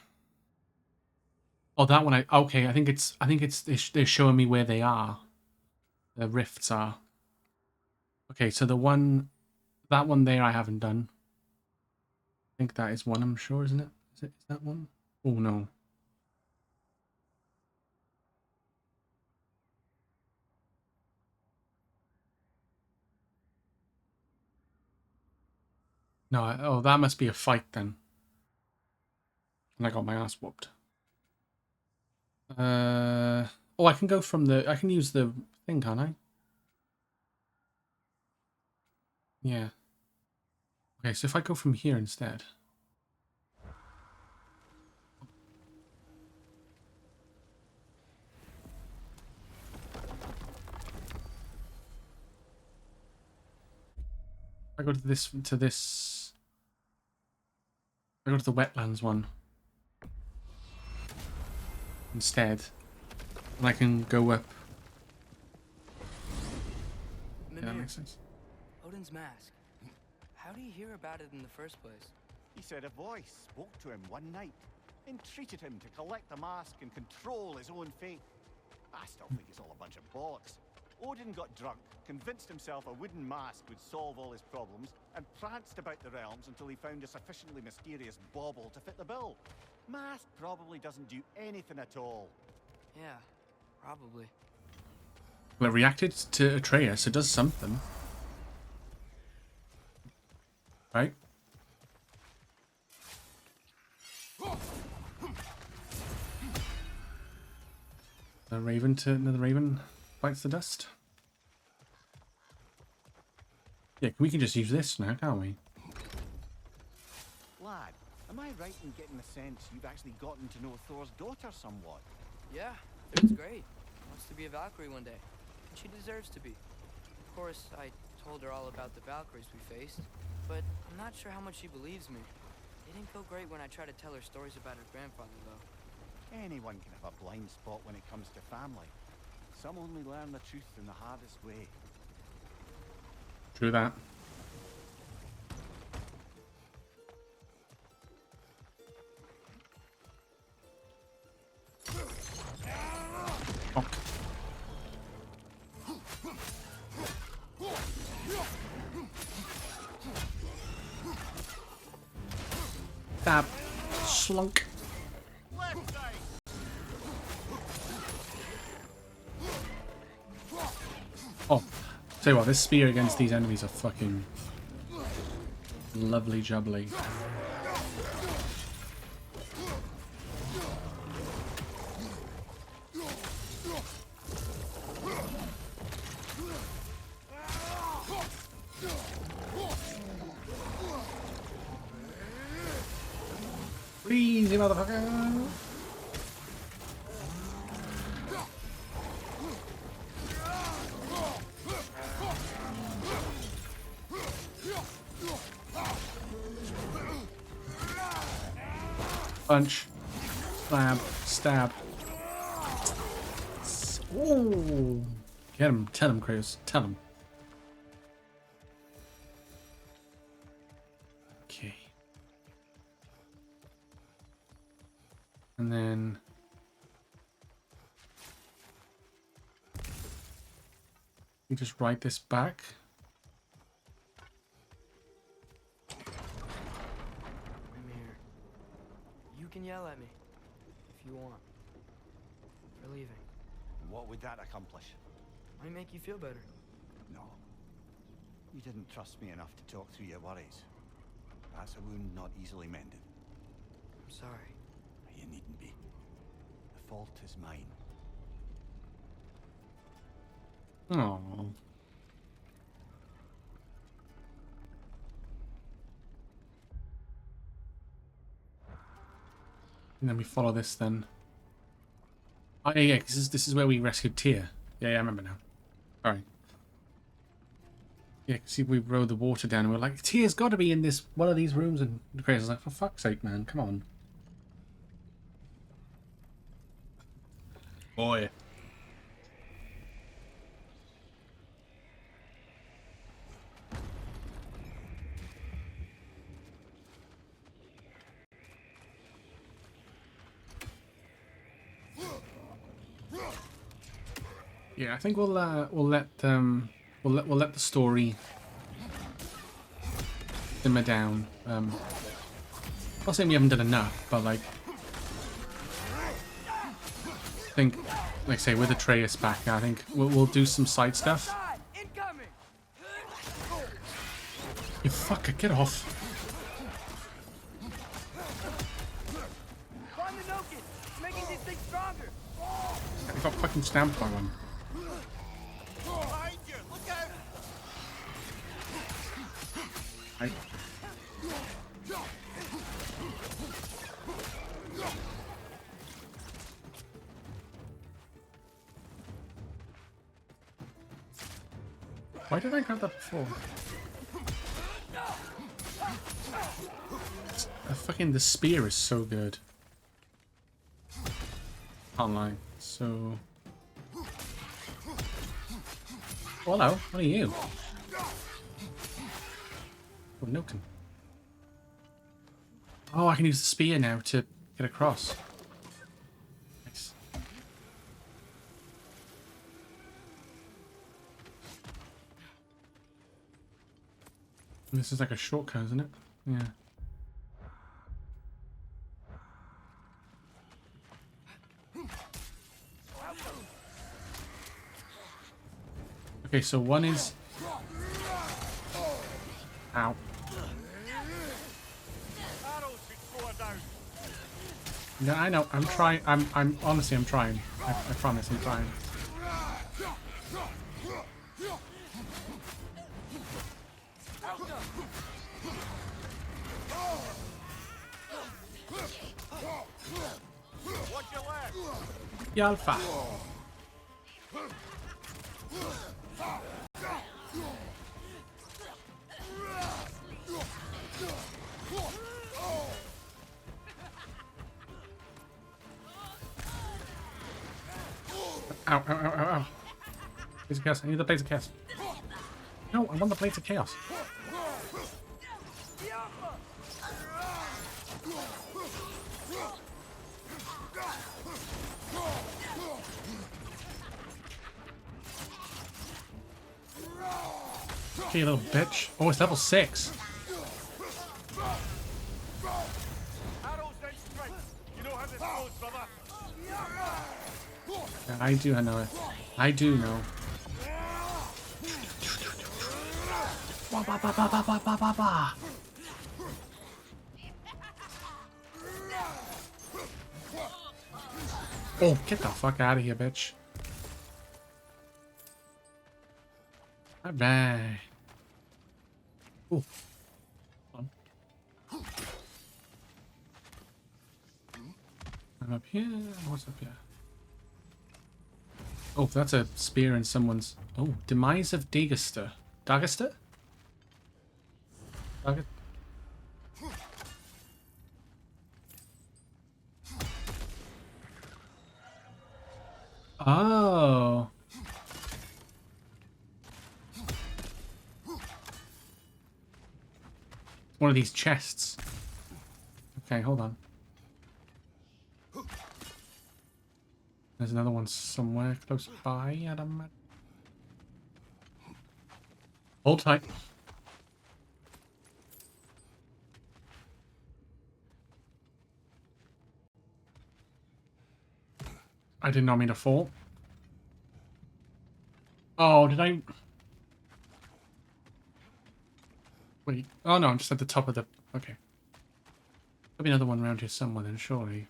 Oh, that one. Okay. I think it's they're showing me where they are. The rifts are. Okay, so that one there I haven't done. I think that is one. I'm sure, isn't it? Is that one? Oh no. No. Oh, that must be a fight then. And I got my ass whooped. Oh, I can go from the. I can use the thing, can't I? Yeah. Okay, so if I go from here instead. I go to this. I go to the wetlands one instead, and I can go up. Yeah, that makes sense. Odin's mask. How do you hear about it in the first place? He said a voice spoke to him one night, entreated him to collect the mask and control his own fate. I still think it's all a bunch of bollocks. Odin got drunk, convinced himself a wooden mask would solve all his problems, and pranced about the realms until he found a sufficiently mysterious bauble to fit the bill. Mask probably doesn't do anything at all. Yeah, probably. Well, it reacted to Atreus. It does something. Right? The raven bites the dust. Yeah, we can just use this now, can't we? Lad, am I right in getting the sense you've actually gotten to know Thor's daughter somewhat? Yeah, Thor's great. Wants to be a Valkyrie one day. And she deserves to be. Of course, I told her all about the Valkyries we faced, but I'm not sure how much she believes me. It didn't go great when I tried to tell her stories about her grandfather, though. Anyone can have a blind spot when it comes to family. Some only learn the truth in the hardest way. True that. Oh. Stab. Slunk. Oh, tell you what, this spear against these enemies are fucking lovely jubbly. Freeze, you motherfucker! Punch, stab, stab. Ooh. Get him, tell him, Kratos, tell him. Okay. And then you just write this back. You can yell at me, if you want, for leaving. What would that accomplish? Might make you feel better. No. You didn't trust me enough to talk through your worries. That's a wound not easily mended. I'm sorry. You needn't be. The fault is mine. Oh. And then we follow this then. Oh yeah, yeah, this is where we rescued Tyr. Yeah, I remember now. Alright. Yeah, see, we rode the water down and we're like, Tyr's got to be in this one of these rooms, and Kratos was like, for fuck's sake, man, come on. Boy. Yeah, I think we'll let the story simmer down. Not saying we haven't done enough, but like I think, like I say, with Atreus back, I think we'll do some side stuff. You fucker, get off! I got fucking stamped by one. Why did I grab that before? The spear is so good. Can't lie. So... Oh, hello, what are you? Oh, Milton. Oh, I can use the spear now to get across. Nice. This is like a shortcut, isn't it? Yeah. Okay, so one is... Ow. Yeah, I know. I'm trying. I'm honestly, I'm trying. I promise, I'm trying. Yalfa. Ow, ow, ow, ow, ow. Blades of Chaos. I need the Blades of Chaos. No, I want the Blades of Chaos. Okay, you little bitch. Oh, it's level 6. Yeah, I do, I know it. I do know. Ba, ba, ba, ba, ba, ba, ba, ba. Oh, get the fuck out of here, bitch. Bye-bye. Ooh. I'm up here. What's up here? Oh, that's a spear in someone's... Oh, Demise of Dagester. Dagester? Dag... Oh. One of these chests. Okay, hold on. There's another one somewhere close by, Adam. Hold tight. I did not mean to fall. Oh, did I... Wait. Oh no, I'm just at the top of the... Okay. There'll be another one around here somewhere then, surely.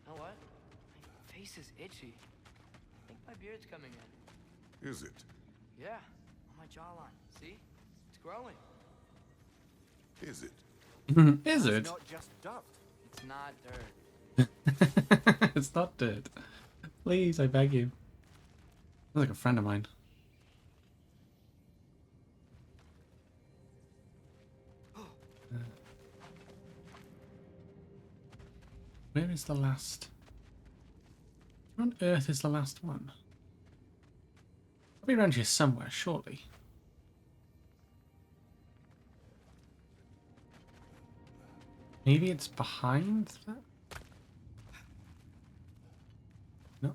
You know what? My face is itchy. I think my beard's coming in. Is it? Yeah, on my jawline. See? It's growing. Is it? Is it? It's not just dirt. It's not dirt. It's not dirt. Please, I beg you. Sounds like a friend of mine. Where is the last? Where on earth is the last one? I'll be around here somewhere, surely. Maybe it's behind that? No.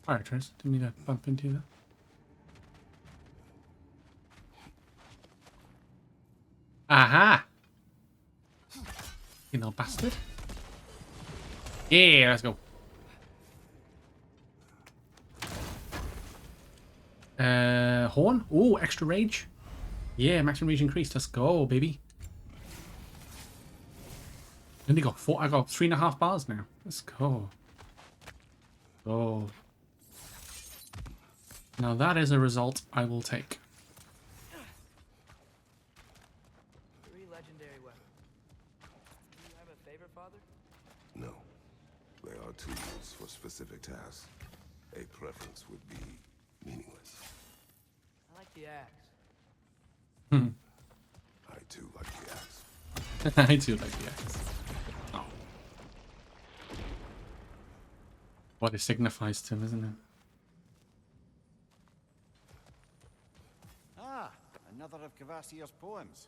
Fire trace. Didn't mean to bump into that. Aha! You little bastard. Yeah, let's go. Horn? Oh, extra rage. Yeah, maximum rage increased. Let's go, baby. And they got 4. I got 3.5 bars now. Let's go. Go. Now that is a result I will take. 3 legendary weapons. Do you have a favorite, Father? No. There are tools for specific tasks. A preference would be meaningless. I like the axe. I too like the axe. I do like the axe. Oh. What it signifies to him, isn't it? Ah, another of Kvasir's poems. Is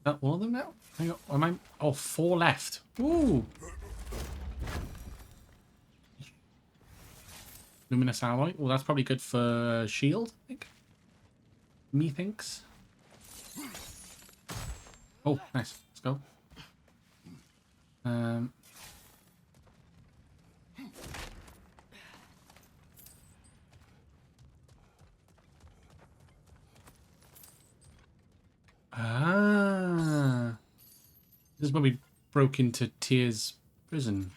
that all of them now? Hang on, am I... Oh, 4 left. Ooh! Luminous alloy. Well, that's probably good for shield, I think. Methinks. Oh, nice. Let's go. This is when we broke into Tyr's prison.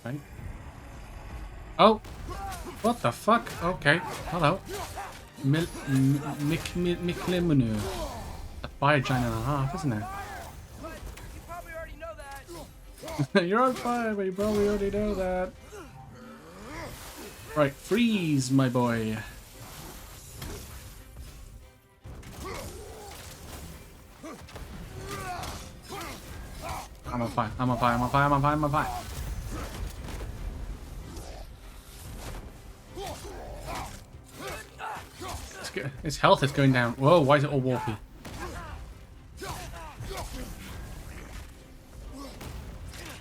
Okay. Oh! What the fuck? Okay. Hello. Miklimunu. A fire giant and a half, isn't it? You probably already know that. You're on fire, but you probably already know that. Right, freeze, my boy. I'm on fire, I'm on fire, I'm on fire, I'm on fire, I'm on fire. His health is going down. Whoa, why is it all warpy?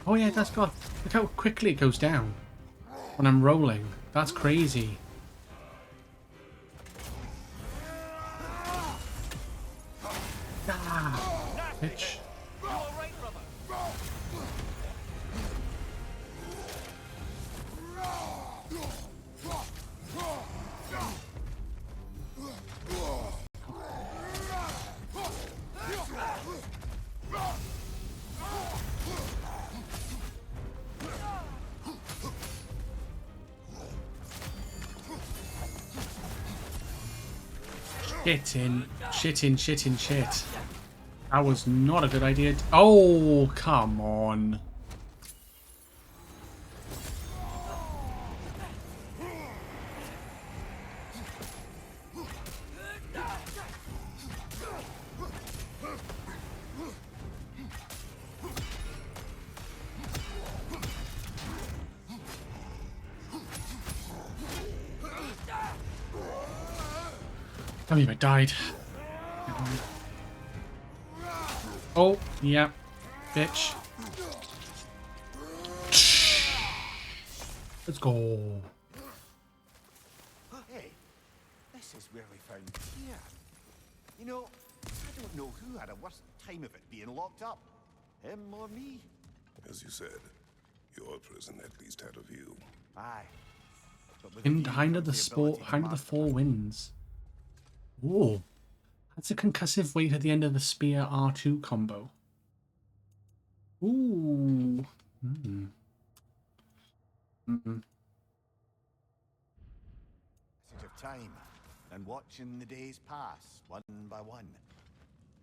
Oh yeah, that's God. Look how quickly it goes down when I'm rolling. That's crazy. Ah, bitch. Shit. That was not a good idea. Oh, come on. Tell me if I died. Oh, yeah. Bitch. Let's go. Hey, this is where we found Tyr. You know, I don't know who had a worse time of it being locked up. Him or me? As you said, your prison at least had a view. Aye. But with In the Hind of the ability to Hind of the master Four Winds. Ooh. That's a concussive weight at the end of the spear R2 combo. Ooh. Mm. Mm-mm. passage of time and watching the days pass one by one.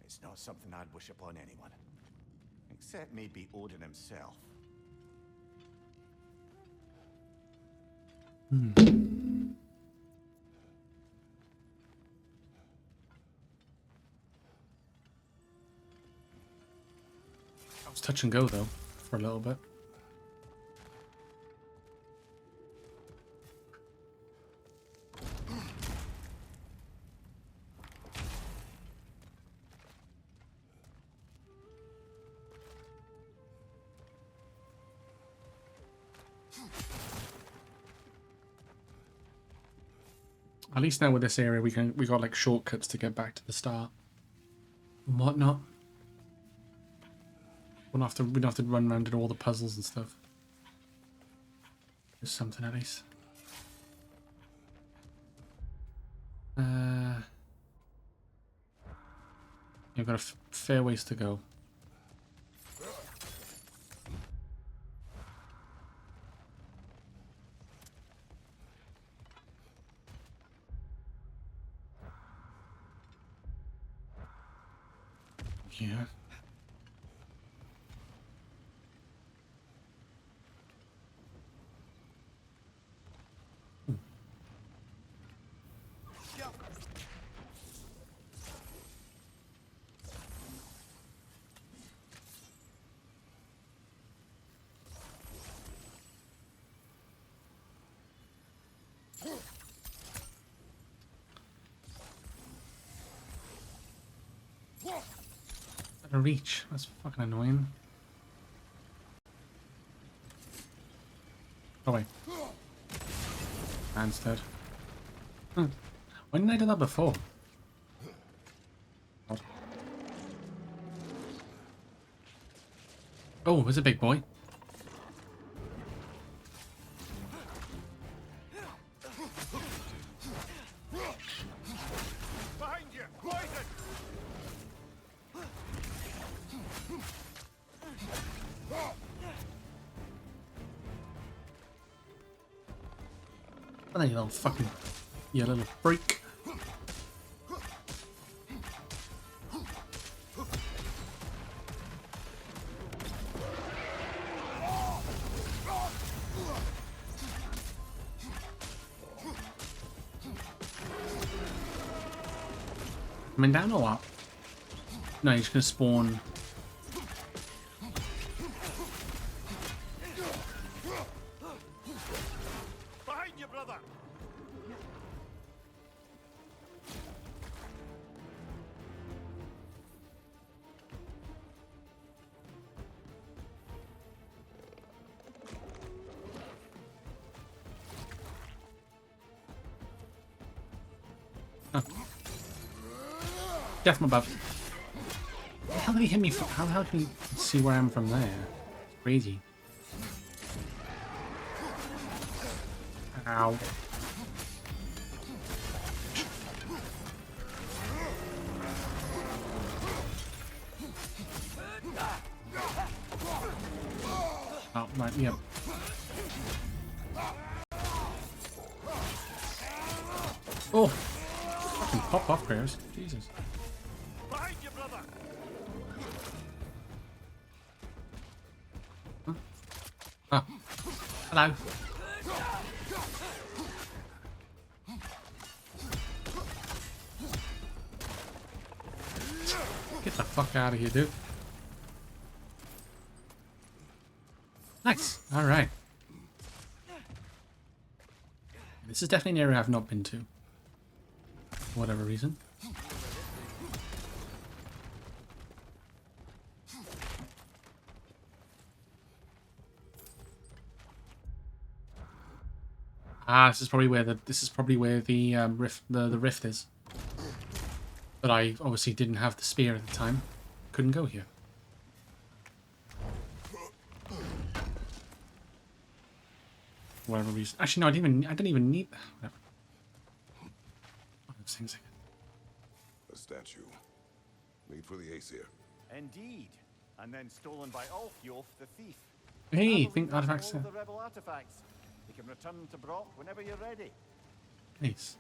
It's not something I'd wish upon anyone. Except maybe Odin himself. That was touch and go though, for a little bit. At least now with this area we got like shortcuts to get back to the start and whatnot. We don't have to run around and do all the puzzles and stuff. There's something at least. You've got a fair ways to go. Yeah. Out of reach. That's fucking annoying. Oh wait. Man's dead. Hmm. When did I do that before? God. Oh, there's a big boy. Behind you! Poison! Oh, there you little fucking... You little freak. Coming down or what? No, he's just gonna spawn. Behind you, brother! Oh. Death from above. How did he hit me? How the hell can he see where I am from there? It's crazy. Ow. Oh, right, yep. Oh! Fucking pop off, Graves. Jesus. Behind you, brother! Oh. Hello. Get the fuck out of here, dude. Nice. Alright. This is definitely an area I've not been to. For whatever reason. Ah, this is probably where the rift the rift is. But I obviously didn't have the spear at the time. Couldn't go here. For whatever reason. Actually, no, I didn't even need. Whatever. Those things. A statue. Made for the Aesir. Indeed. And then stolen by Ulfjolf the thief. Hey, think artifacts All there. the rebel artifacts. You can return them to Brock whenever you're ready. Nice.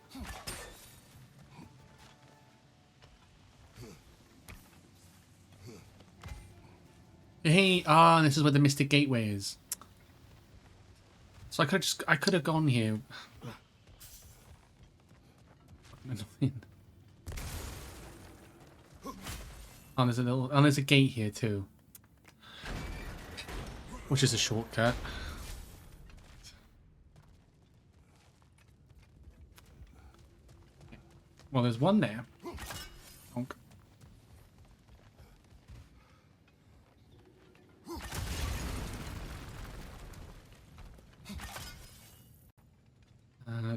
Hey, this is where the Mystic Gateway is. So I could have gone here. Oh, there's a gate here too, which is a shortcut. Well, there's one there. Honk.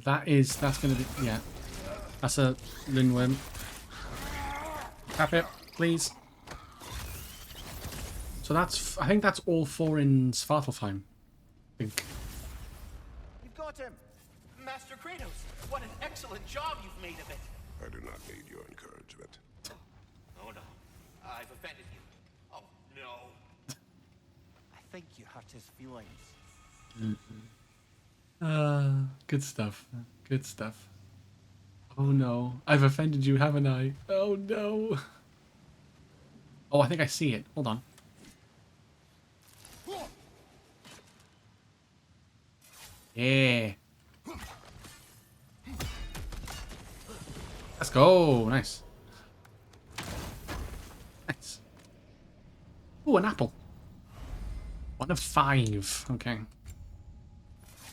That's gonna be, yeah. That's a Linworm. Tap it, please. So I think that's all four in Svartalfheim. I think. You've got him! Master Kratos, what an excellent job you've made of it. I do not need your encouragement. Oh no, I've offended you. Oh no. I think you hurt his feelings. Good stuff. Good stuff. Oh no, I've offended you, haven't I? Oh no. Oh, I think I see it. Hold on. Yeah. Let's go. Nice. Nice. Ooh, an apple. 1 of 5. Okay.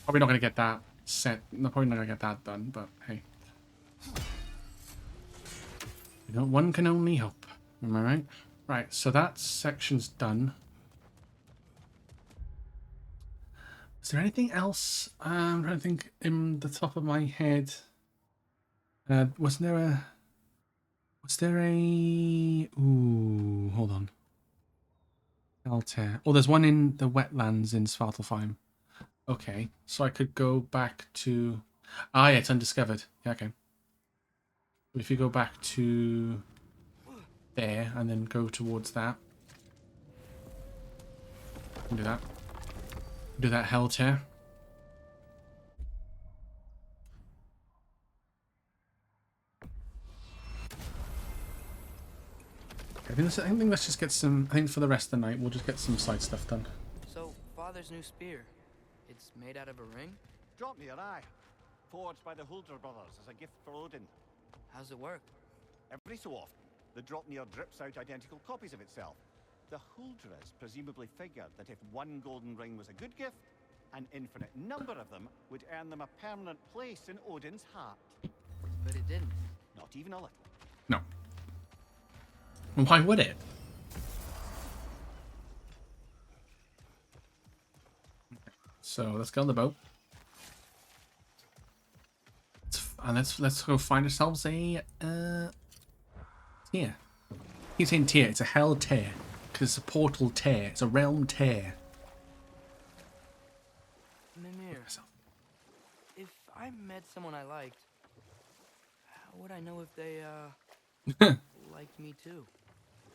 Probably not going to get that set. No, probably not going to get that done, but hey. You know, one can only hope. Am I right? Right, so that section's done. Is there anything else? I'm trying to think in the top of my head. Was there a... Ooh, hold on. Altair. Oh, there's one in the wetlands in Svartalfheim. Okay, so I could go back to... Ah, yeah, it's undiscovered. Yeah, okay. If you go back to there and then go towards that. Do that. Do that hell tear. I think let's just get some... I think for the rest of the night, we'll just get some side stuff done. So, Father's new spear, it's made out of a ring? Drop me your eye. Forged by the Huldra brothers as a gift for Odin. How's it work? Every so often, the Dropnir drips out identical copies of itself. The Huldras presumably figured that if one golden ring was a good gift, an infinite number of them would earn them a permanent place in Odin's heart. But it didn't. Not even a little. No. Why would it? So let's get on the boat. And let's go find ourselves a tier. He's saying tier. It's a hell tier because it's a portal tier. It's a realm tier. Mimir, if I met someone I liked, how would I know if they liked me too?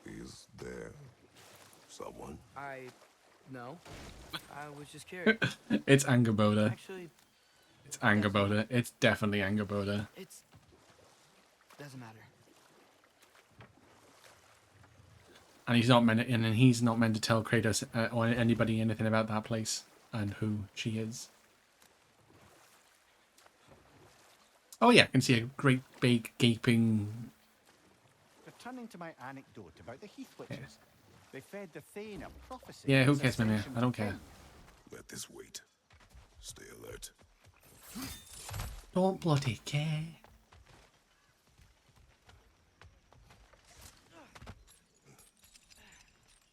Is there someone? No. I was just curious. It's Angerboda. Actually, it's Angerboda. It's definitely Angerboda. Doesn't matter. And he's not meant to tell Kratos or anybody anything about that place and who she is. Oh yeah, I can see a great big gaping. Returning to my anecdote about the Heath Witches, they fed the Thane a prophecy. Yeah, who cares, man? I don't care. Let this wait. Stay alert. Don't bloody care.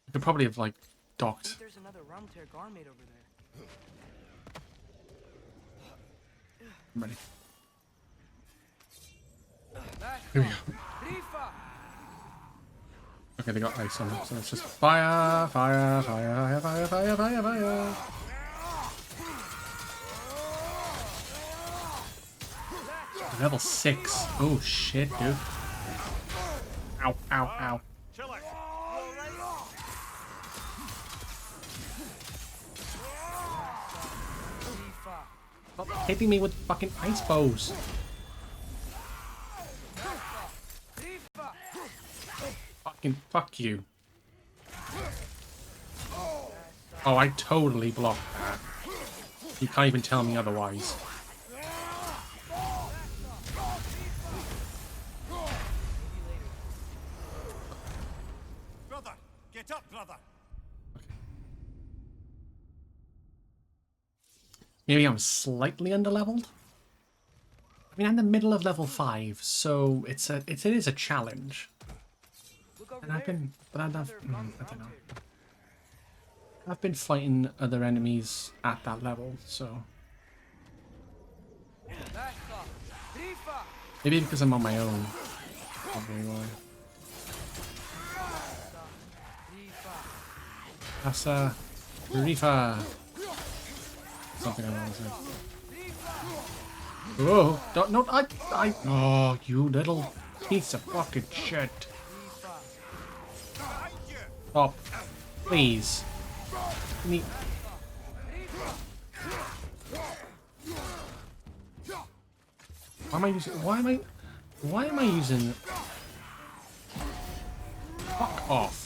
I could probably have like docked. There's another Rumtear Garmade over there. I'm ready. Here we go. Okay, they got ice on it, so let's just fire, fire, fire, fire, fire, fire, fire. Level 6. Oh shit, dude. Ow, ow, ow. Stop hitting me with fucking ice bows. Fucking fuck you. Oh, I totally blocked that. You can't even tell me otherwise. Brother, get up, brother. Maybe I'm slightly underleveled. I mean, I'm in the middle of level 5, so it is a challenge. And I don't know. I've been fighting other enemies at that level, so maybe because I'm on my own. Probably why. Asa Rifa. Something I want to say. Oh, don't, no, oh, you little piece of fucking shit. Stop. Please. Me. Why am I using fuck off.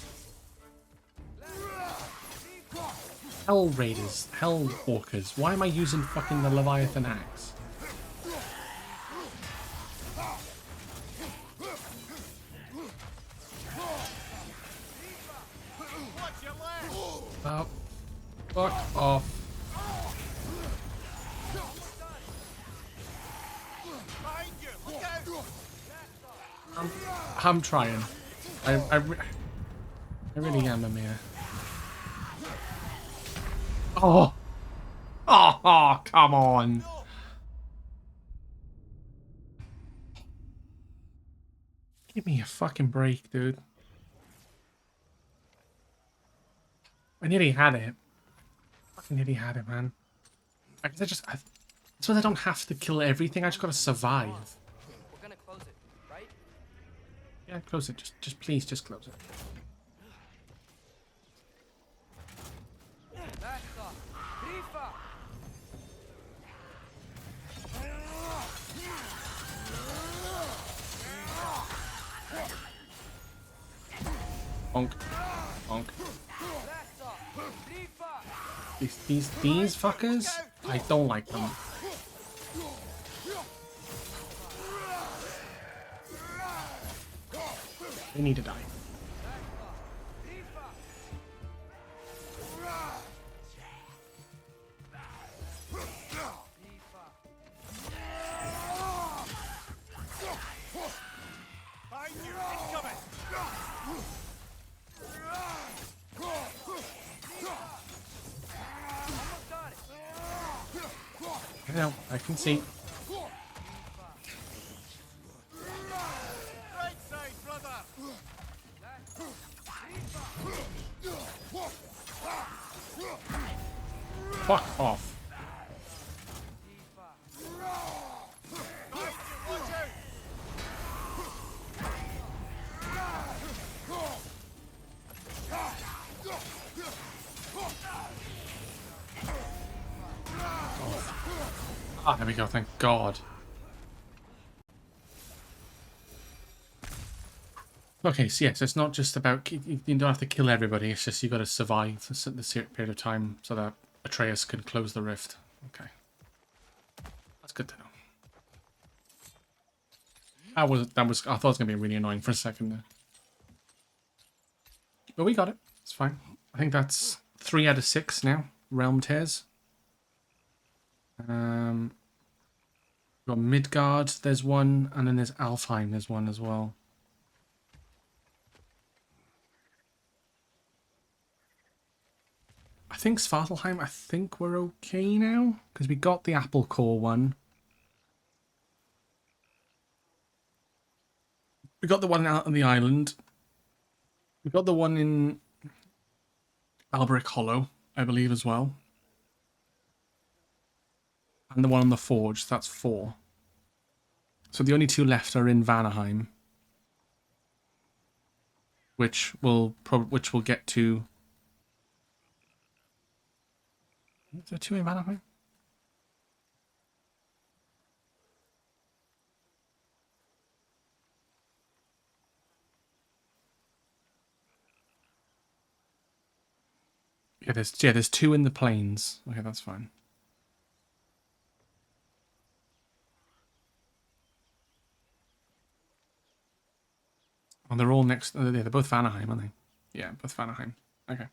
Hell Raiders, Hell Walkers. Why am I using fucking the Leviathan axe? Oh, fuck off. I'm trying. I really am, Amir. Oh! Oh! Oh, come on. Give me a fucking break, dude. I nearly had it. I nearly had it, man. I guess I suppose I don't have to kill everything. I just gotta survive. We're gonna close it, right? Yeah, close it. Just please, just close it. Bonk. Bonk. These fuckers? I don't like them. They need to die. I know, I can see. Right side, brother. Fuck off. Ah, there we go, thank God. Okay, so yes, it's not just about, you don't have to kill everybody, it's just you gotta survive for the certain period of time so that Atreus can close the rift. Okay. That's good to know. I thought it was gonna be really annoying for a second there. But we got it. It's fine. I think that's 3 out of 6 now. Realm tears. Got Midgard, there's one, and then there's Alfheim, there's one as well. I think Svartalheim, I think we're okay now, because we got the Apple Core one. We got the one out on the island. We got the one in Alberic Hollow, I believe, as well. And the one on the Forge, that's 4. So the only 2 left are in Vanaheim, which we'll get to. Is there 2 in Vanaheim? Yeah, there's 2 in the plains. Okay, that's fine. Oh, they're all next. Yeah, they're both Vanaheim, aren't they? Yeah, both Vanaheim. Okay.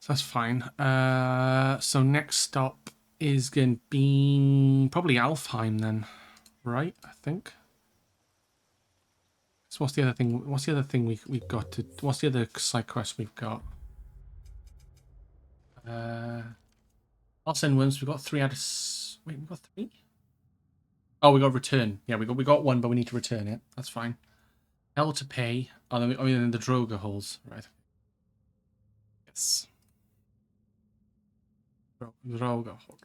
So that's fine. So next stop is going to be probably Alfheim then, right? I think. So what's the other thing? What's the other thing we've got to? What's the other side quest we've got? I'll send worms. We've got 3 out of. Wait, we got 3. Oh, we got return. Yeah, we got 1, but we need to return it. That's fine. Hell to pay. Oh, I mean the Droga holes, right? Yes. Droga holes.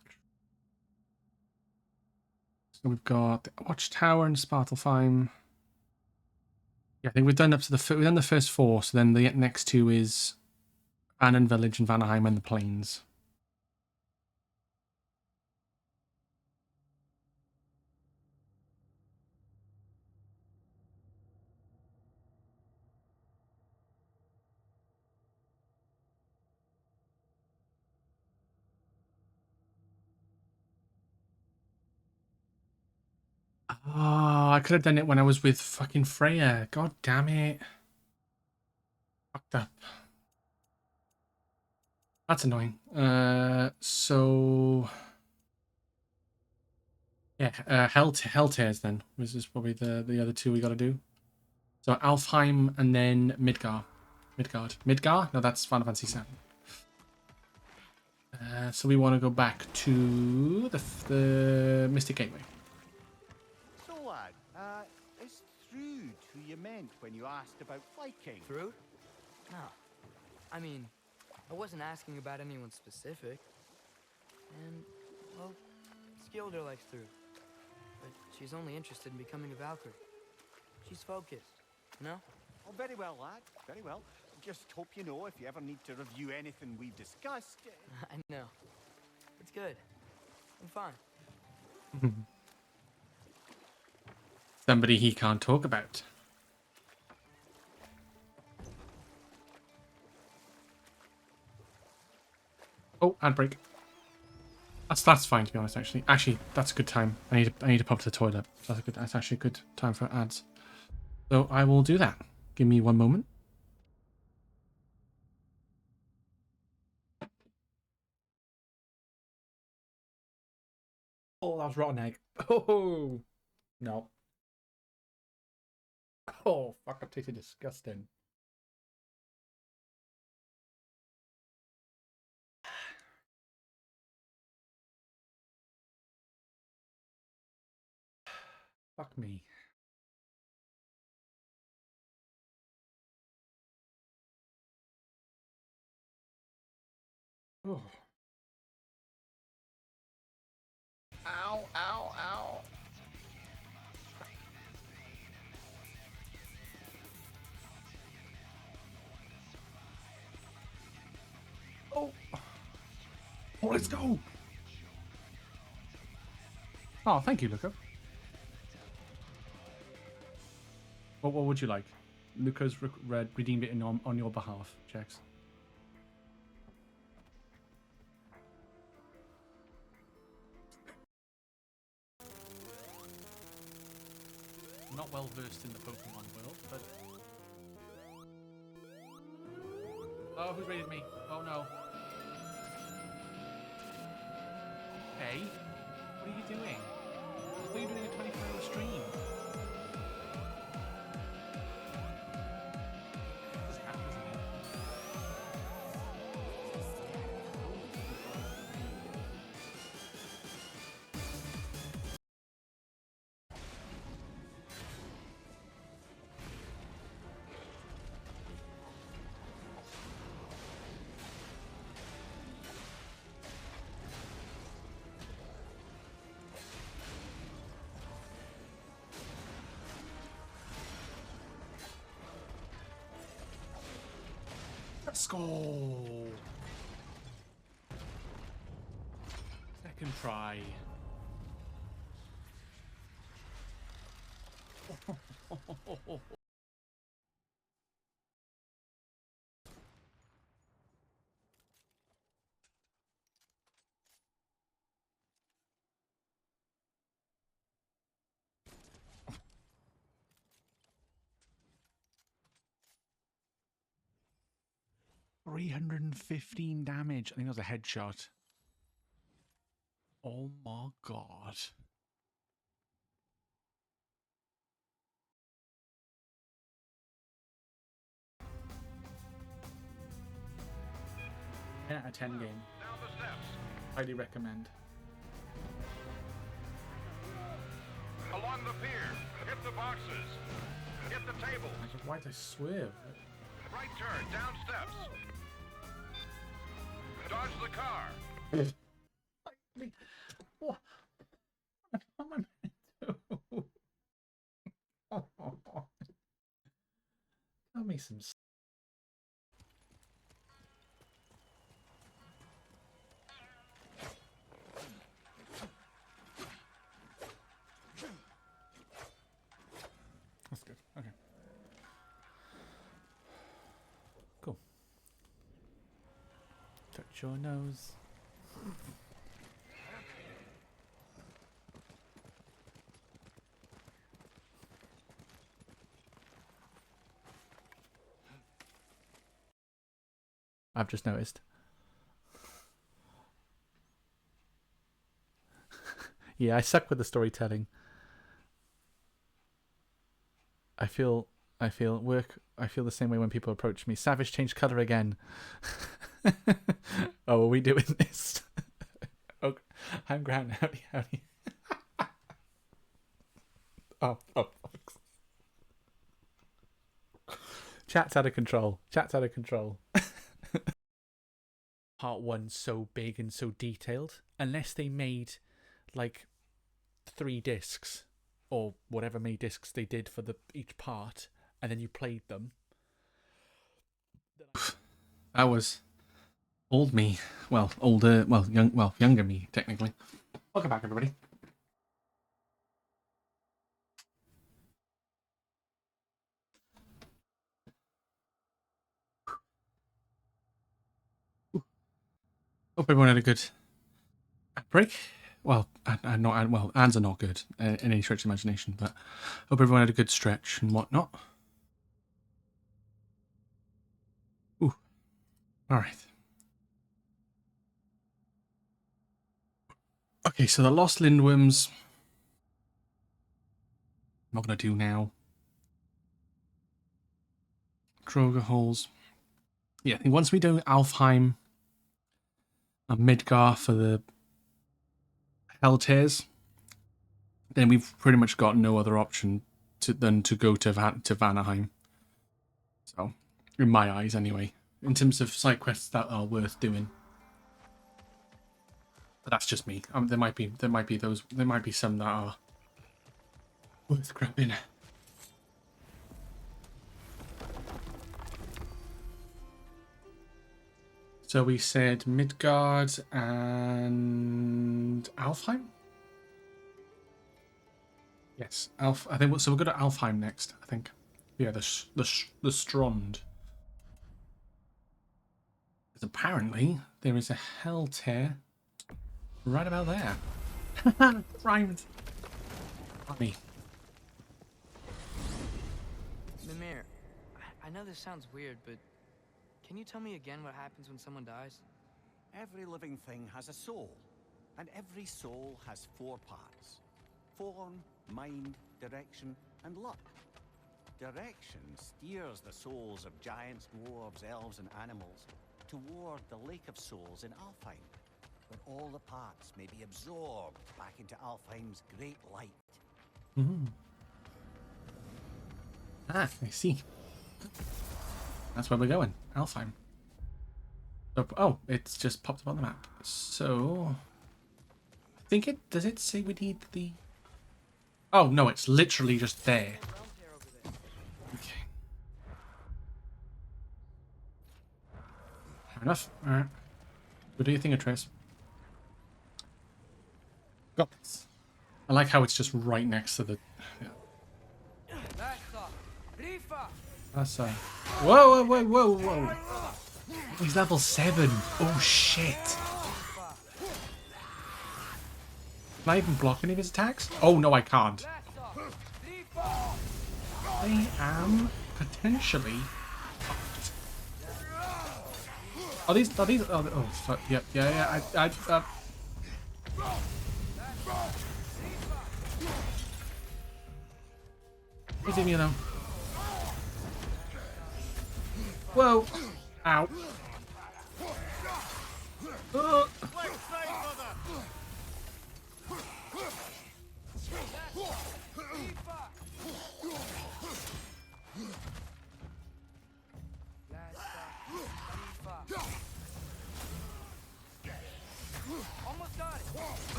So we've got the Watchtower and Svartalfheim. Yeah, I think we've done up to we've done the first 4. So then the next 2 is Annan Village and Vanaheim and the Plains. Oh, I could have done it when I was with fucking Freya. God damn it. Fucked up. That's annoying. So yeah, Hell Tears then. This is probably the other 2 we got to do. So Alfheim and then Midgard. Midgard? No, that's Final Fantasy VII. So we want to go back to the Mystic Gateway. So, lad, is Thrude who you meant when you asked about Viking? Through? No. I mean, I wasn't asking about anyone specific. And, well, Skilder likes Through. But she's only interested in becoming a Valkyrie. She's focused, you know? Oh, very well, lad. Very well. Just hope you know if you ever need to review anything we've discussed. I know. It's good. I'm fine. Somebody he can't talk about. Oh, ad break. That's fine, to be honest. Actually, that's a good time. I need to pop to the toilet. That's actually a good time for ads. So I will do that. Give me one moment. Oh, that was rotten egg. Oh no. Oh fuck! It tasted disgusting. Fuck me. Oh. Ow, ow, ow. Oh. Oh, let's go. Oh, thank you, Luca. What would you like? Luca's redeemed it on your behalf, Jax. Not well versed in the Pokemon world, but... Oh, who's raided me? Oh no. Hey, what are you doing? I thought you were doing a 24-hour stream. This hack, isn't it? Let's go. Second try. $315 damage. I think that was a headshot. Oh my god. Out of 10 game. Down the steps. Highly recommend. Along the pier. Hit the boxes. Hit the tables. Why did I swerve? Right turn. Down steps. Dodge the car. What am I meant to do? Tell me some. That's good. Okay. Cool. Touch your nose. I've just noticed. Yeah, I suck with the storytelling. I feel the same way when people approach me. Savage changed color again. Oh, are we doing this? Okay. I'm Grant. Howdy. Oh. Chat's out of control. Part 1 so big and so detailed. Unless they made like 3 discs or whatever many discs they did for each part, and then you played them. That was old me. Well, older. Well, younger me technically. Welcome back, everybody. Hope everyone had a good break. Well, ads are not good in any stretch of imagination, but hope everyone had a good stretch and whatnot. Ooh. All right. Okay, so the Lost Lindworms. I'm not going to do now. Kroger holes. Yeah, I think once we do Alfheim and Midgar for the Hell Tears, then we've pretty much got no other option than to go to Vanaheim. So, in my eyes, anyway, in terms of side quests that are worth doing. But that's just me. There might be some that are worth grabbing. So we said Midgard and Alfheim? Yes, I think so. We'll go to Alfheim next, I think. Yeah, the Strond. Because apparently there is a Hell Tear right about there. Rhymed. Funny. Mimir, I know this sounds weird, but can you tell me again what happens when someone dies? Every living thing has a soul, and every soul has 4 parts: form, mind, direction, and luck. Direction steers the souls of giants, dwarves, elves, and animals toward the Lake of Souls in Alfheim, where all the parts may be absorbed back into Alfheim's great light. Ah, I see. That's where we're going, Alfheim. Oh, it's just popped up on the map. So, I think does it say we need the... Oh, no, it's literally just there. Okay. Fair enough. Alright. Go do your thing, Atreus. Got this. I like how it's just right next to the... Yeah. That's whoa. He's level 7. Oh, shit. Can I even block any of his attacks? Oh, no, I can't. I am potentially... Are these... Oh, fuck. Yep, yeah. Please leave me alone. Whoa. Ow.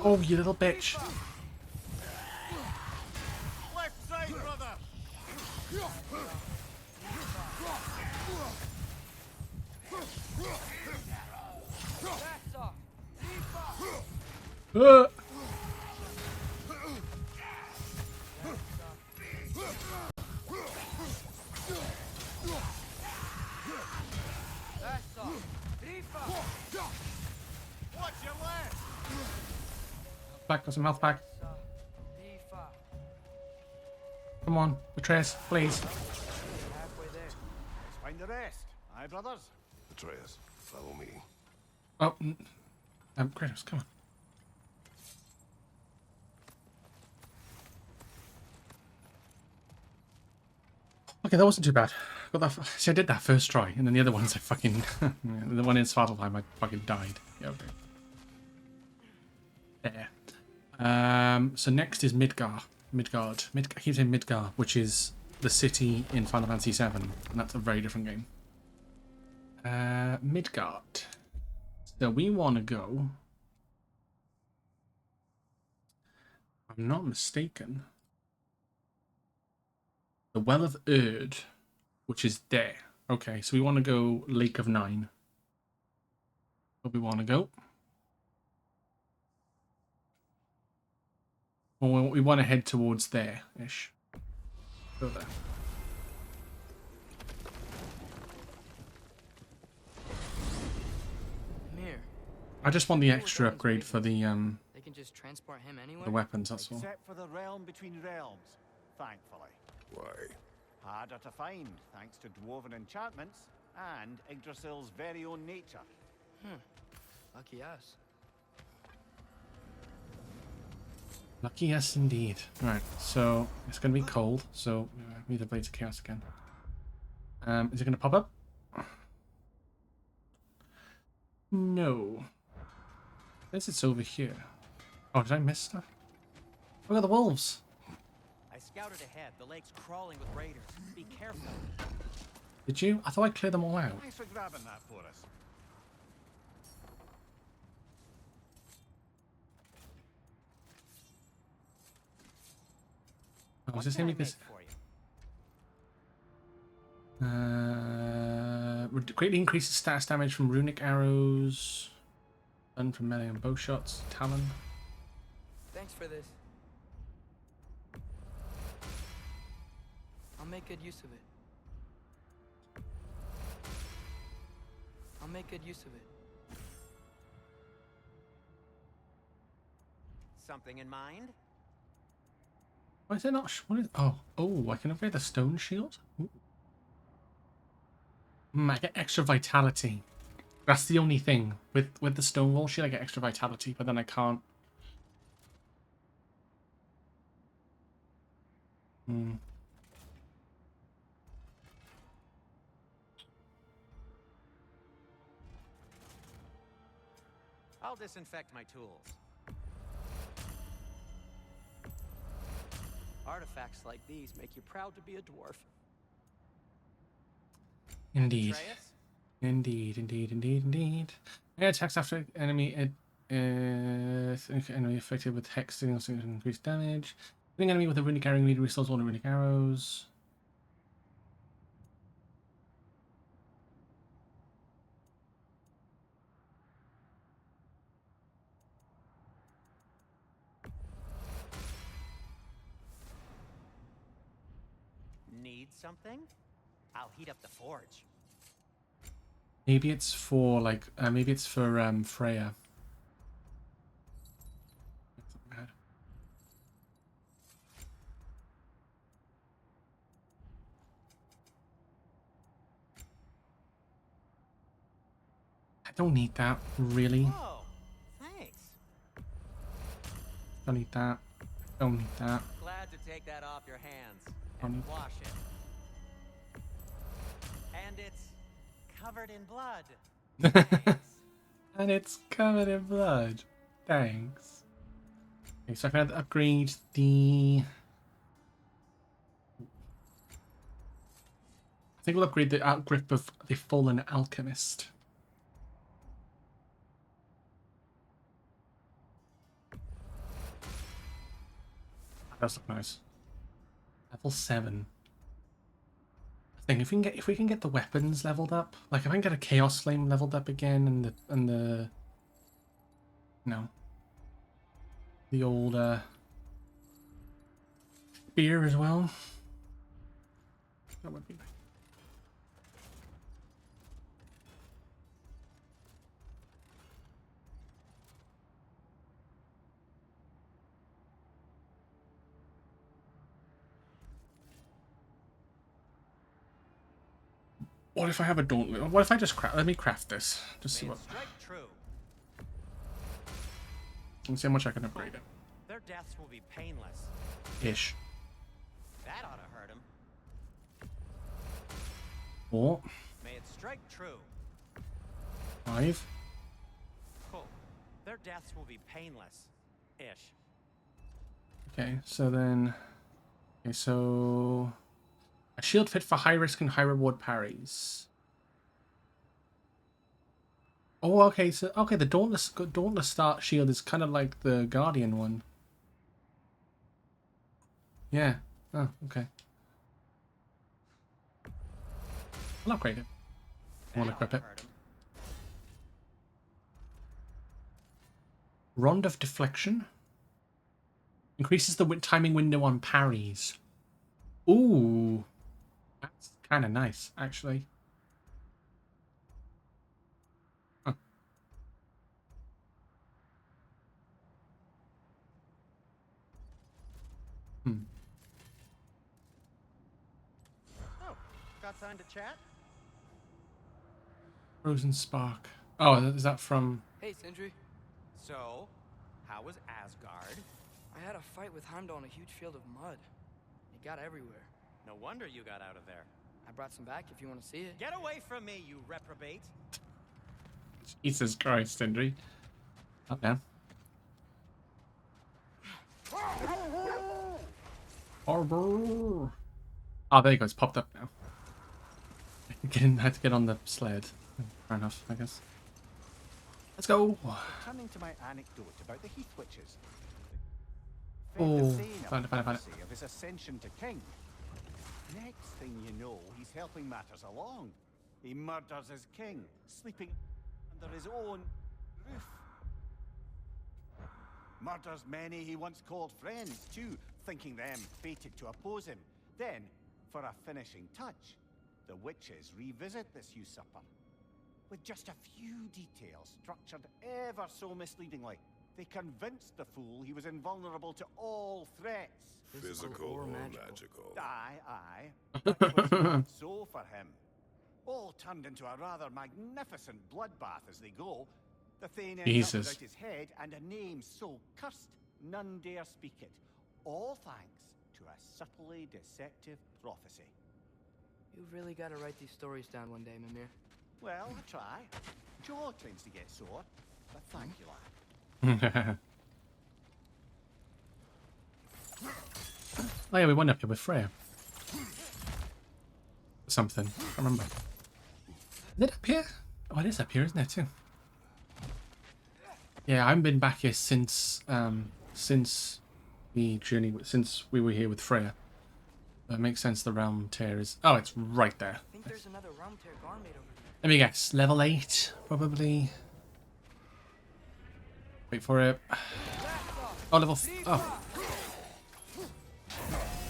Oh, you little bitch. Left side, brother. Watch your left. Back, got some health back. Come on, Atreus, please. Let's find the rest. Aye, brothers? Atreus, follow me. Oh, Kratos, come on. Okay, that wasn't too bad. got that. See, I did that first try, and then the other ones I fucking the one in Svartalheim I fucking died. Yeah, okay. There. So next is Midgard. I keep saying Midgard, which is the city in Final Fantasy VII, and that's a very different game. Midgard. So we want to go. If I'm not mistaken. The Well of Erd, which is there. Okay, so we want to go Lake of Nine. Where we want to go. Well, we want to head towards there-ish. Go there. Mir. I just want the extra upgrade for the They can just transport him anywhere. the weapons, that's all. Except for the realm between realms, thankfully. Why? Harder to find, thanks to dwarven enchantments and Yggdrasil's very own nature. Lucky us. Lucky us indeed. Right, so it's going to be cold, so we need the Blades of Chaos again. Is it going to pop up? No. Guess it's over here. Oh, did I miss stuff? Look at the wolves. I scouted ahead. The lake's crawling with raiders. Be careful. Did you? I thought I cleared them all out. Thanks for grabbing that for us. Oh, is this going to be this? Greatly increases status damage from runic arrows. Done from melee and bow shots. Talon. Thanks for this. I'll make good use of it. I'll make good use of it. Something in mind? Why is it not? What is? Oh, I can upgrade the stone shield. Ooh. I get extra vitality. That's the only thing with the stone wall shield. I get extra vitality, but then I can't. I'll disinfect my tools. Artifacts like these make you proud to be a dwarf. Indeed. Indeed. Yeah, attacks after enemy enemy affected with hex dealing also increased damage. Hitting enemy with a runic arrow immediately restores all the runic arrows. Need something? I'll heat up the forge. Maybe it's for like Freya. I don't need that, really. Oh, thanks. Don't need that. Don't need that. Glad to take that off your hands Don't and need wash it. And it's covered in blood. And it's covered in blood. Thanks. Okay, so I can upgrade the... I think we'll upgrade the outgrip of the Fallen Alchemist. That does look nice. Level 7. I think if we can get the weapons leveled up, like if I can get a Chaos Flame leveled up again, and the the old spear as well, that would be nice. What if I have a Dauntlet? What if I just craft? Let me craft this. Just see what. Let's see how much I can upgrade it. Their deaths will be painless. Ish. That ought to hurt him. 4. May it strike true. 5. Cool. Their deaths will be painless-ish. Okay, so then... Okay, so... A shield fit for high risk and high reward parries. Oh, okay, so... Okay, the Dauntless Start shield is kind of like the Guardian one. Yeah. Oh, okay. I'll upgrade it. I'll equip it. Rod of Deflection. Increases the timing window on parries. Ooh. That's kind of nice, actually. Huh. Hmm. Oh, got time to chat? Frozen Spark. Oh, is that from... Hey, Sindri. So, how was Asgard? I had a fight with Heimdall in a huge field of mud. It got everywhere. No wonder you got out of there. I brought some back if you want to see it. Get away from me, you reprobate! Jesus Christ, Sindri. Okay. Harbor. Oh, there you go. It's popped up now. I had to get on the sled. Fair enough, I guess. Let's go. Returning to my anecdote about the Heath Witches. Oh, found found it. of his ascension to king. Next thing you know, he's helping matters along. He murders his king, sleeping under his own roof. Murders many he once called friends, too, thinking them fated to oppose him. Then, for a finishing touch, the witches revisit this usurper. With just a few details structured ever so misleadingly, they convinced the fool he was invulnerable to all threats. Physical or magical? Aye. But 'twas not so for him. All turned into a rather magnificent bloodbath as they go. The Thane ends up without his head and a name so cursed none dare speak it. All thanks to a subtly deceptive prophecy. You've really got to write these stories down one day, Mimir. Well, I try. Jaw tends to get sore, but thank you, lad. Oh yeah, we went up here with Freya. Something. I can't remember. Is it up here? Oh, it is up here, isn't it, too? Yeah, I haven't been back here since the journey, since we were here with Freya. That makes sense, the realm tear is... Oh, it's right there. I think there's another realm tear garment over there. Let me guess. Level 8, probably. Wait for it. Oh, level... Oh.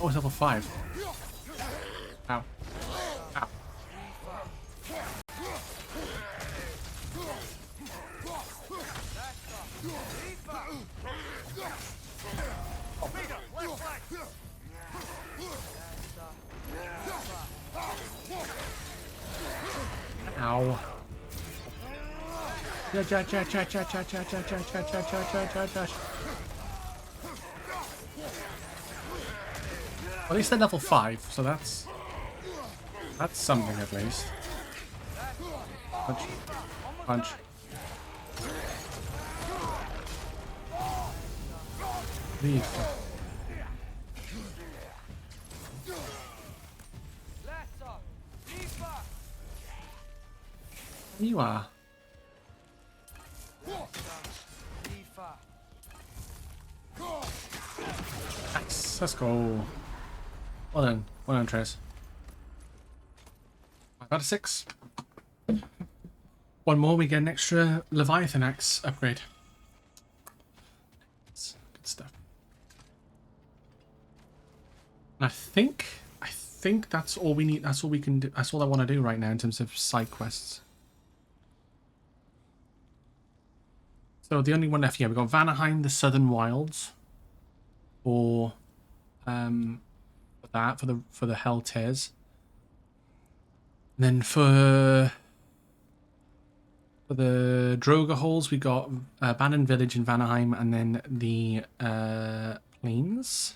Oh, it's level 5. Ow. Ow. Ow. At least they're level 5, so that's something at least. Punch. Punch. Leave. You are. Nice. Let's go. Well done, Tres. I got a 6. One more, we get an extra Leviathan axe upgrade. That's good stuff. And I think that's all we need. That's all we can do. That's all I want to do right now in terms of side quests. So the only one left, yeah, we've got Vanaheim, the Southern Wilds, for the Hell Tears. And then for the Droga Halls, we got Abandoned Village in Vanaheim, and then the Plains.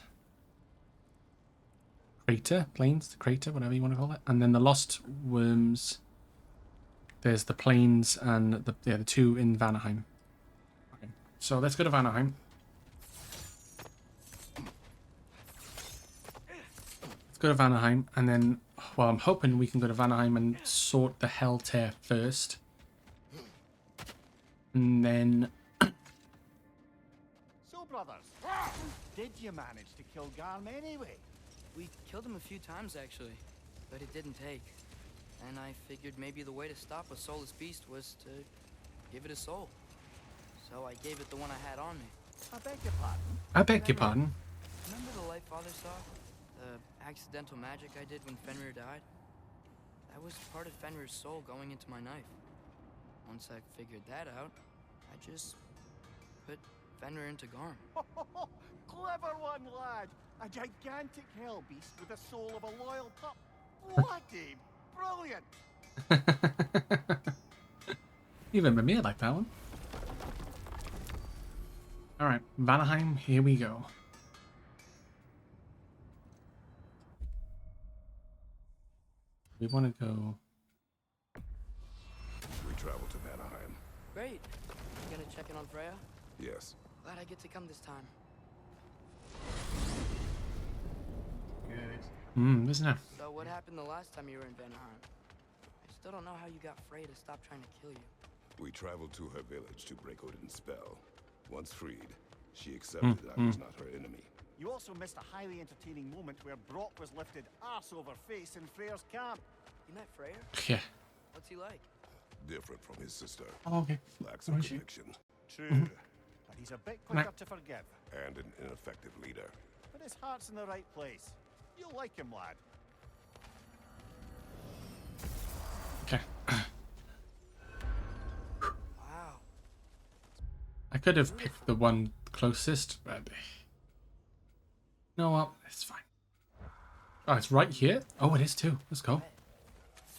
plains, the crater, whatever you want to call it. And then the lost worms. There's the plains and the two in Vanaheim. Okay, so let's go to Vanaheim. Let's go to Vanaheim, and then, well, I'm hoping we can go to Vanaheim and sort the Hell Tear first. And then... So, brothers, did you manage to kill Garm anyway? We killed him a few times, actually, but it didn't take. And I figured maybe the way to stop a soulless beast was to give it a soul. So I gave it the one I had on me. I beg your pardon? I beg your pardon? Remember the light Father saw? The accidental magic I did when Fenrir died? That was part of Fenrir's soul going into my knife. Once I figured that out, I just put Fenrir into Garm. Clever one, lad. A gigantic hell beast with the soul of a loyal pup. Bloody brilliant. Even Mimir liked that one. Alright, Vanaheim, here we go. We want to go... We travel to Vanaheim. Great. You gonna check in on Freya? Yes. Glad I get to come this time. Isn't it? So what happened the last time you were in Vanaheim? I still don't know how you got Freya to stop trying to kill you. We traveled to her village to break Odin's spell. Once freed, she accepted that I was not her enemy. You also missed a highly entertaining moment where Brock was lifted arse over face in Freyr's camp. You met Freyr? Yeah. What's he like? Different from his sister. Oh, okay. Lacks a conviction. True. But he's a bit quicker to forgive. And an ineffective leader. But his heart's in the right place. You'll like him, lad. Okay. Wow. I could have picked the one closest, but... No, well, it's fine. Oh, it's right here? Oh, it is too. Let's go.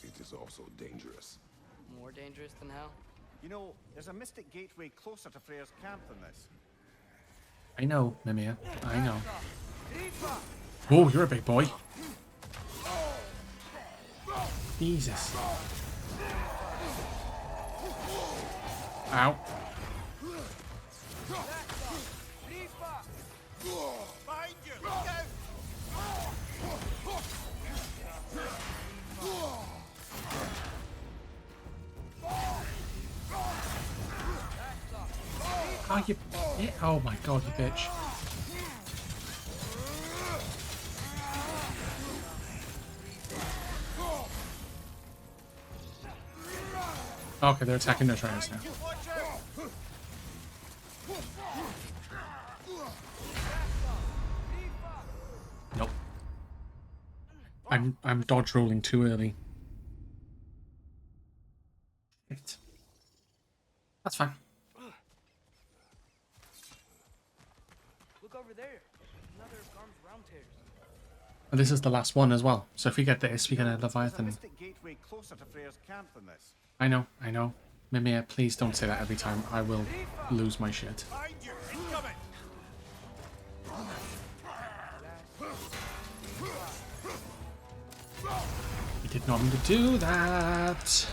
It is also dangerous. More dangerous than hell? You know, there's a mystic gateway closer to Freyr's camp than this. I know, Mimir. I know. Oh, you're a big boy. Jesus. Ow. Behind you! Look out! Oh, you... Yeah. Oh my god, you bitch. Okay, they're attacking their trainers now. Nope. I'm dodge rolling too early. Right. That's fine. Look over there. Another of Garm's round tears. And this is the last one as well. So if we get this, we get a There's a Leviathan. mystic gateway closer to Freyr's camp than this. I know, I know. Mimir, please don't say that every time. I will lose my shit. Behind you! Incoming! He did not mean to do that.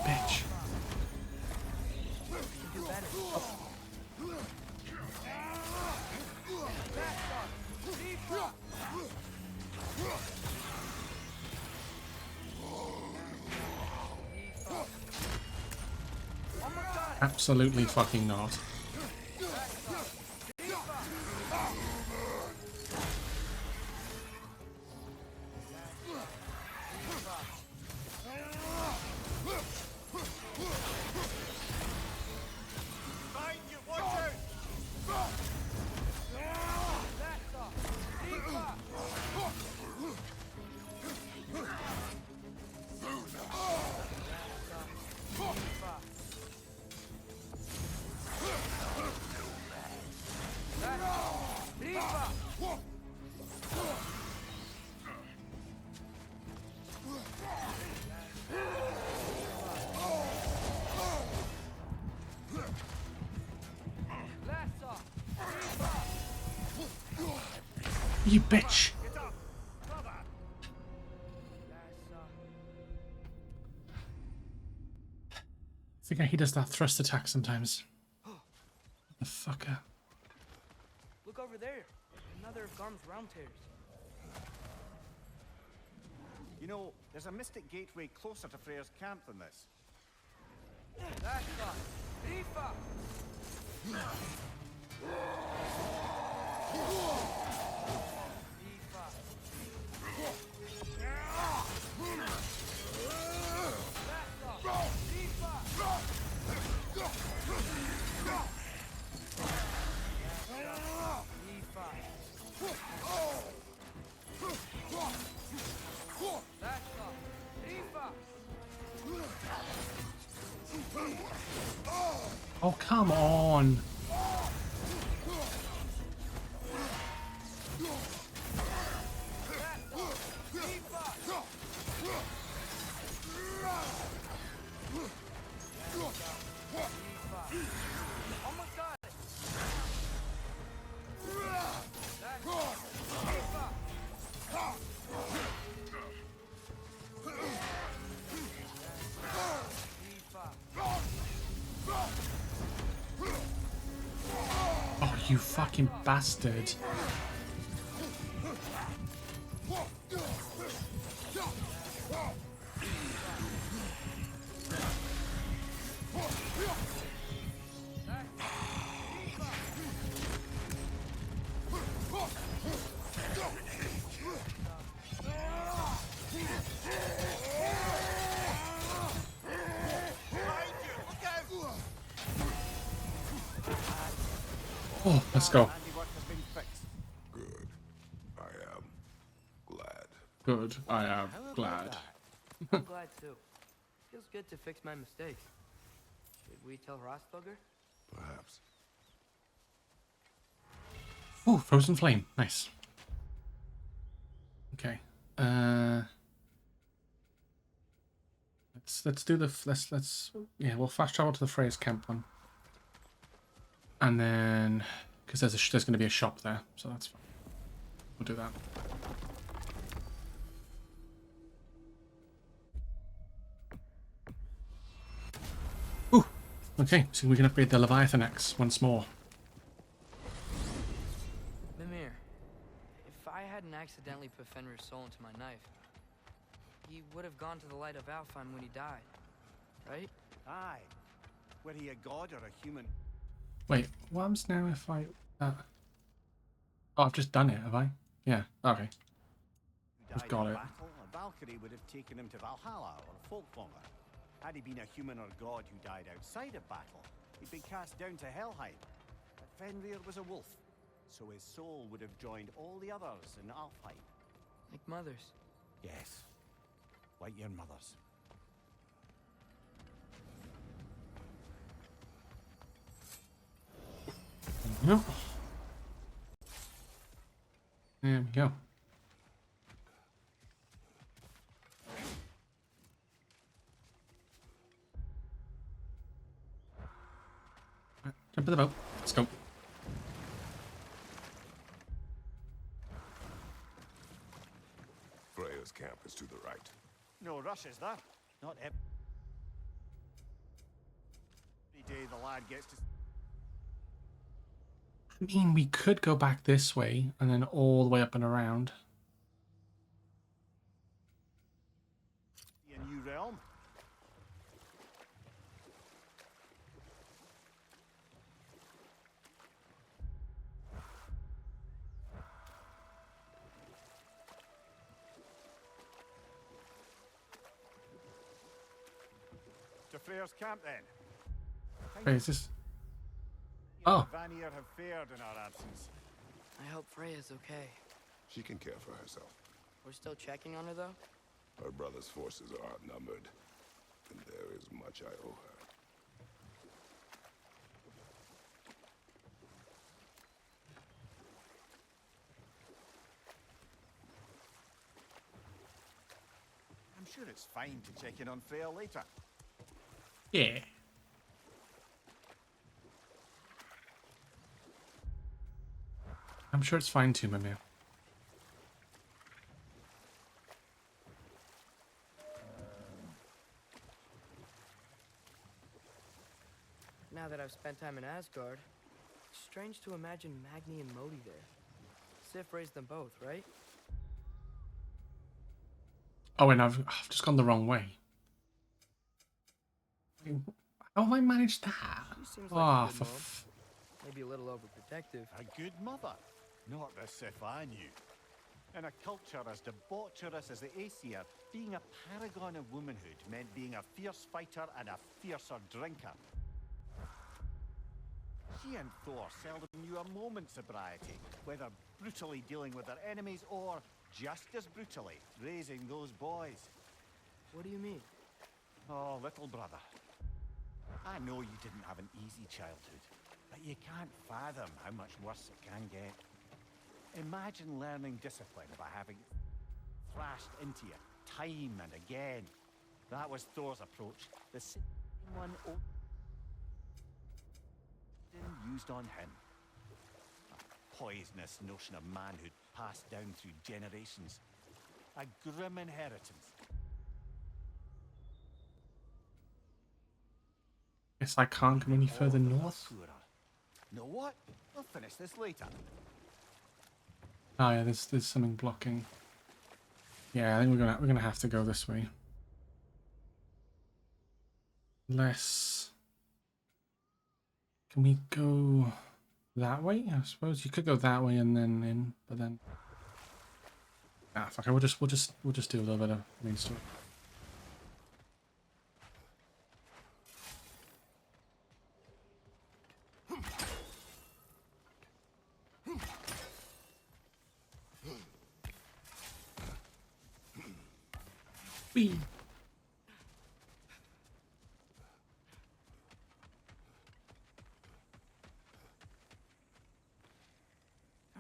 Bitch. Absolutely fucking not. Behind you! Watch out! You bitch! I think he does that thrust attack sometimes. The fucker. Look over there. Another of Garm's round tears. You know, there's a mystic gateway closer to Freyr's camp than this. Oh, come on! Oh, you fucking bastard. Oh, let's go. Good. I am glad. Good, I am glad. I'm glad too. Feels good to fix my mistakes. Should we tell Rostbugger? Perhaps. Ooh, frozen flame, nice. Okay. Let's do the let's yeah, we'll fast travel to the Freya's camp one. And then, because there's going to be a shop there, so that's fine. We'll do that. Ooh, okay, so we can upgrade the Leviathan Axe once more. Mimir, if I hadn't accidentally put Fenrir's soul into my knife, he would have gone to the light of Alfheim when he died, right? Aye. Were he a god or a human? Wait, what happens now if I... Oh, I've just done it, have I? Yeah, okay. I've got it. Battle, a Valkyrie would have taken him to Valhalla or Folkvanger. Had he been a human or god who died outside of battle, he'd been cast down to Helheim. But Fenrir was a wolf, so his soul would have joined all the others in Alfheim. Like mothers. Yes, like your mothers. Yep. There we go. Right, jump in the boat. Let's go. Freya's camp is to the right. No rush, is there? Not every day the lad gets to... I mean, we could go back this way and then all the way up and around. A new realm. To Freyr's camp then. Wait, is this? Oh. Vanir have fared in our absence. I hope Freya's okay. She can care for herself. We're still checking on her though? Her brother's forces are outnumbered, and there is much I owe her. I'm sure it's fine to check in on Freya later. Yeah. I'm sure it's fine too, Mimir. Now that I've spent time in Asgard, it's strange to imagine Magni and Modi there. Sif raised them both, right? Oh, and I've just gone the wrong way. How have I managed that? She seems Oh, like a good for mom. Maybe a little overprotective. A good mother. Not the Sif I knew. In a culture as debaucherous as the Aesir, being a paragon of womanhood meant being a fierce fighter and a fiercer drinker. She and Thor seldom knew a moment's sobriety, whether brutally dealing with their enemies or, just as brutally, raising those boys. What do you mean? Oh, little brother. I know you didn't have an easy childhood, but you can't fathom how much worse it can get. Imagine learning discipline by having thrashed into you time and again. That was Thor's approach. The same one Odin used on him. A poisonous notion of manhood passed down through generations. A grim inheritance. Guess I can't go any further north. Know what? We'll finish this later. Oh yeah, there's something blocking. Yeah, I think we're gonna have to go this way. Unless, can we go that way? I suppose you could go that way and then in, but then fuck it. We'll just do a little bit of main story. Whee!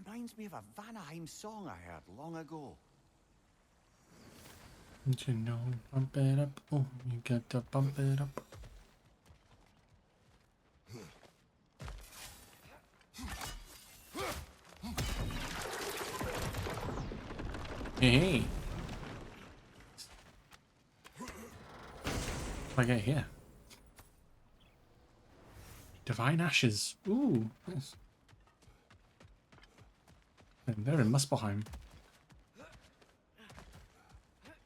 Reminds me of a Vanaheim song I heard long ago. You know, bump it up. Oh, you got to bump it up. Hey. What do I get here? Divine Ashes. Ooh, nice. And they're in Muspelheim.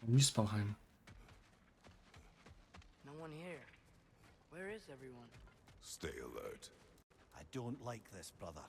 Muspelheim. No one here. Where is everyone? Stay alert. I don't like this, brother.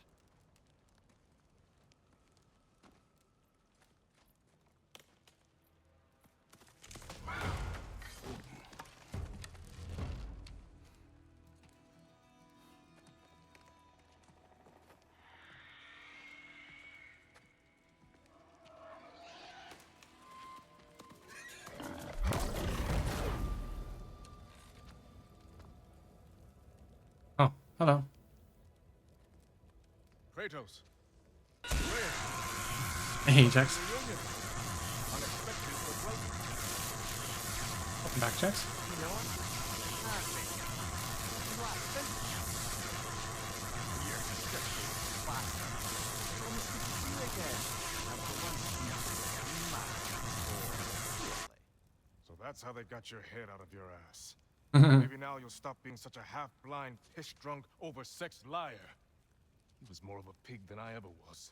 Oh, hello. Kratos. Hey, Jax. Welcome back, Jax. So that's how they got your head out of your ass. Maybe now you'll stop being such a half-blind, piss-drunk, oversexed liar. He was more of a pig than I ever was.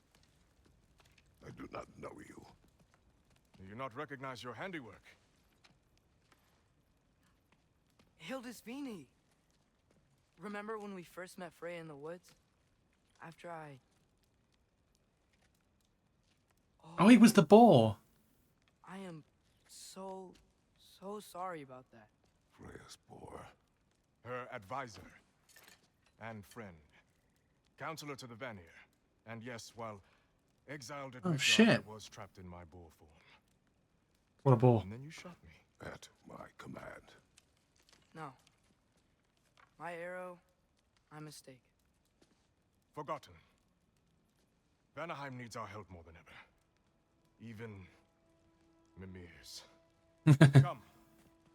I do not know you. Do you not recognize your handiwork? Hildisvini! Remember when we first met Freya in the woods? After I... Oh, he was the boar. I am so sorry about that. Freya's boar. Her advisor and friend. Counselor to the Vanir. And yes, while exiled at Midgard, shit. I was trapped in my boar form. What a boar. And then you shot me. At my command. No. My arrow, my mistake. Forgotten. Vanaheim needs our help more than ever. Even Mimir's. Come.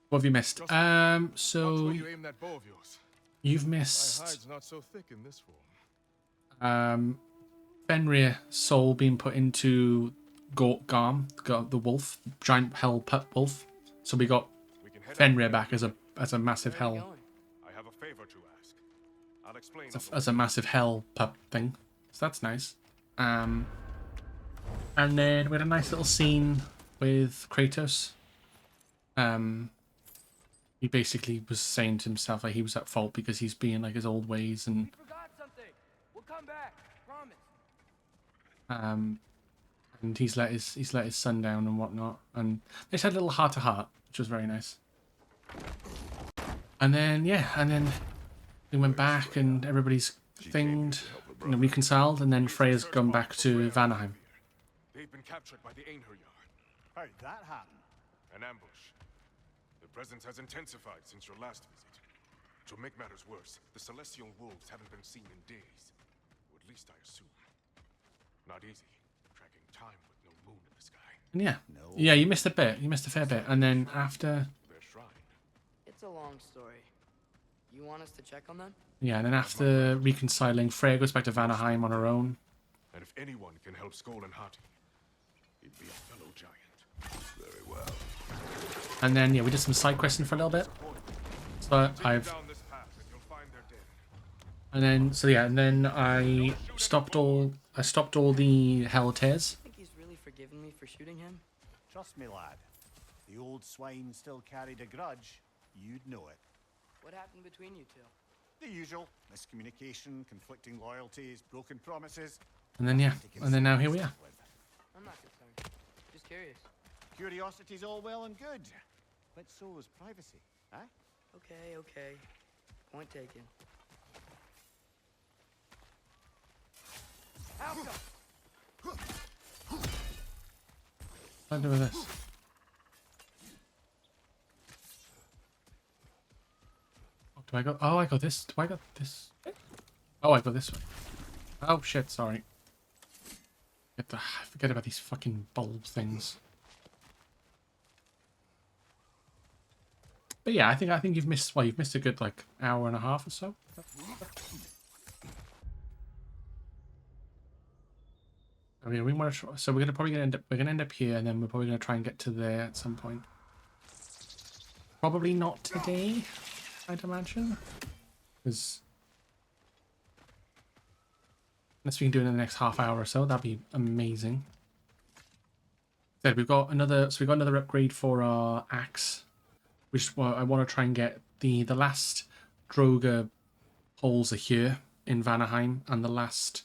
What have you missed? Just watch So where you aim that bow of yours. you've My missed hide's not so thick in this form. Fenrir soul being put into Garm, the wolf, giant hell pet wolf. So we got Fenrir back as a massive hell. I have a favor to ask. I'll explain. as a massive hell pup thing. So that's nice. And then we had a nice little scene with Kratos. He basically was saying to himself like he was at fault because he's being like his old ways, and We forgot something. We'll come back. Promise. and he's let his son down and whatnot, and they just had a little heart to heart, which was very nice. And then they went back and everybody's thinged, reconciled, and then Freya's gone back to Vanaheim. They've been captured by the Einherjar. How'd that happen? An ambush. The presence has intensified since your last visit. To make matters worse, the celestial wolves haven't been seen in days. Or at least I assume. Not easy, tracking time with no moon in the sky. And yeah, you missed a bit. You missed a fair bit. And then after... Their shrine. It's a long story. You want us to check on them? Yeah, and then after reconciling, Freya goes back to Vanaheim on her own. And if anyone can help Skoll and Hati, it'd be a fellow giant. Very well. And then, yeah, we did some side questing for a little bit. So and then I stopped all the hell tears. I think he's really forgiven me for shooting him. Trust me, lad. The old swine still carried a grudge. You'd know it. What happened between you two? The usual. Miscommunication, conflicting loyalties, broken promises. And then, yeah, and then now here we are. I'm not concerned. Just curious. Curiosity's all well and good. But so is privacy, eh? Okay. Point taken. What do I do with this? Do I go? Oh, I go this. Do I go this? Oh, I go this way. Oh shit! Sorry. I forget about these fucking bulb things. But yeah, I think you've missed. Well, you've missed a good like hour and a half or so. I mean, we want to. So we're gonna end up here, and then we're probably gonna try and get to there at some point. Probably not today, I'd imagine, because unless we can do it in the next half hour or so, that'd be amazing. Then we've got another. So we got another upgrade for our axe, which I want to try and get the last Droga holes are here in Vanaheim, and the last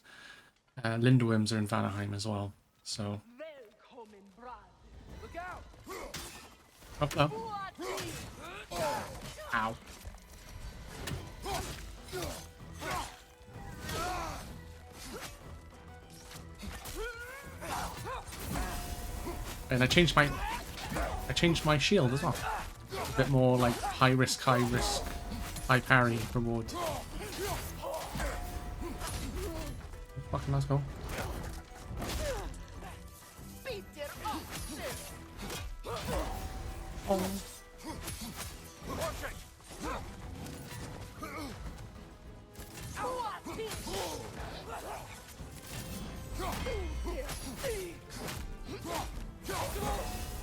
Lindworms are in Vanaheim as well. So. Look out! Oh, oh. Ow. And I changed my shield as well. A bit more like high risk, high parry reward. Fucking let's go. Oh.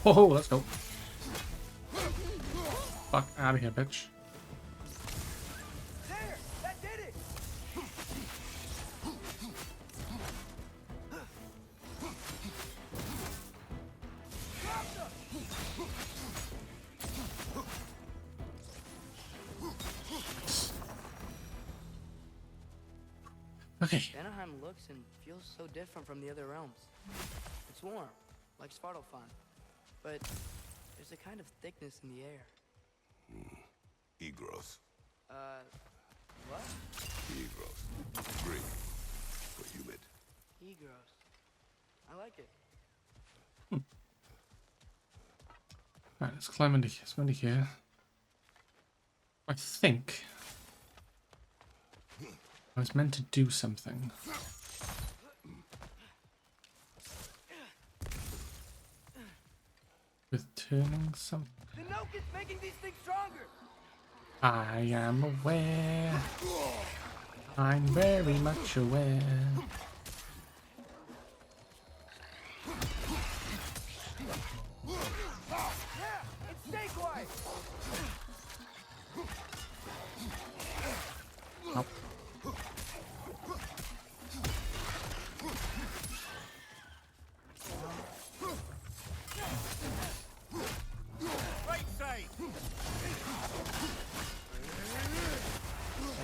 Oh, let's go. Fuck out of here, bitch. There! That did it! Okay. Vanaheim looks and feels so different from the other realms. It's warm, like Svartalfheim, but there's a kind of thickness in the air. E-growth. What? E-growth. Greek. For humid. E-gross. I like it. Right, let's climb into here. I think I was meant to do something. With turning something. The Noke is making these things stronger! I am aware. I'm very much aware. Yeah! And stay quiet! Oh.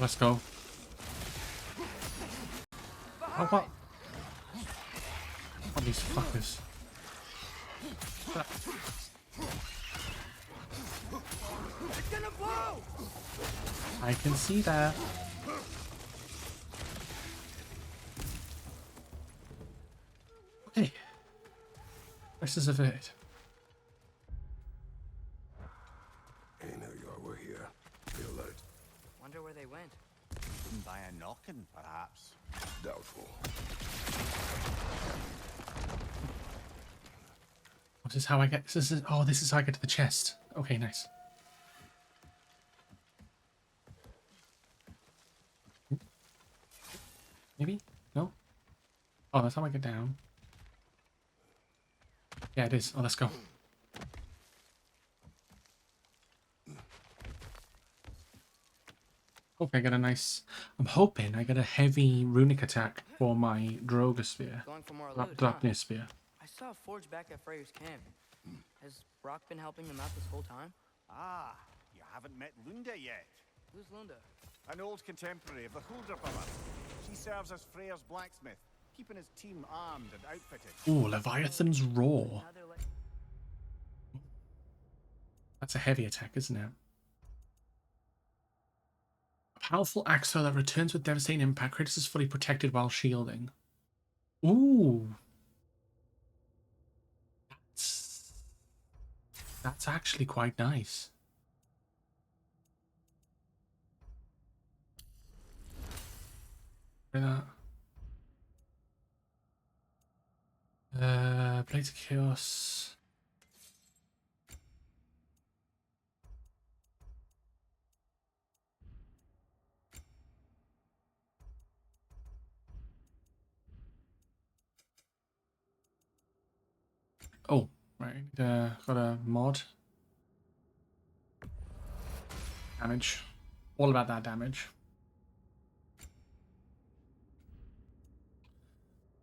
Let's go. Oh, what? Oh, these fuckers. It's gonna blow! I can see that. Okay. This is averted. Hey, now you are. We're here. Feel alert. Wonder where they went. By a knocking, perhaps. Doubtful. This is how I get. This is. Oh, this is how I get to the chest. Okay, nice. Maybe? No? Oh, that's how I get down. Yeah, it is. Oh, let's go. Hope I get a nice... I'm hoping I get a heavy runic attack for my Drogosphere. Going for more loot, Drapnisphere. I saw a forge back at Freyr's camp. Has Brock been helping them out this whole time? Ah, you haven't met Lunda yet. Who's Lunda? An old contemporary of the Hulder brother. She serves as Freyr's blacksmith, keeping his team armed and outfitted. Ooh, Leviathan's Roar. That's a heavy attack, isn't it? A powerful axe throw that returns with devastating impact. Kratos is fully protected while shielding. Ooh. That's actually quite nice. Look at that. Blades of Chaos. Oh, right. Got a mod. Damage. All about that damage.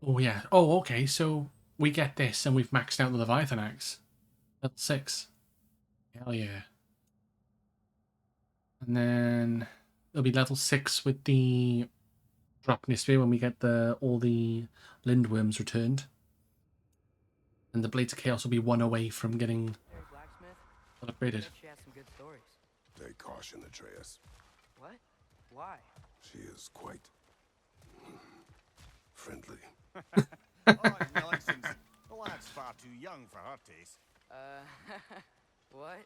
Oh, yeah. Oh, okay. So we get this and we've maxed out the Leviathan Axe. Level 6. Hell yeah. And then it'll be level 6 with the Drapnisphere when we get all the Lindworms returned. And the Blades of Chaos will be one away from getting upgraded. She has some good stories. Take caution, Atreus. What? Why? She is quite friendly. Oh, nonsense. The lad's far too young for her taste. What?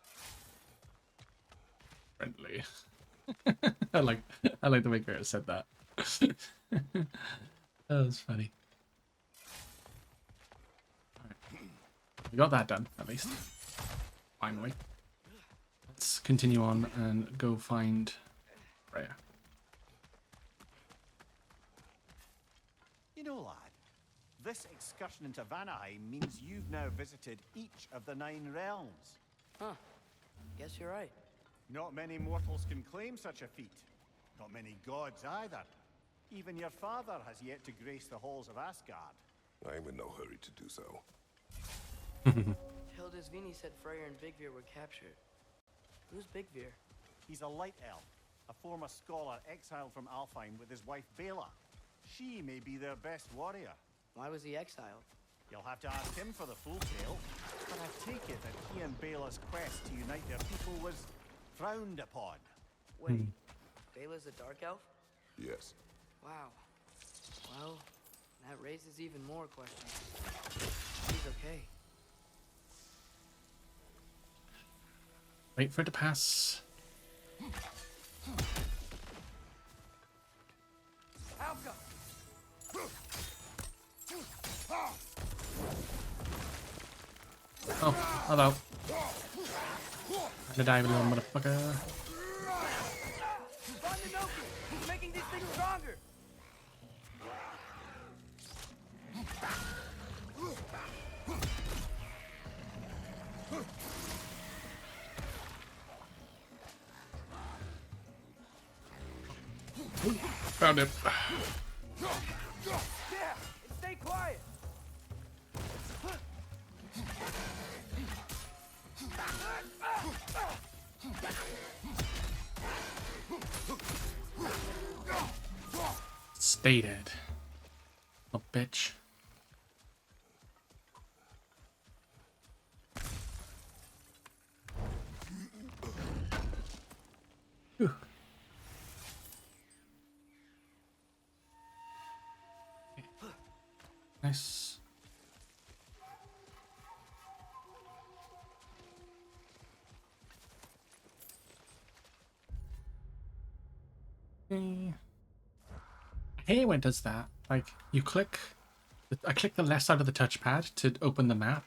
Friendly. I like the way Garrett said that. That was funny. Alright. We got that done, at least. Finally. Let's continue on and go find Freya. You know, lad, this excursion into Vanaheim means you've now visited each of the 9 realms. Huh. Guess you're right. Not many mortals can claim such a feat. Not many gods either. Even your father has yet to grace the halls of Asgard. I'm in no hurry to do so. Hildisvini said Freyr and Bigvir were captured. Who's Bigvir? He's a light elf, a former scholar exiled from Alfheim with his wife Bela. She may be their best warrior. Why was he exiled? You'll have to ask him for the full tale, but I take it that he and Bela's quest to unite their people was frowned upon. Wait, Bela's a dark elf? Yes. Wow. Well, that raises even more questions. He's okay. Wait for it to pass. Alka! Oh, hello. I'm gonna die, little motherfucker. Vananoku! He's making these things stronger! Found him. Yeah! And stay quiet! Stay dead. Oh, bitch. Whew. Nice. Okay. I hate when it does that. Like, you click... I click the left side of the touchpad to open the map.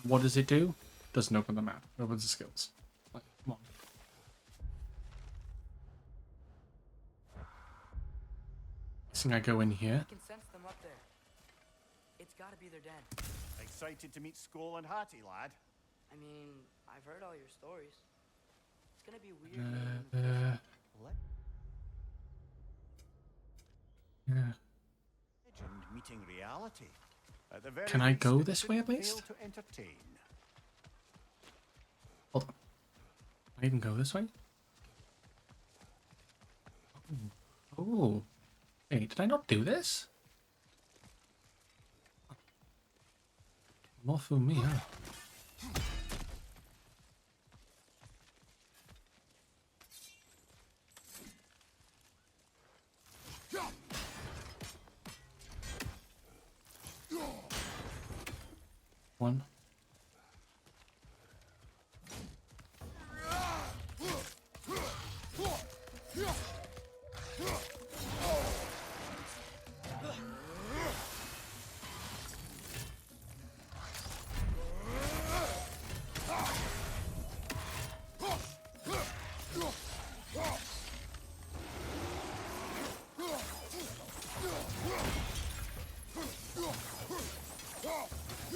What does it do? Doesn't open the map. It opens the skills. Like, come on. So I go in here. I can sense them up there. It's gotta be their den. Excited to meet Skull and Hattie, lad? I mean, I've heard all your stories. It's gonna be weird meeting them in person. Yeah. Legend meeting reality. At the very Can I least, go it this way at shouldn't least? fail to entertain. Hold on. Can I even go this way? Oh. Hey, did I not do this? More for me, huh? One.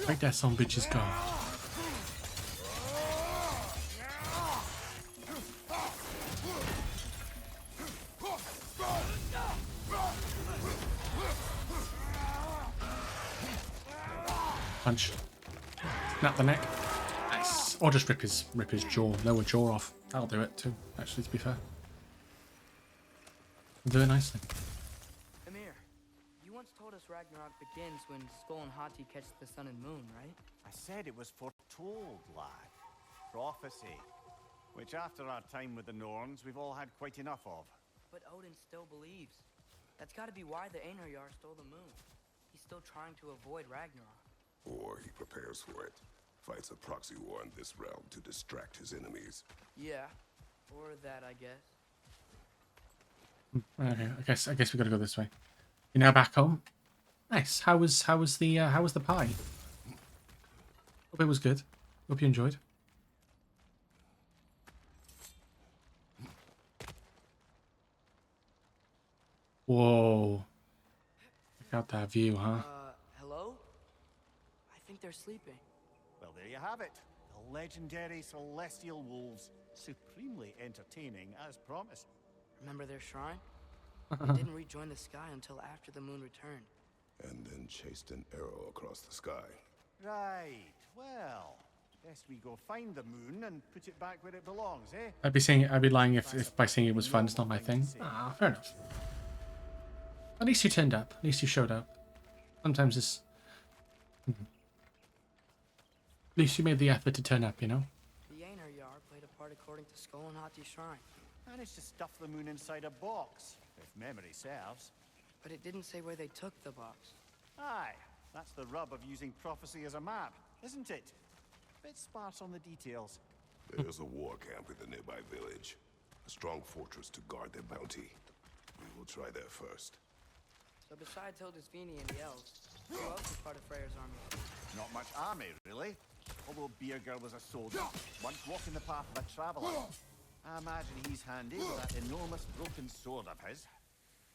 Like that some bitch is gone. Punch. Snap the neck. Nice. Or just rip his jaw, lower jaw off. That'll do it too, actually, to be fair. Do it nicely. Amir, you once told us Ragnarok begins when Skull and Hati catch the sun and moon, right? I said it was foretold, lad. Prophecy. Which after our time with the Norns, we've all had quite enough of. But Odin still believes. That's gotta be why the Einherjar stole the moon. He's still trying to avoid Ragnarok. Or he prepares for it. Fights a proxy war in this realm to distract his enemies. Yeah. Or that, I guess. Okay, I guess we gotta go this way. You're now back home. Nice. How was the pie? Hope it was good. Hope you enjoyed. Whoa. Check out that view, huh? Hello? I think they're sleeping. Well, there you have it. The legendary celestial wolves. Supremely entertaining, as promised. Remember their shrine? They didn't rejoin the sky until after the moon returned. And then chased an arrow across the sky. Right. Well, best we go find the moon and put it back where it belongs, eh? I'd be lying if by saying it was fun. It's not my thing. Ah, fair enough. At least you turned up. At least you showed up. Sometimes it's... At least you made the effort to turn up, you know? The Einherjar played a part according to Skull and Hati's shrine. Managed to stuff the moon inside a box, if memory serves. But it didn't say where they took the box. Aye, that's the rub of using prophecy as a map, isn't it? Bit sparse on the details. There's a war camp in the nearby village. A strong fortress to guard their bounty. We will try there first. So besides Hildisvini and the elves, who else is part of Freyr's army? Not much army, really. Although Beerger was a soldier, once walking the path of a traveler. I imagine he's handy with that enormous broken sword of his.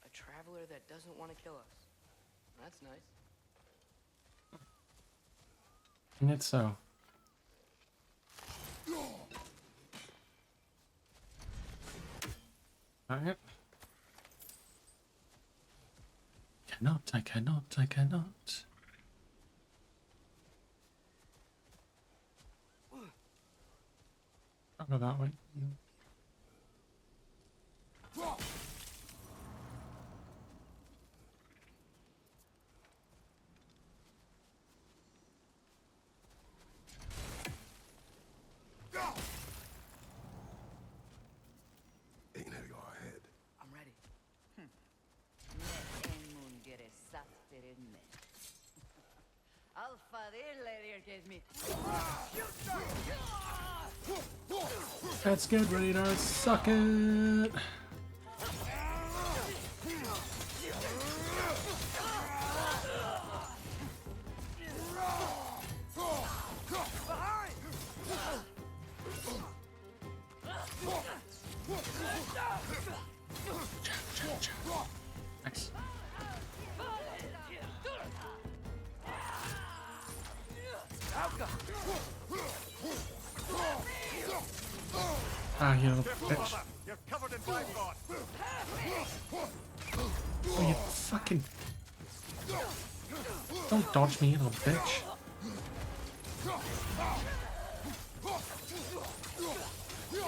A traveler that doesn't want to kill us. That's nice. And it's so. Alright. I cannot. I'll go that way. Let's get ready to suck it. Nice. Ah, you little bitch. You're covered in black rot. Oh, you fucking... Don't dodge me, you little bitch.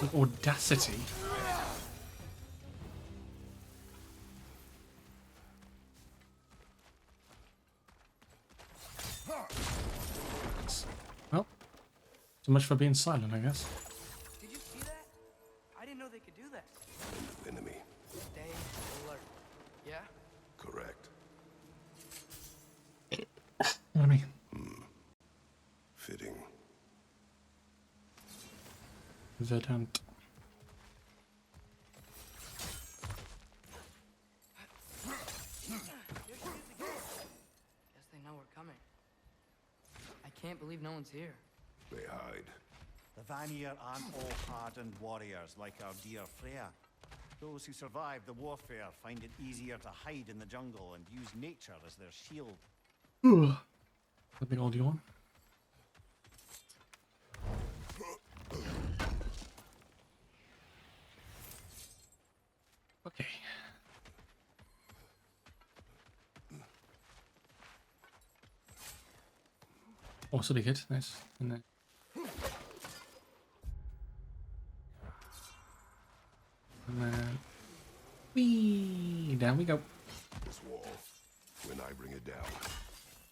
The audacity. Well, so much for being silent, I guess. Did you see that? I didn't know they could do that. Enemy. Stay alert. Yeah? Correct. Enemy. Fitting. Verdant. Guess they know we're coming. I can't believe no one's here. They hide. The Vanir aren't all hardened warriors like our dear Freya. Those who survive the warfare find it easier to hide in the jungle and use nature as their shield. A big old yawn. Okay. Oh, so they hit. Nice. And then... And then... Whee! Down we go. This wall. When I bring it down,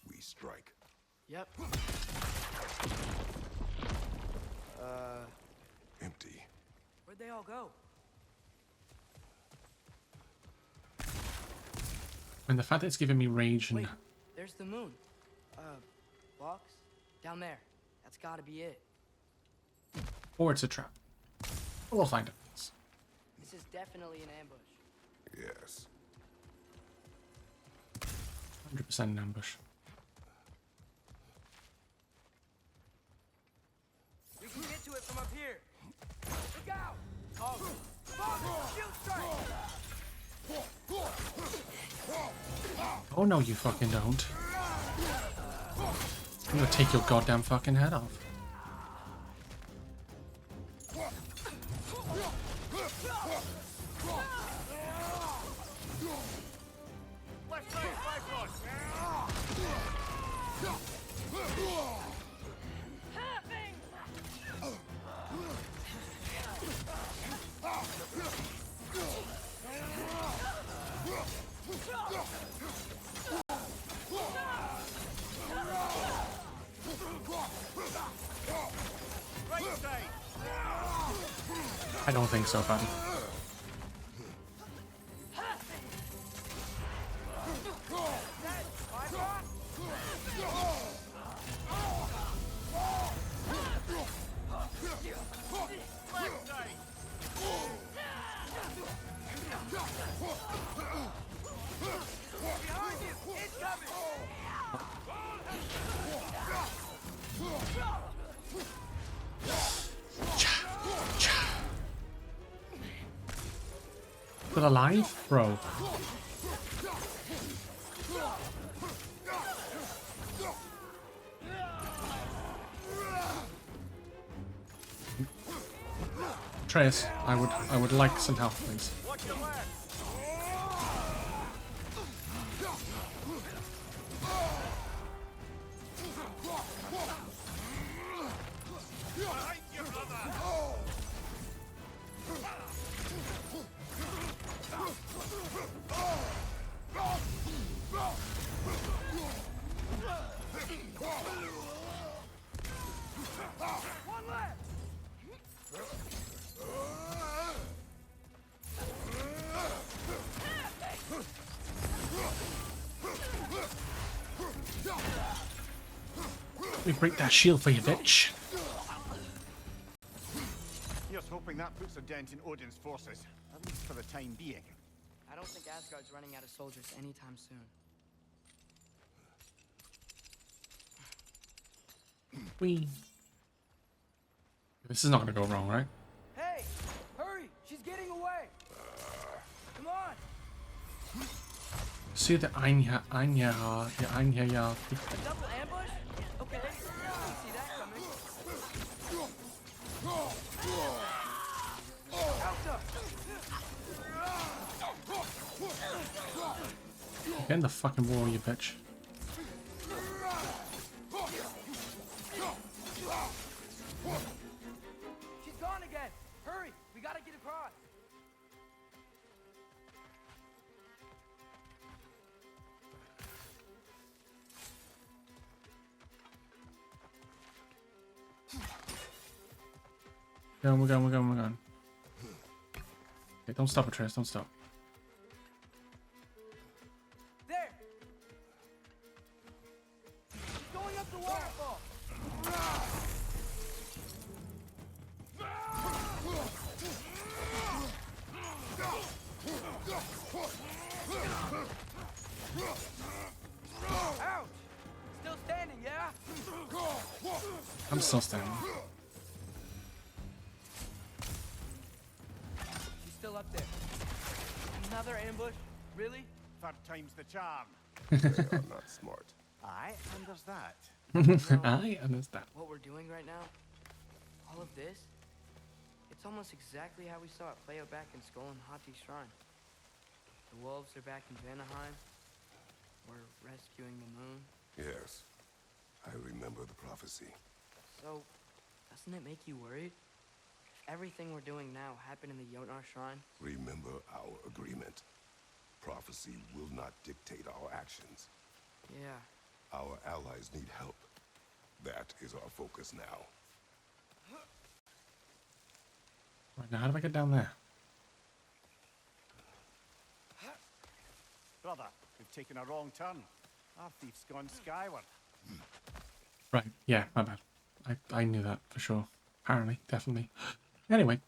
we strike. Yep. Empty. Where'd they all go? And the fact that it's giving me rage and... Wait, there's the moon. Box? Down there. That's gotta be it. Or it's a trap. We'll find it. This is definitely an ambush. Yes. 100% an ambush. We can get to it from up here. Look out! Oh, Box, shoot strike! Oh no, you fucking don't. I'm gonna take your goddamn fucking head off. Left side, Bifrost! Right side! I don't think so, buddy. Left side! Behind you! Incoming! Still alive? Bro. Atreus, I would like some help, please. Watch your left! Behind you, brother! One left! me break that shield for you, bitch. Here's hoping that puts a dent in Odin's forces, at least for the time being. I don't think Asgard's running out of soldiers anytime soon. Whee. This is not gonna go wrong, right? Hey! Hurry! She's getting away! Come on! See the Anya, ja. Double ambush? Okay. I can see that coming. Get in the fucking wall, you bitch. She's gone again! Hurry! We gotta get across! We're going. Okay, don't stop, Atreus, don't stop. There! She's going up the waterfall! Ouch! Still standing, yeah? I'm still standing. She's still up there. Another ambush? Really? Third time's the charm. They are not smart. Aye, and there's that. I understand. What we're doing right now, all of this, it's almost exactly how we saw it play out back in Skull and Hati's shrine. The wolves are back in Vanaheim. We're rescuing the moon. Yes, I remember the prophecy. So, doesn't it make you worried? If everything we're doing now happened in the Jotnar shrine? Remember our agreement. Prophecy will not dictate our actions. Yeah. Our allies need help. That is our focus now. Right, now how do I get down there? Brother, we've taken a wrong turn. Our thief's gone skyward. Right, yeah, my bad. I knew that for sure. Apparently, definitely. Anyway.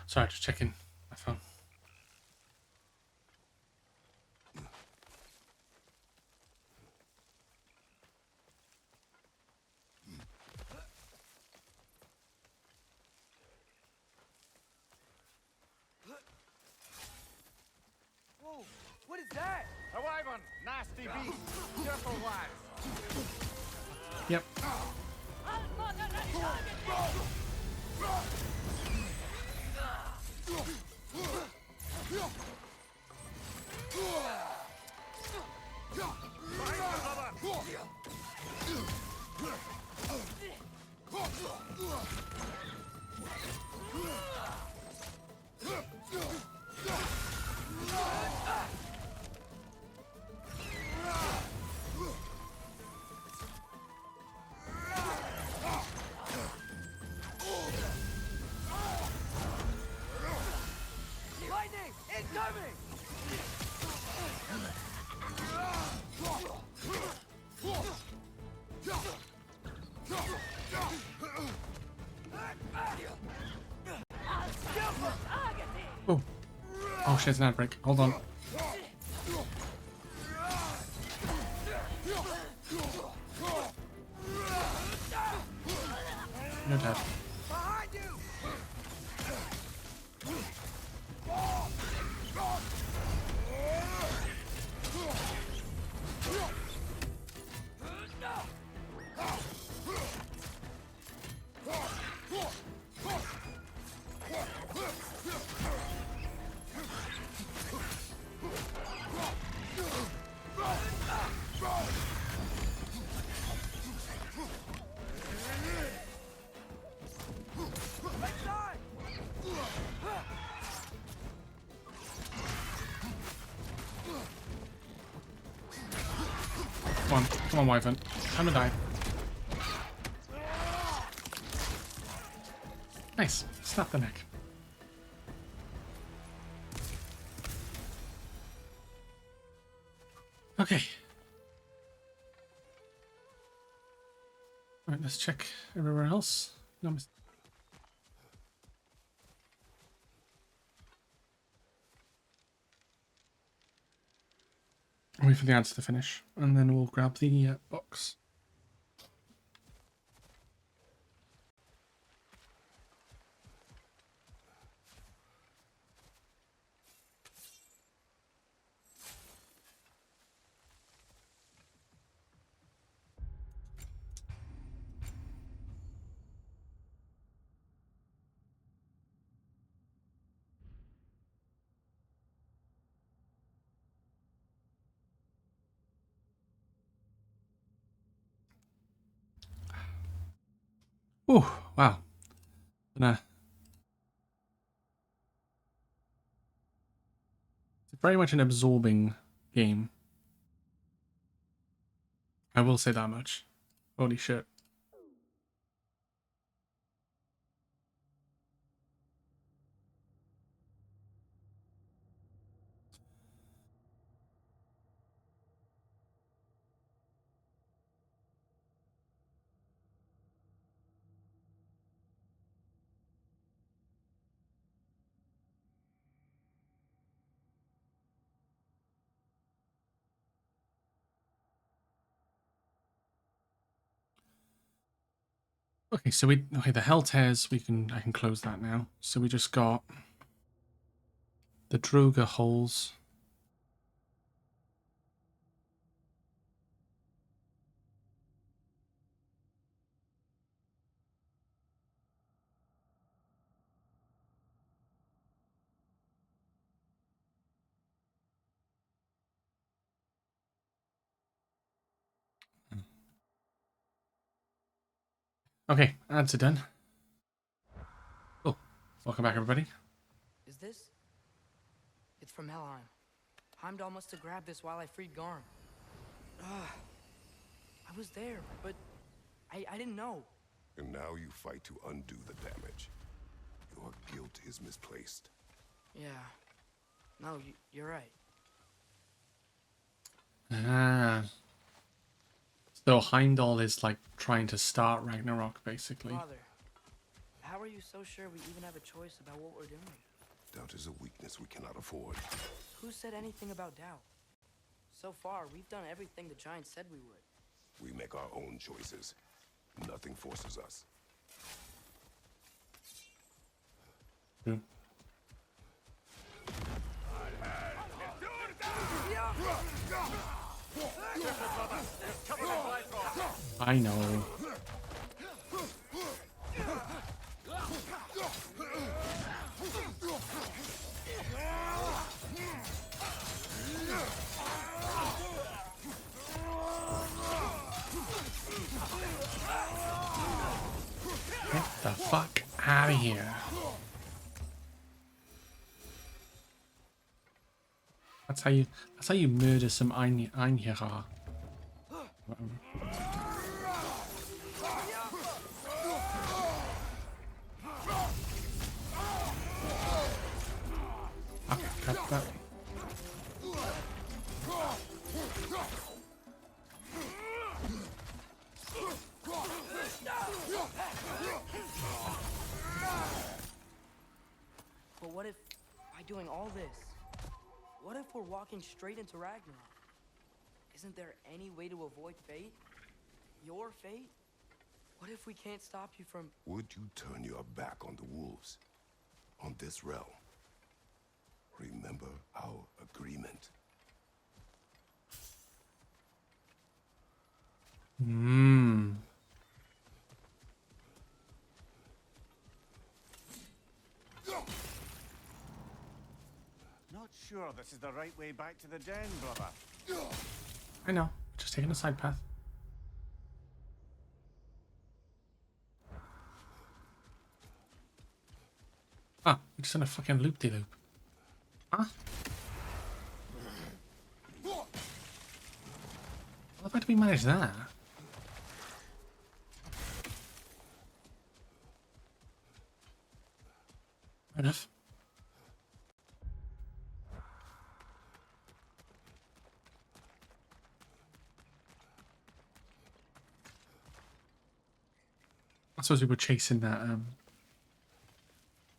Sorry, just checking my phone. Whoa, what is that? A wyvern! Nasty beast! Careful, lads! Yep. Lightning! Incoming! Oh. Oh shit, it's an outbreak. Hold on. You're dead. Behind you! Come on, Wyvern. Time to die. Nice. Snap the neck. Okay. Alright, let's check everywhere else. No mis- Wait for the ads to finish, and then we'll grab the box. Oh, wow. It's very much an absorbing game. I will say that much. Holy shit. Okay, so the hell tears, I can close that now. So we just got the Droga holes. Okay, ads are done. Oh, welcome back, everybody. Is this? It's from Helheim. Heimdall must have grabbed this while I freed Garm. I was there, but I didn't know. And now you fight to undo the damage. Your guilt is misplaced. Yeah. No, you're right. Ah. So Heimdall is like trying to start Ragnarok, basically. Father, how are you so sure we even have a choice about what we're doing? Doubt is a weakness we cannot afford. Who said anything about doubt? So far, we've done everything the Giants said we would. We make our own choices. Nothing forces us. Hmm. I know. Get the fuck out of here. That's how you murder some Einhierer. Okay, cut that. But what if, by doing all this, what if we're walking straight into Ragnarok? Isn't there any way to avoid fate? Your fate? What if we can't stop you from... Would you turn your back on the wolves? On this realm? Remember our agreement. Hmm. Not sure this is the right way back to the den, brother. I know. Just taking a side path. Ah, we're just in a fucking loop-de-loop. Huh? How do we manage that? Fair enough. I suppose we were chasing that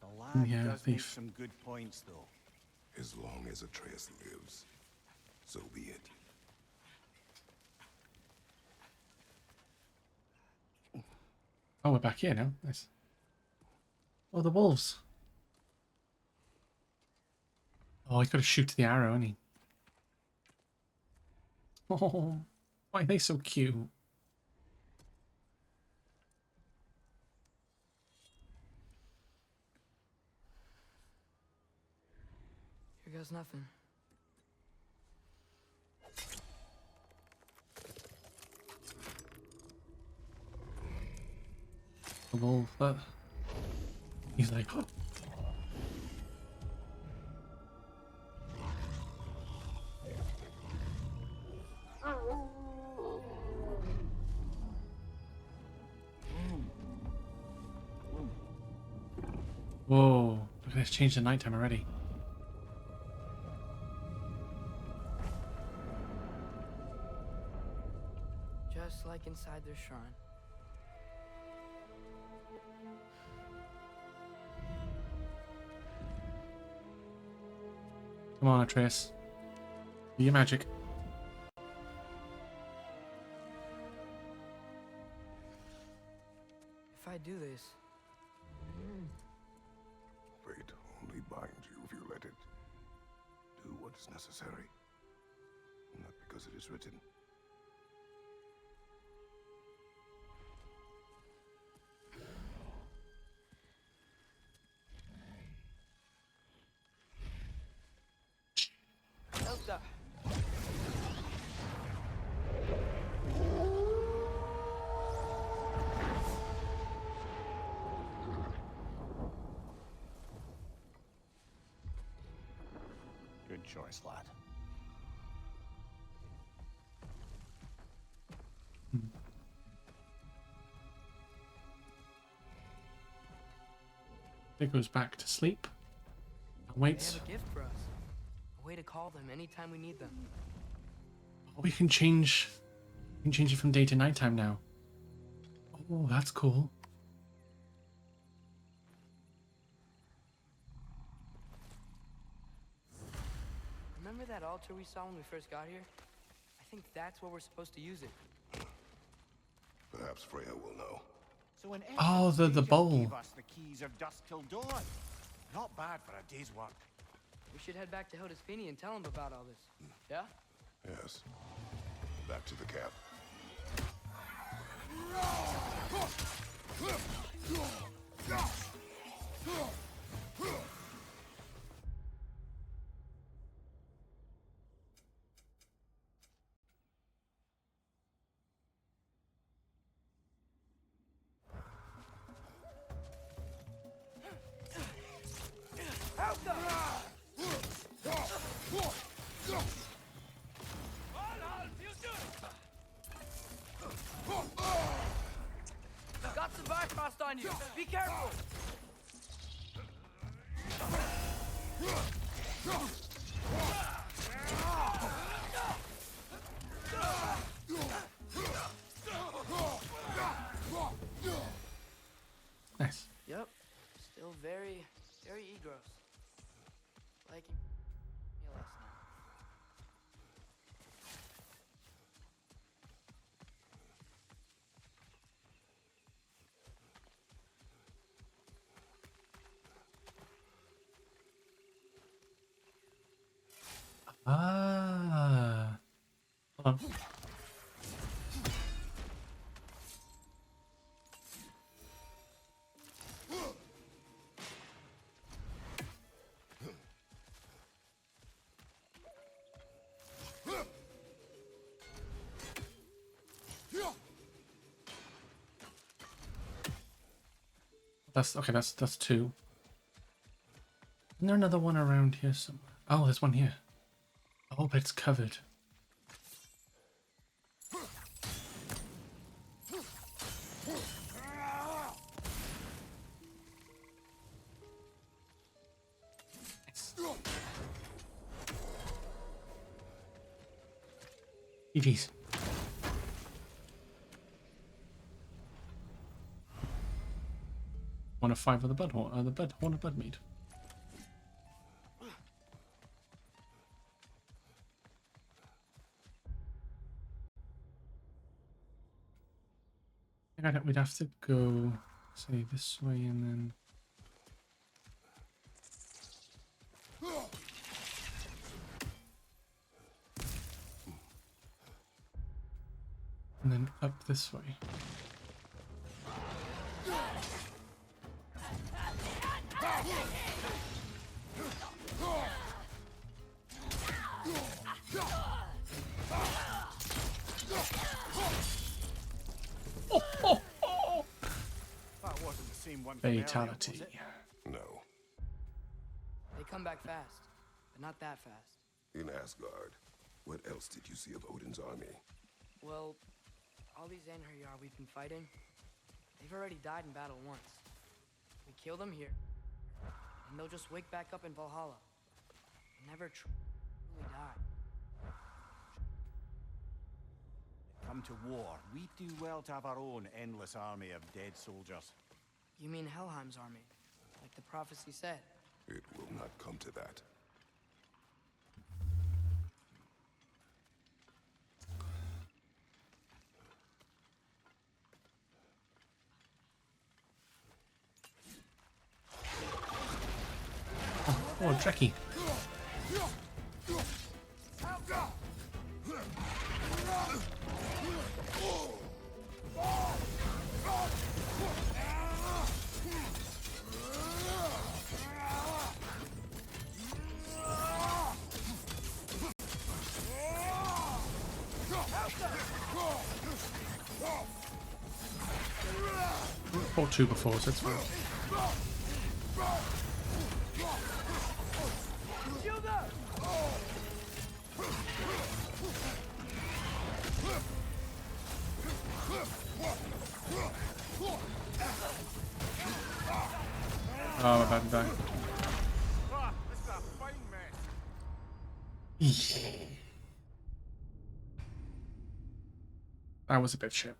The lad yeah, does make thief. some good points, though. As long as Atreus lives, so be it. Oh, we're back here now. Nice. Oh, the wolves. Oh, he's got to shoot the arrow, hasn't he? Oh, why are they so cute? Here goes nothing. The wolf, but he's like, oh. Whoa, look at this, changed to nighttime already. Just like inside their shrine. Come on, Atreus. Do your magic. If I do this, Fate only binds you if you let it. Do what is necessary. Not because it is written. Elsa. Good choice, lad. It goes back to sleep. And They waits. have a gift for us. A way to call them anytime we need them. Oh, we can change. We can change it from day to nighttime now. Oh, that's cool. Remember that altar we saw when we first got here? I think that's where we're supposed to use it. Perhaps Freya will know. So in Oh, essence, the they just bowl. gave us the keys of dusk till dawn. Not bad for a day's work. We should head back to Hildesfini and tell him about all this. Yeah? Yes. Back to the camp. Got some Bifrost on you! Be careful! Nice. Yep. Still very egros. Like me last night. Ah. Hold on. That's okay. That's two. Isn't there another one around here somewhere? Oh, there's one here. Oh, but it's covered. GG's. One of 5 of the Horn of Bloodmead. I think we'd have to go, say, this way and then. And then up this way. That wasn't the same one from earlier, was Fatality. it? No. They come back fast, but not that fast. In Asgard, what else did you see of Odin's army? Well, all these Einherjar we've been fighting, they've already died in battle once. We kill them here, and they'll just wake back up in Valhalla. Never truly die. Come to war, we do well to have our own endless army of dead soldiers. You mean Helheim's army, like the prophecy said? It will not come to that. Oh, Trekkie. Fought 2 before, so it's fine. Oh, I'm about to die. This is a fine mess. That was a bit shit.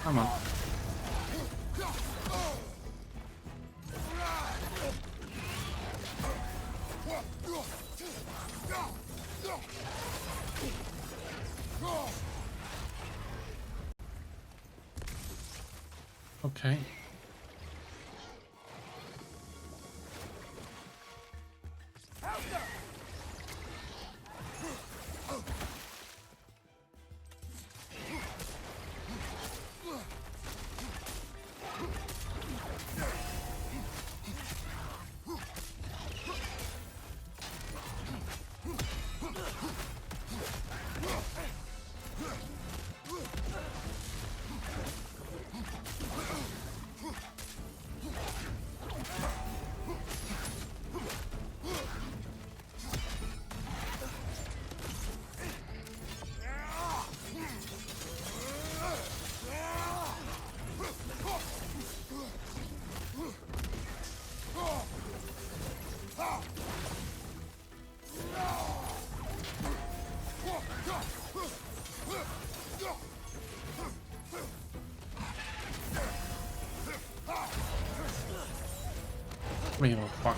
Come on. Okay. Come here, little fuck.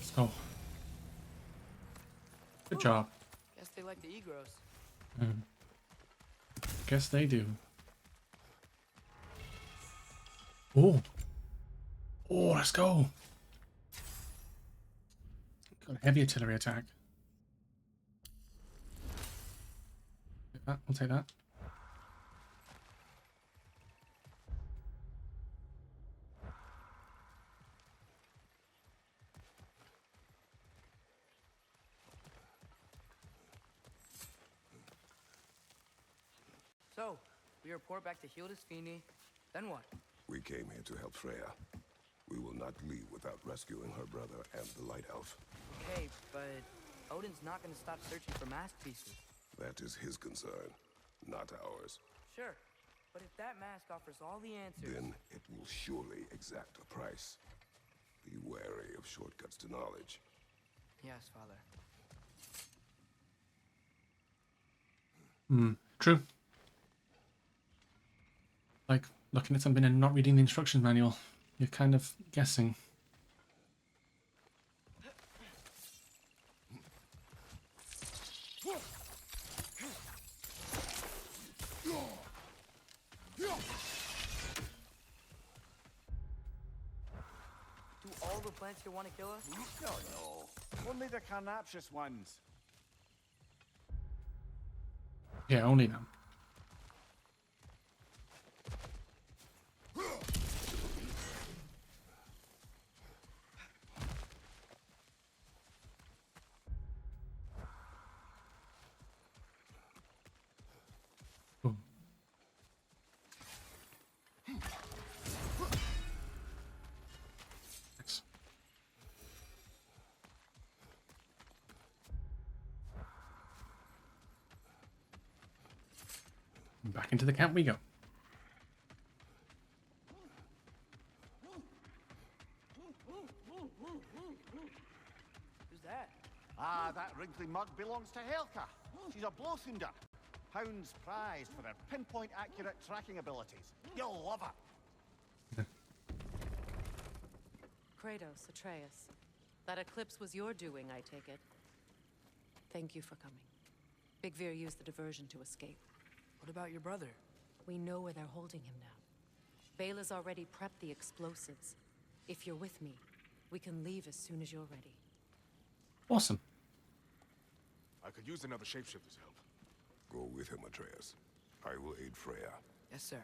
Let's go. Good job. Guess they like the egros. Guess they do. Oh. Oh, let's go. Got a heavy artillery attack. Take that. We'll take that. So, we report back to Hildisvini. Then what? We came here to help Freya. We will not leave without rescuing her brother and the Light Elf. Okay, but Odin's not gonna stop searching for mask pieces. That is his concern, not ours. Sure, but if that mask offers all the answers... Then it will surely exact a price. Be wary of shortcuts to knowledge. Yes, Father. True. Like looking at something and not reading the instruction manual. You're kind of guessing. Do all the plants here want to kill us? No. Only the carnivorous ones. Yeah, only them. Boom. Nice. Back into the camp we go. Who's that? Ah, that wrinkly mug belongs to Helka. She's a blowthunder. Hound's prized for her pinpoint accurate tracking abilities. You'll love her. Kratos, Atreus. That eclipse was your doing, I take it. Thank you for coming. Big Veer used the diversion to escape. What about your brother? We know where they're holding him now. Bela's already prepped the explosives. If you're with me, we can leave as soon as you're ready. Awesome. I could use another shapeshifter's help. Go with him, Atreus. I will aid Freya. Yes, sir.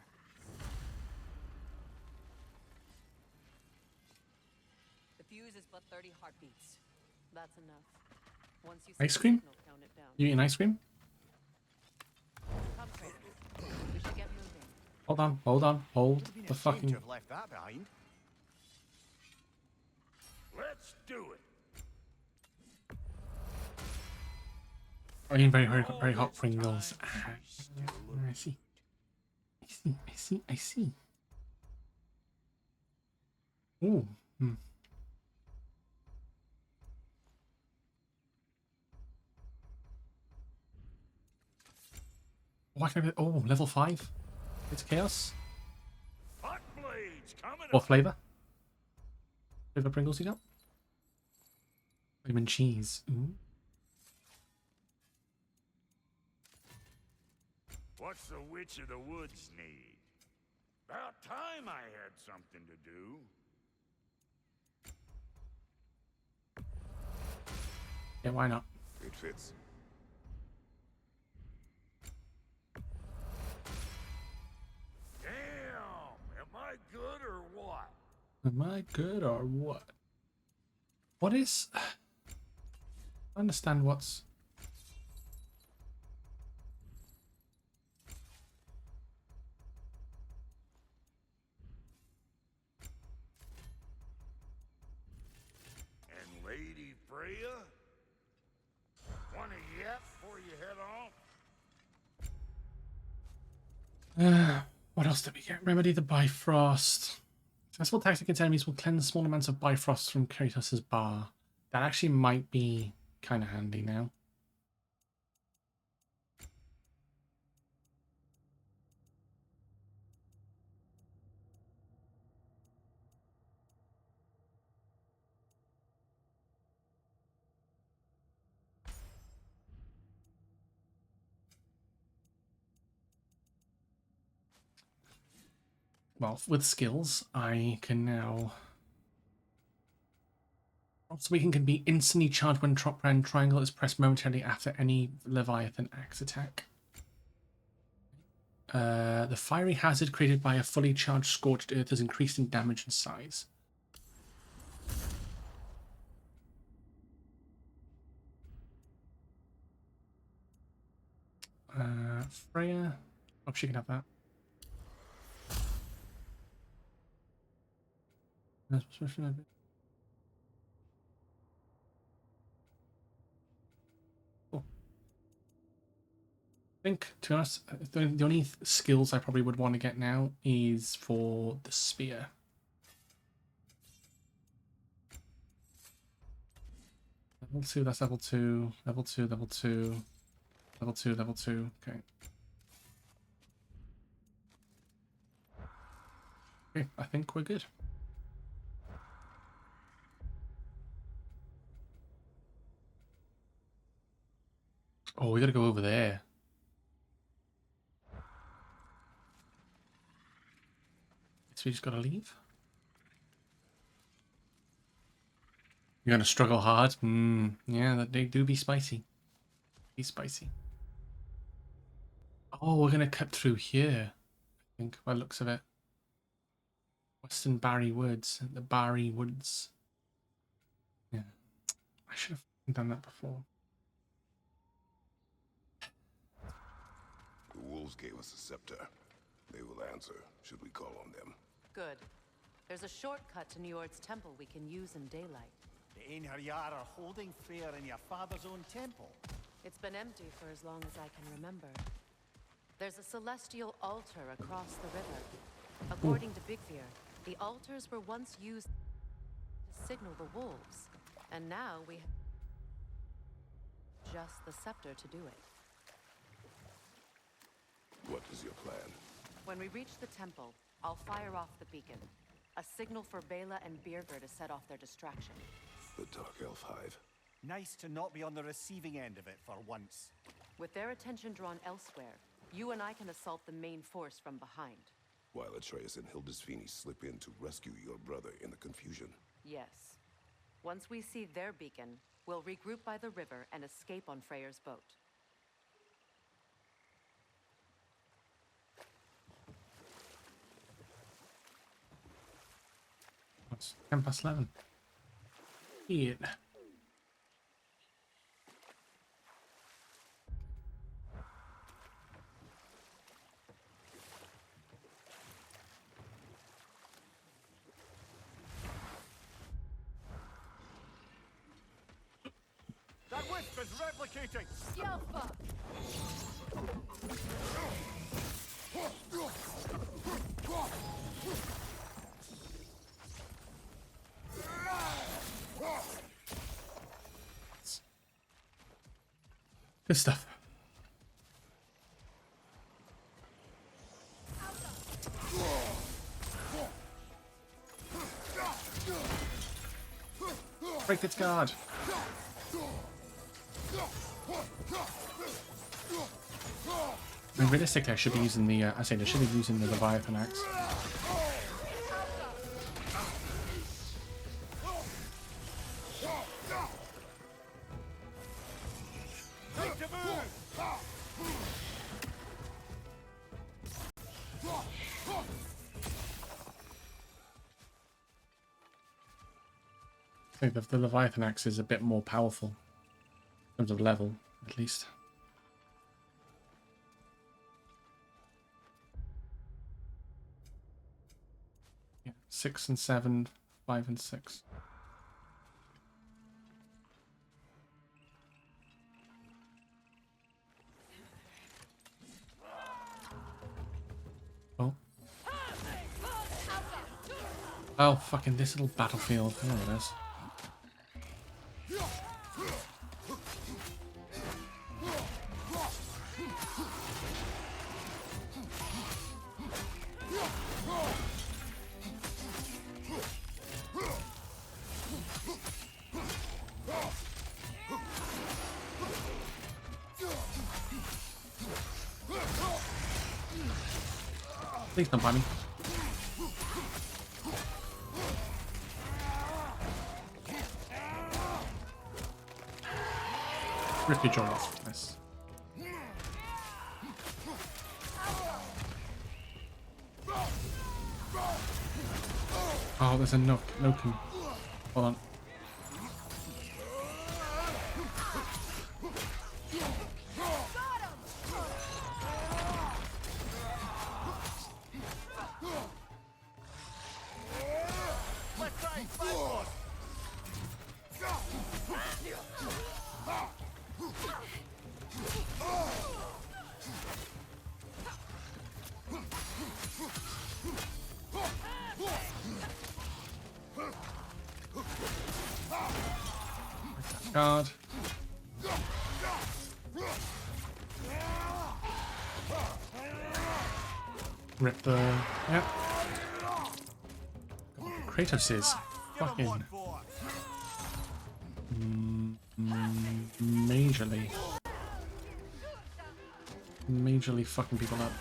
The fuse is but 30 heartbeats. That's enough. Once you Ice see the cream? signal, count it down. You eating ice cream? Come, Kratos. We should get moving. Hold on, hold on, hold Would have been the a shame fucking... to have left that behind. Let's do it. I'm eating very hot Pringles. Ah, I see. I see. Ooh. What can I... Oh, level 5. It's chaos. Hot blades coming What up. flavor? Flavor Pringles you got? Lemon cheese. Ooh. What's the Witch of the Woods need? About time I had something to do. Yeah, why not? It fits. Damn, am I good or what? Am I good or what? What is... I understand what's... And Lady Freya? Wanna yet before you head off? What else did we get? Remedy the Bifrost. Successful tactic against enemies will cleanse small amounts of Bifrost from Kratos' bar. That actually might be kind of handy now. well, with skills, I can now. Also, we can be instantly charged when top round triangle is pressed momentarily after any Leviathan axe attack. The fiery hazard created by a fully charged scorched earth is increased in damage and size. Freya. Oh, she can have that. Cool. I think, to be honest, the only skills I probably would want to get now is for the spear. Level 2, that's level 2, level 2, level 2, level 2, level 2, okay. Okay, I think we're good. Oh, we gotta go over there. So we just gotta leave? You're gonna struggle hard? Yeah, they do be spicy. Be spicy. Oh, we're gonna cut through here, I think, by the looks of it. Western Barry Woods, the Barry Woods. Yeah, I should have done that before. The wolves gave us a scepter. They will answer, should we call on them. Good. There's a shortcut to Njord's temple we can use in daylight. The Einherjar are holding fair in your father's own temple. It's been empty for as long as I can remember. There's a celestial altar across the river. According to Bigvir, the altars were once used to signal the wolves, and now we have just the scepter to do it. What is your plan? When we reach the temple, I'll fire off the beacon. A signal for Bela and Birgir to set off their distraction. The Dark Elf Hive. Nice to not be on the receiving end of it for once. With their attention drawn elsewhere, you and I can assault the main force from behind. While Atreus and Hildisvini slip in to rescue your brother in the confusion. Yes. Once we see their beacon, we'll regroup by the river and escape on Freyr's boat. It's 11:10. Yeah. That wisp is replicating! Yeah, fuck! Good stuff. Break its guard. I mean, realistically, I should be using the. I should be using the Leviathan axe. I think the Leviathan axe is a bit more powerful in terms of level, at least. Yeah, 6 and 7, 5 and 6. Oh. Oh, fucking this little battlefield. There it is. Please don't buy me. Rip your jaw off. Nice. Oh, there's a Noken. Hold on. Guard. Rip the... Yep. Kratos is fucking... Majorly fucking people up.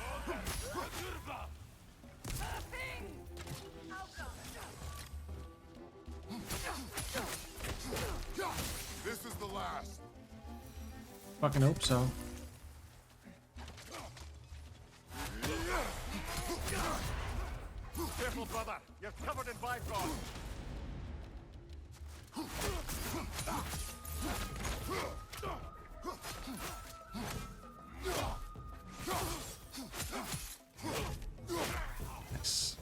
This is the last. Fucking hope so. Careful, brother. You're covered in Bifrost. Yes.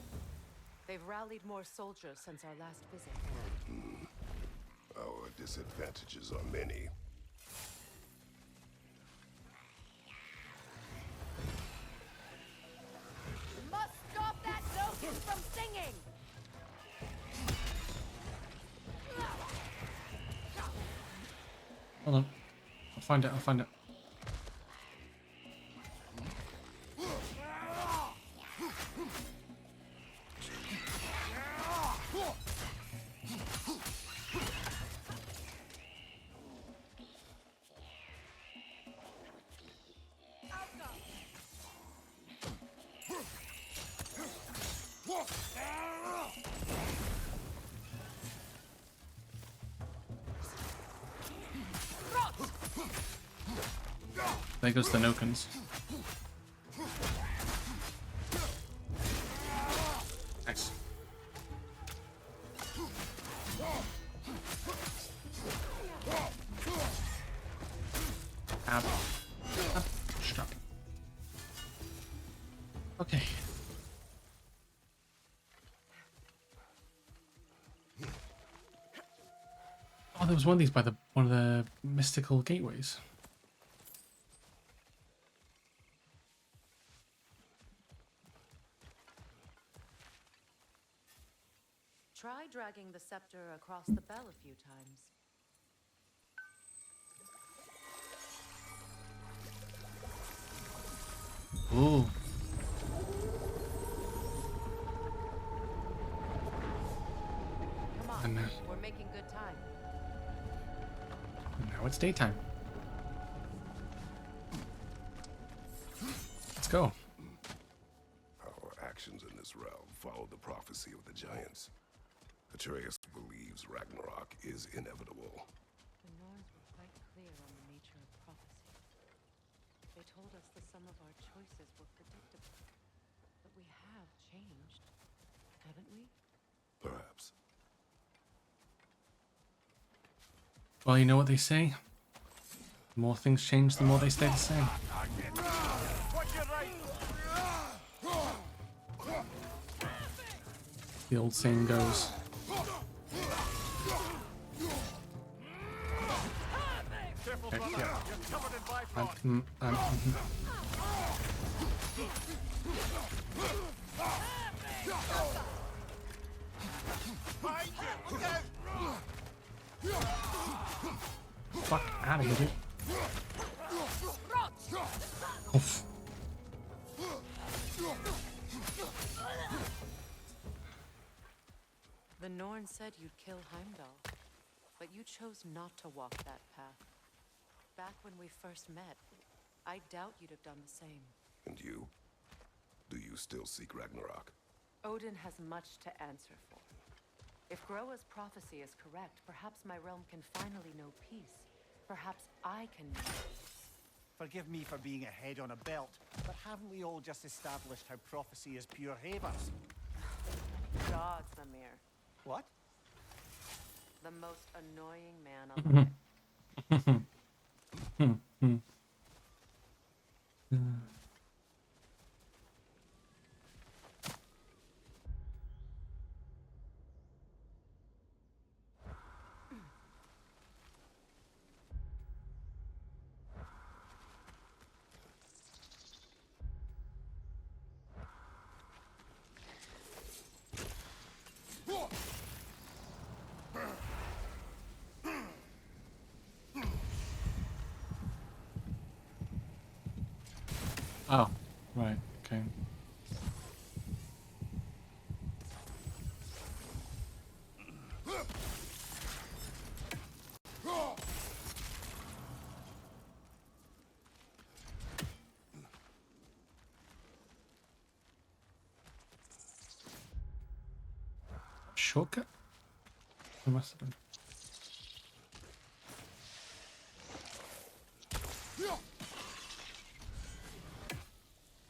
They've rallied more soldiers since our last visit. Our disadvantages are many. You must stop that Noken from singing! Hold on. I'll find it. I'll find it. There goes the Nokens. Nice. Ab. Up. Stop. Okay. Oh, there was one of these by one of the mystical gateways. Try dragging the scepter across the bell a few times. Ooh. Come on, And we're making good time. now it's daytime. Let's go. Our actions in this realm follow the prophecy of the giants. Atreus believes Ragnarok is inevitable. The Norns were quite clear on the nature of prophecy. They told us the sum of our choices were predictable. But we have changed, haven't we? Perhaps. Well, you know what they say? The more things change, the more they stay the same. The old saying goes. Okay, yeah. Fuck out of here, dude. Oof. The Norn said you'd kill Heimdall, but you chose not to walk that path. Back when we first met, I doubt you'd have done the same. And you? Do you still seek Ragnarok? Odin has much to answer for. If Groa's prophecy is correct, perhaps my realm can finally know peace. Perhaps I can make peace. Forgive me for being a head on a belt, but haven't we all just established how prophecy is pure havers? Dogs, Amir. What? The most annoying man alive. Oh, right, okay. Shortcut? It must have been.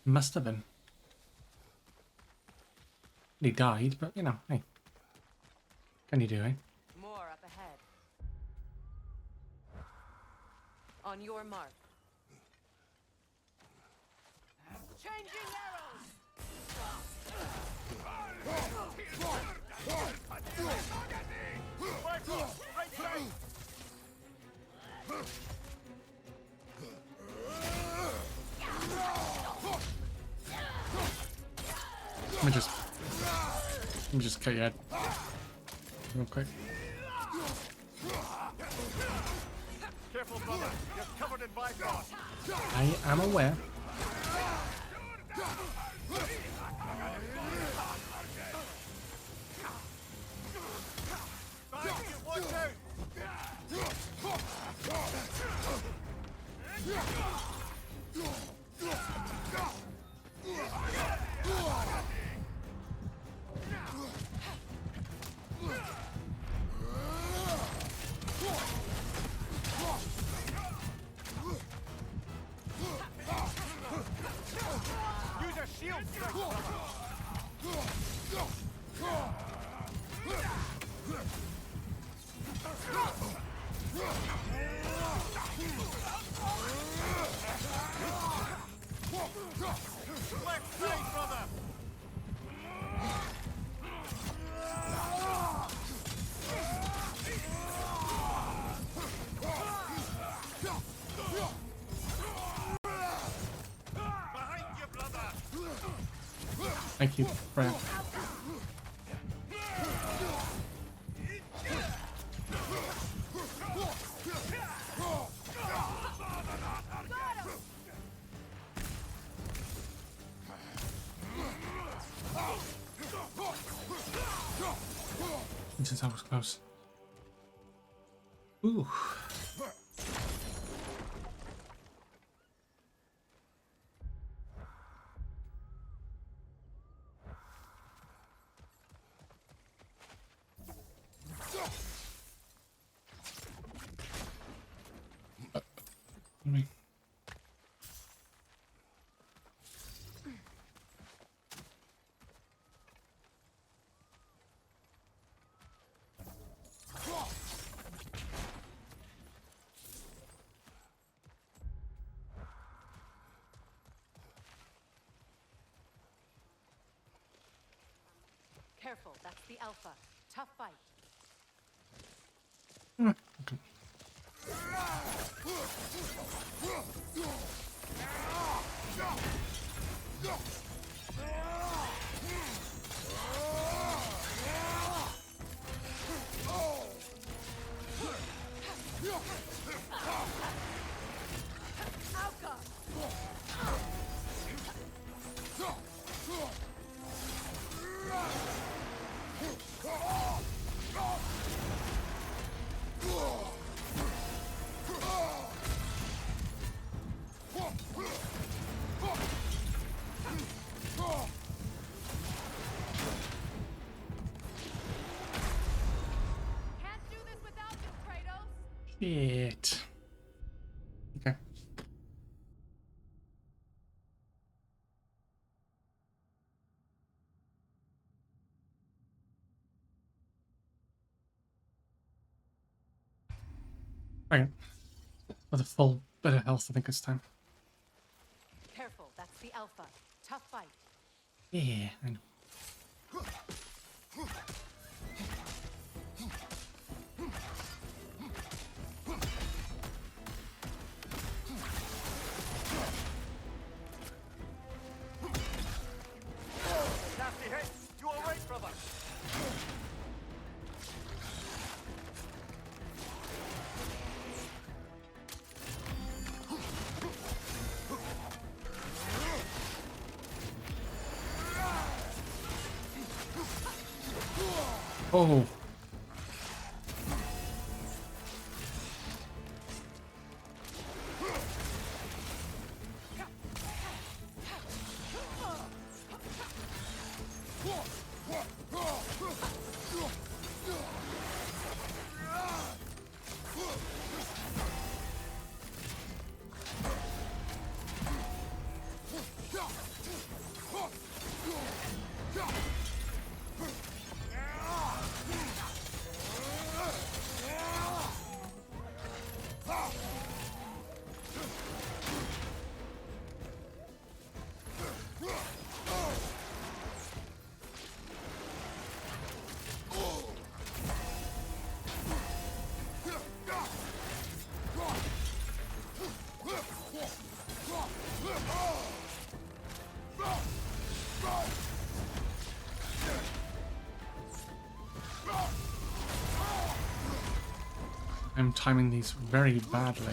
Must have been. He died, but you know, hey. Can you do it? More up ahead. On your mark. Changing arrows! Let me just cut your head real quick. Careful, brother. You're covered in bifrost. I am aware. Watch out! Use a shield strike, brother. Left side, brother. Behind you, brother. Thank you, Brad. Since I was close. Ooh. Me. Careful, that's the Alpha. Tough fight. Okay. Shit. Okay. With a full bit of health, I think it's time. Careful, that's the Alpha. Tough fight. Yeah, I know. Nasty hit! You alright, brother? Oh. I'm timing these very badly.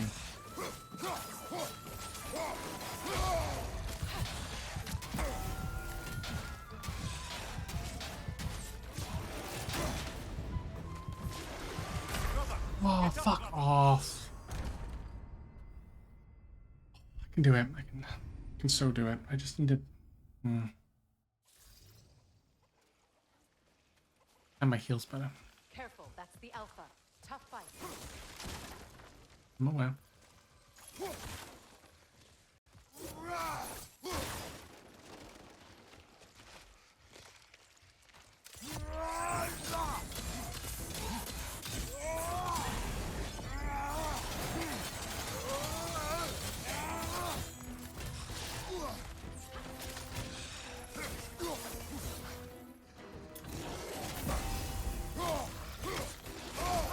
Oh, fuck off. I can do it. I can so do it. I just need to... And my heal's better. Careful, that's the Alpha. Tough fight. I'm aware.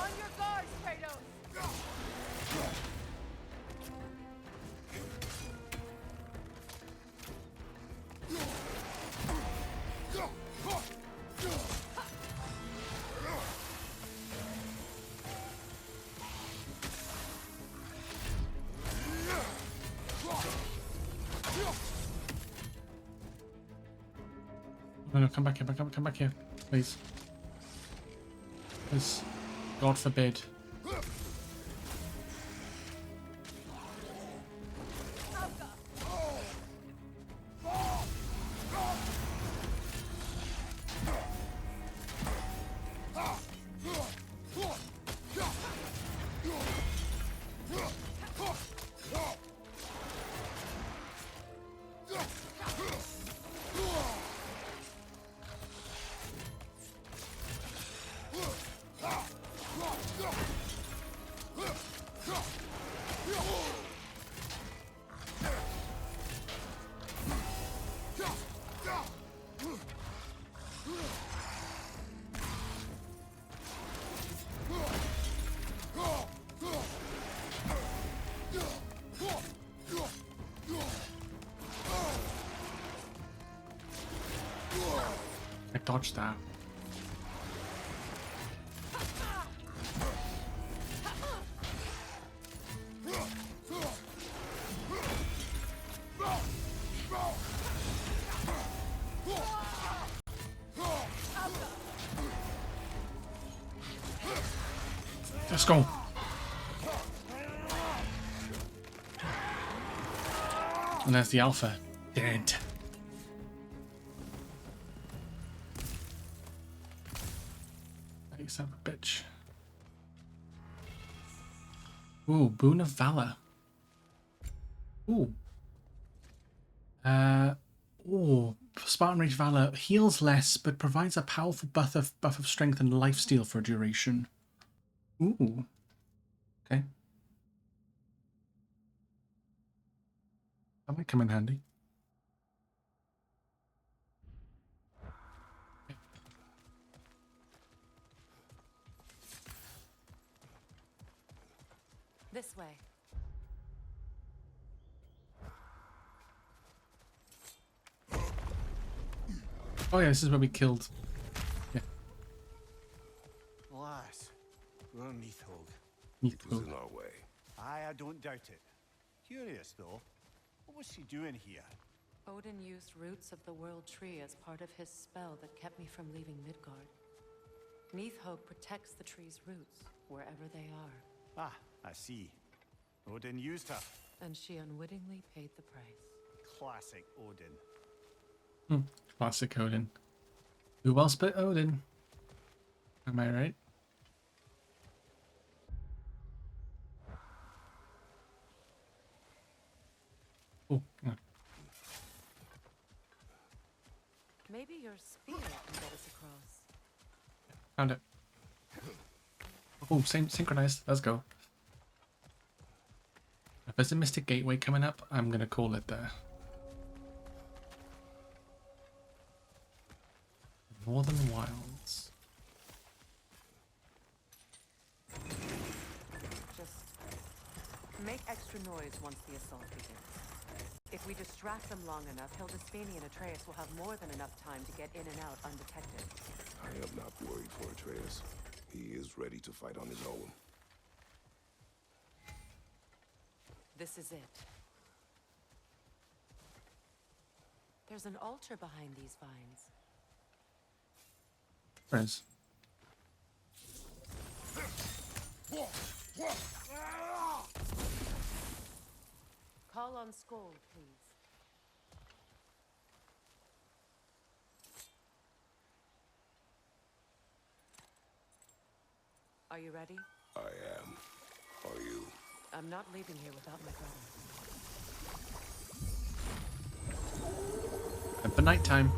On your guard, Kratos! No, no, come back here, come back here, please. Please. God forbid. I dodged that. Let's go. And there's the Alpha. Dead. You son of a bitch. Ooh, Boon of Valor. Ooh. Ooh. Spartan Rage Valor heals less, but provides a powerful buff of strength and lifesteal for a duration. Ooh. Okay. That might come in handy. This way. Oh yeah, this is where we killed. Yeah. Lass, we're on Neathhog. It was in our way. Aye, I don't doubt it. Curious, though. What was she doing here? Odin used roots of the World Tree as part of his spell that kept me from leaving Midgard. Neathhog protects the tree's roots, wherever they are. Ah, I see. Odin used her. And she unwittingly paid the price. Classic Odin. Classic Odin. Who else but Odin? Am I right? Oh, yeah. Maybe your spear can get us across. Found it. Oh, same synchronized. Let's go. If there's a Mystic Gateway coming up, I'm gonna call it there. Northern Wilds. Just make extra noise once the assault begins. If we distract them long enough, Hildisfini and Atreus will have more than enough time to get in and out undetected. I am not worried for Atreus. He is ready to fight on his own. This is it. There's an altar behind these vines. Friends. Call on Skoll, please. Are you ready? I am. Are you? I'm not leaving here without my brother. And for nighttime.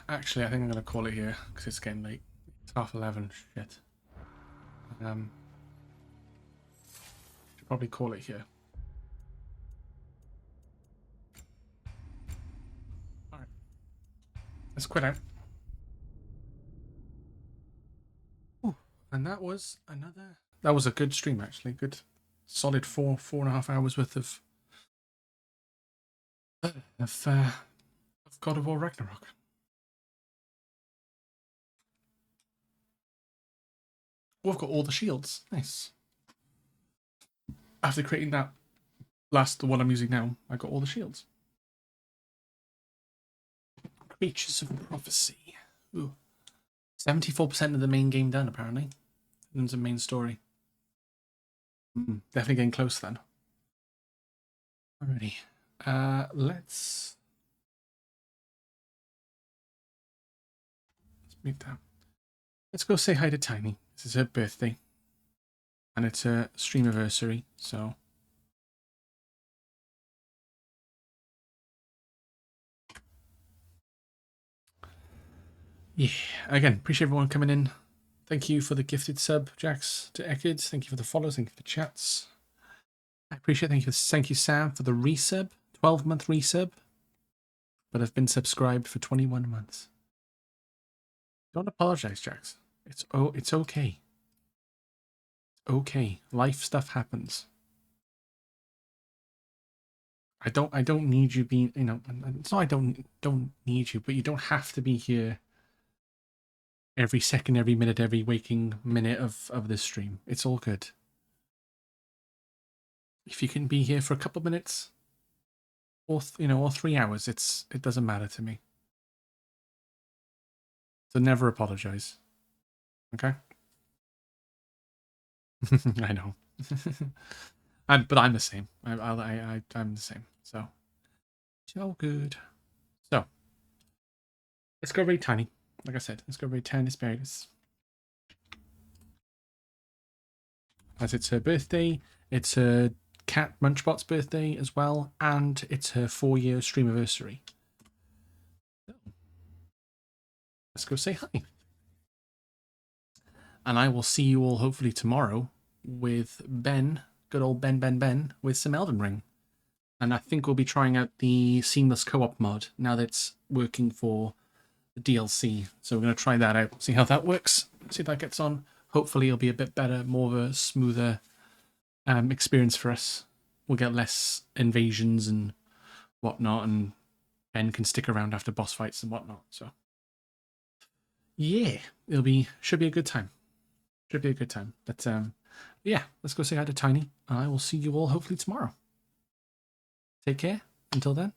Actually, I think I'm gonna call it here because it's getting late. It's 11:30. Shit. Should probably call it here. All right. Let's quit out. Ooh, and that was another. That was a good stream, actually. Good, solid 4.5 hours worth of God of War Ragnarok. Oh, I've got all the shields. Nice. After creating that the one I'm using now, I got all the shields. Creatures of Prophecy. Ooh. 74% of the main game done, apparently. And the main story. Definitely getting close then. Alrighty. Let's move down. Let's go say hi to Tiny. This is her birthday. And it's a stream anniversary, so yeah. Again, appreciate everyone coming in. Thank you for the gifted sub, Jax, to Ekid. Thank you for the follows. Thank you for the chats. I appreciate it. Thank you, Sam, for the resub. 12-month resub. But I've been subscribed for 21 months. Don't apologize, Jax. It's okay. Okay. Life stuff happens. I don't need you being, it's not I don't need you, but you don't have to be here every second, every minute, every waking minute of this stream. It's all good. If you can be here for a couple of minutes or 3 hours, it doesn't matter to me. So never apologize. Okay? I know. But I'm the same. I'm the same. So it's all good. So let's go read Tiny. Like I said, let's go read Tiny Asparagus. As it's her birthday, it's her cat Munchbot's birthday as well, and it's her 4-year stream anniversary. So let's go say hi. And I will see you all hopefully tomorrow with Ben, good old Ben, with some Elden Ring. And I think we'll be trying out the Seamless Co-op mod now that it's working for the DLC. So we're going to try that out, see how that works, see if that gets on. Hopefully it'll be a bit better, more of a smoother experience for us. We'll get less invasions and whatnot, and Ben can stick around after boss fights and whatnot. So yeah, should be a good time. Should be a good time. But yeah, let's go say hi to Tiny. I will see you all hopefully tomorrow. Take care. Until then.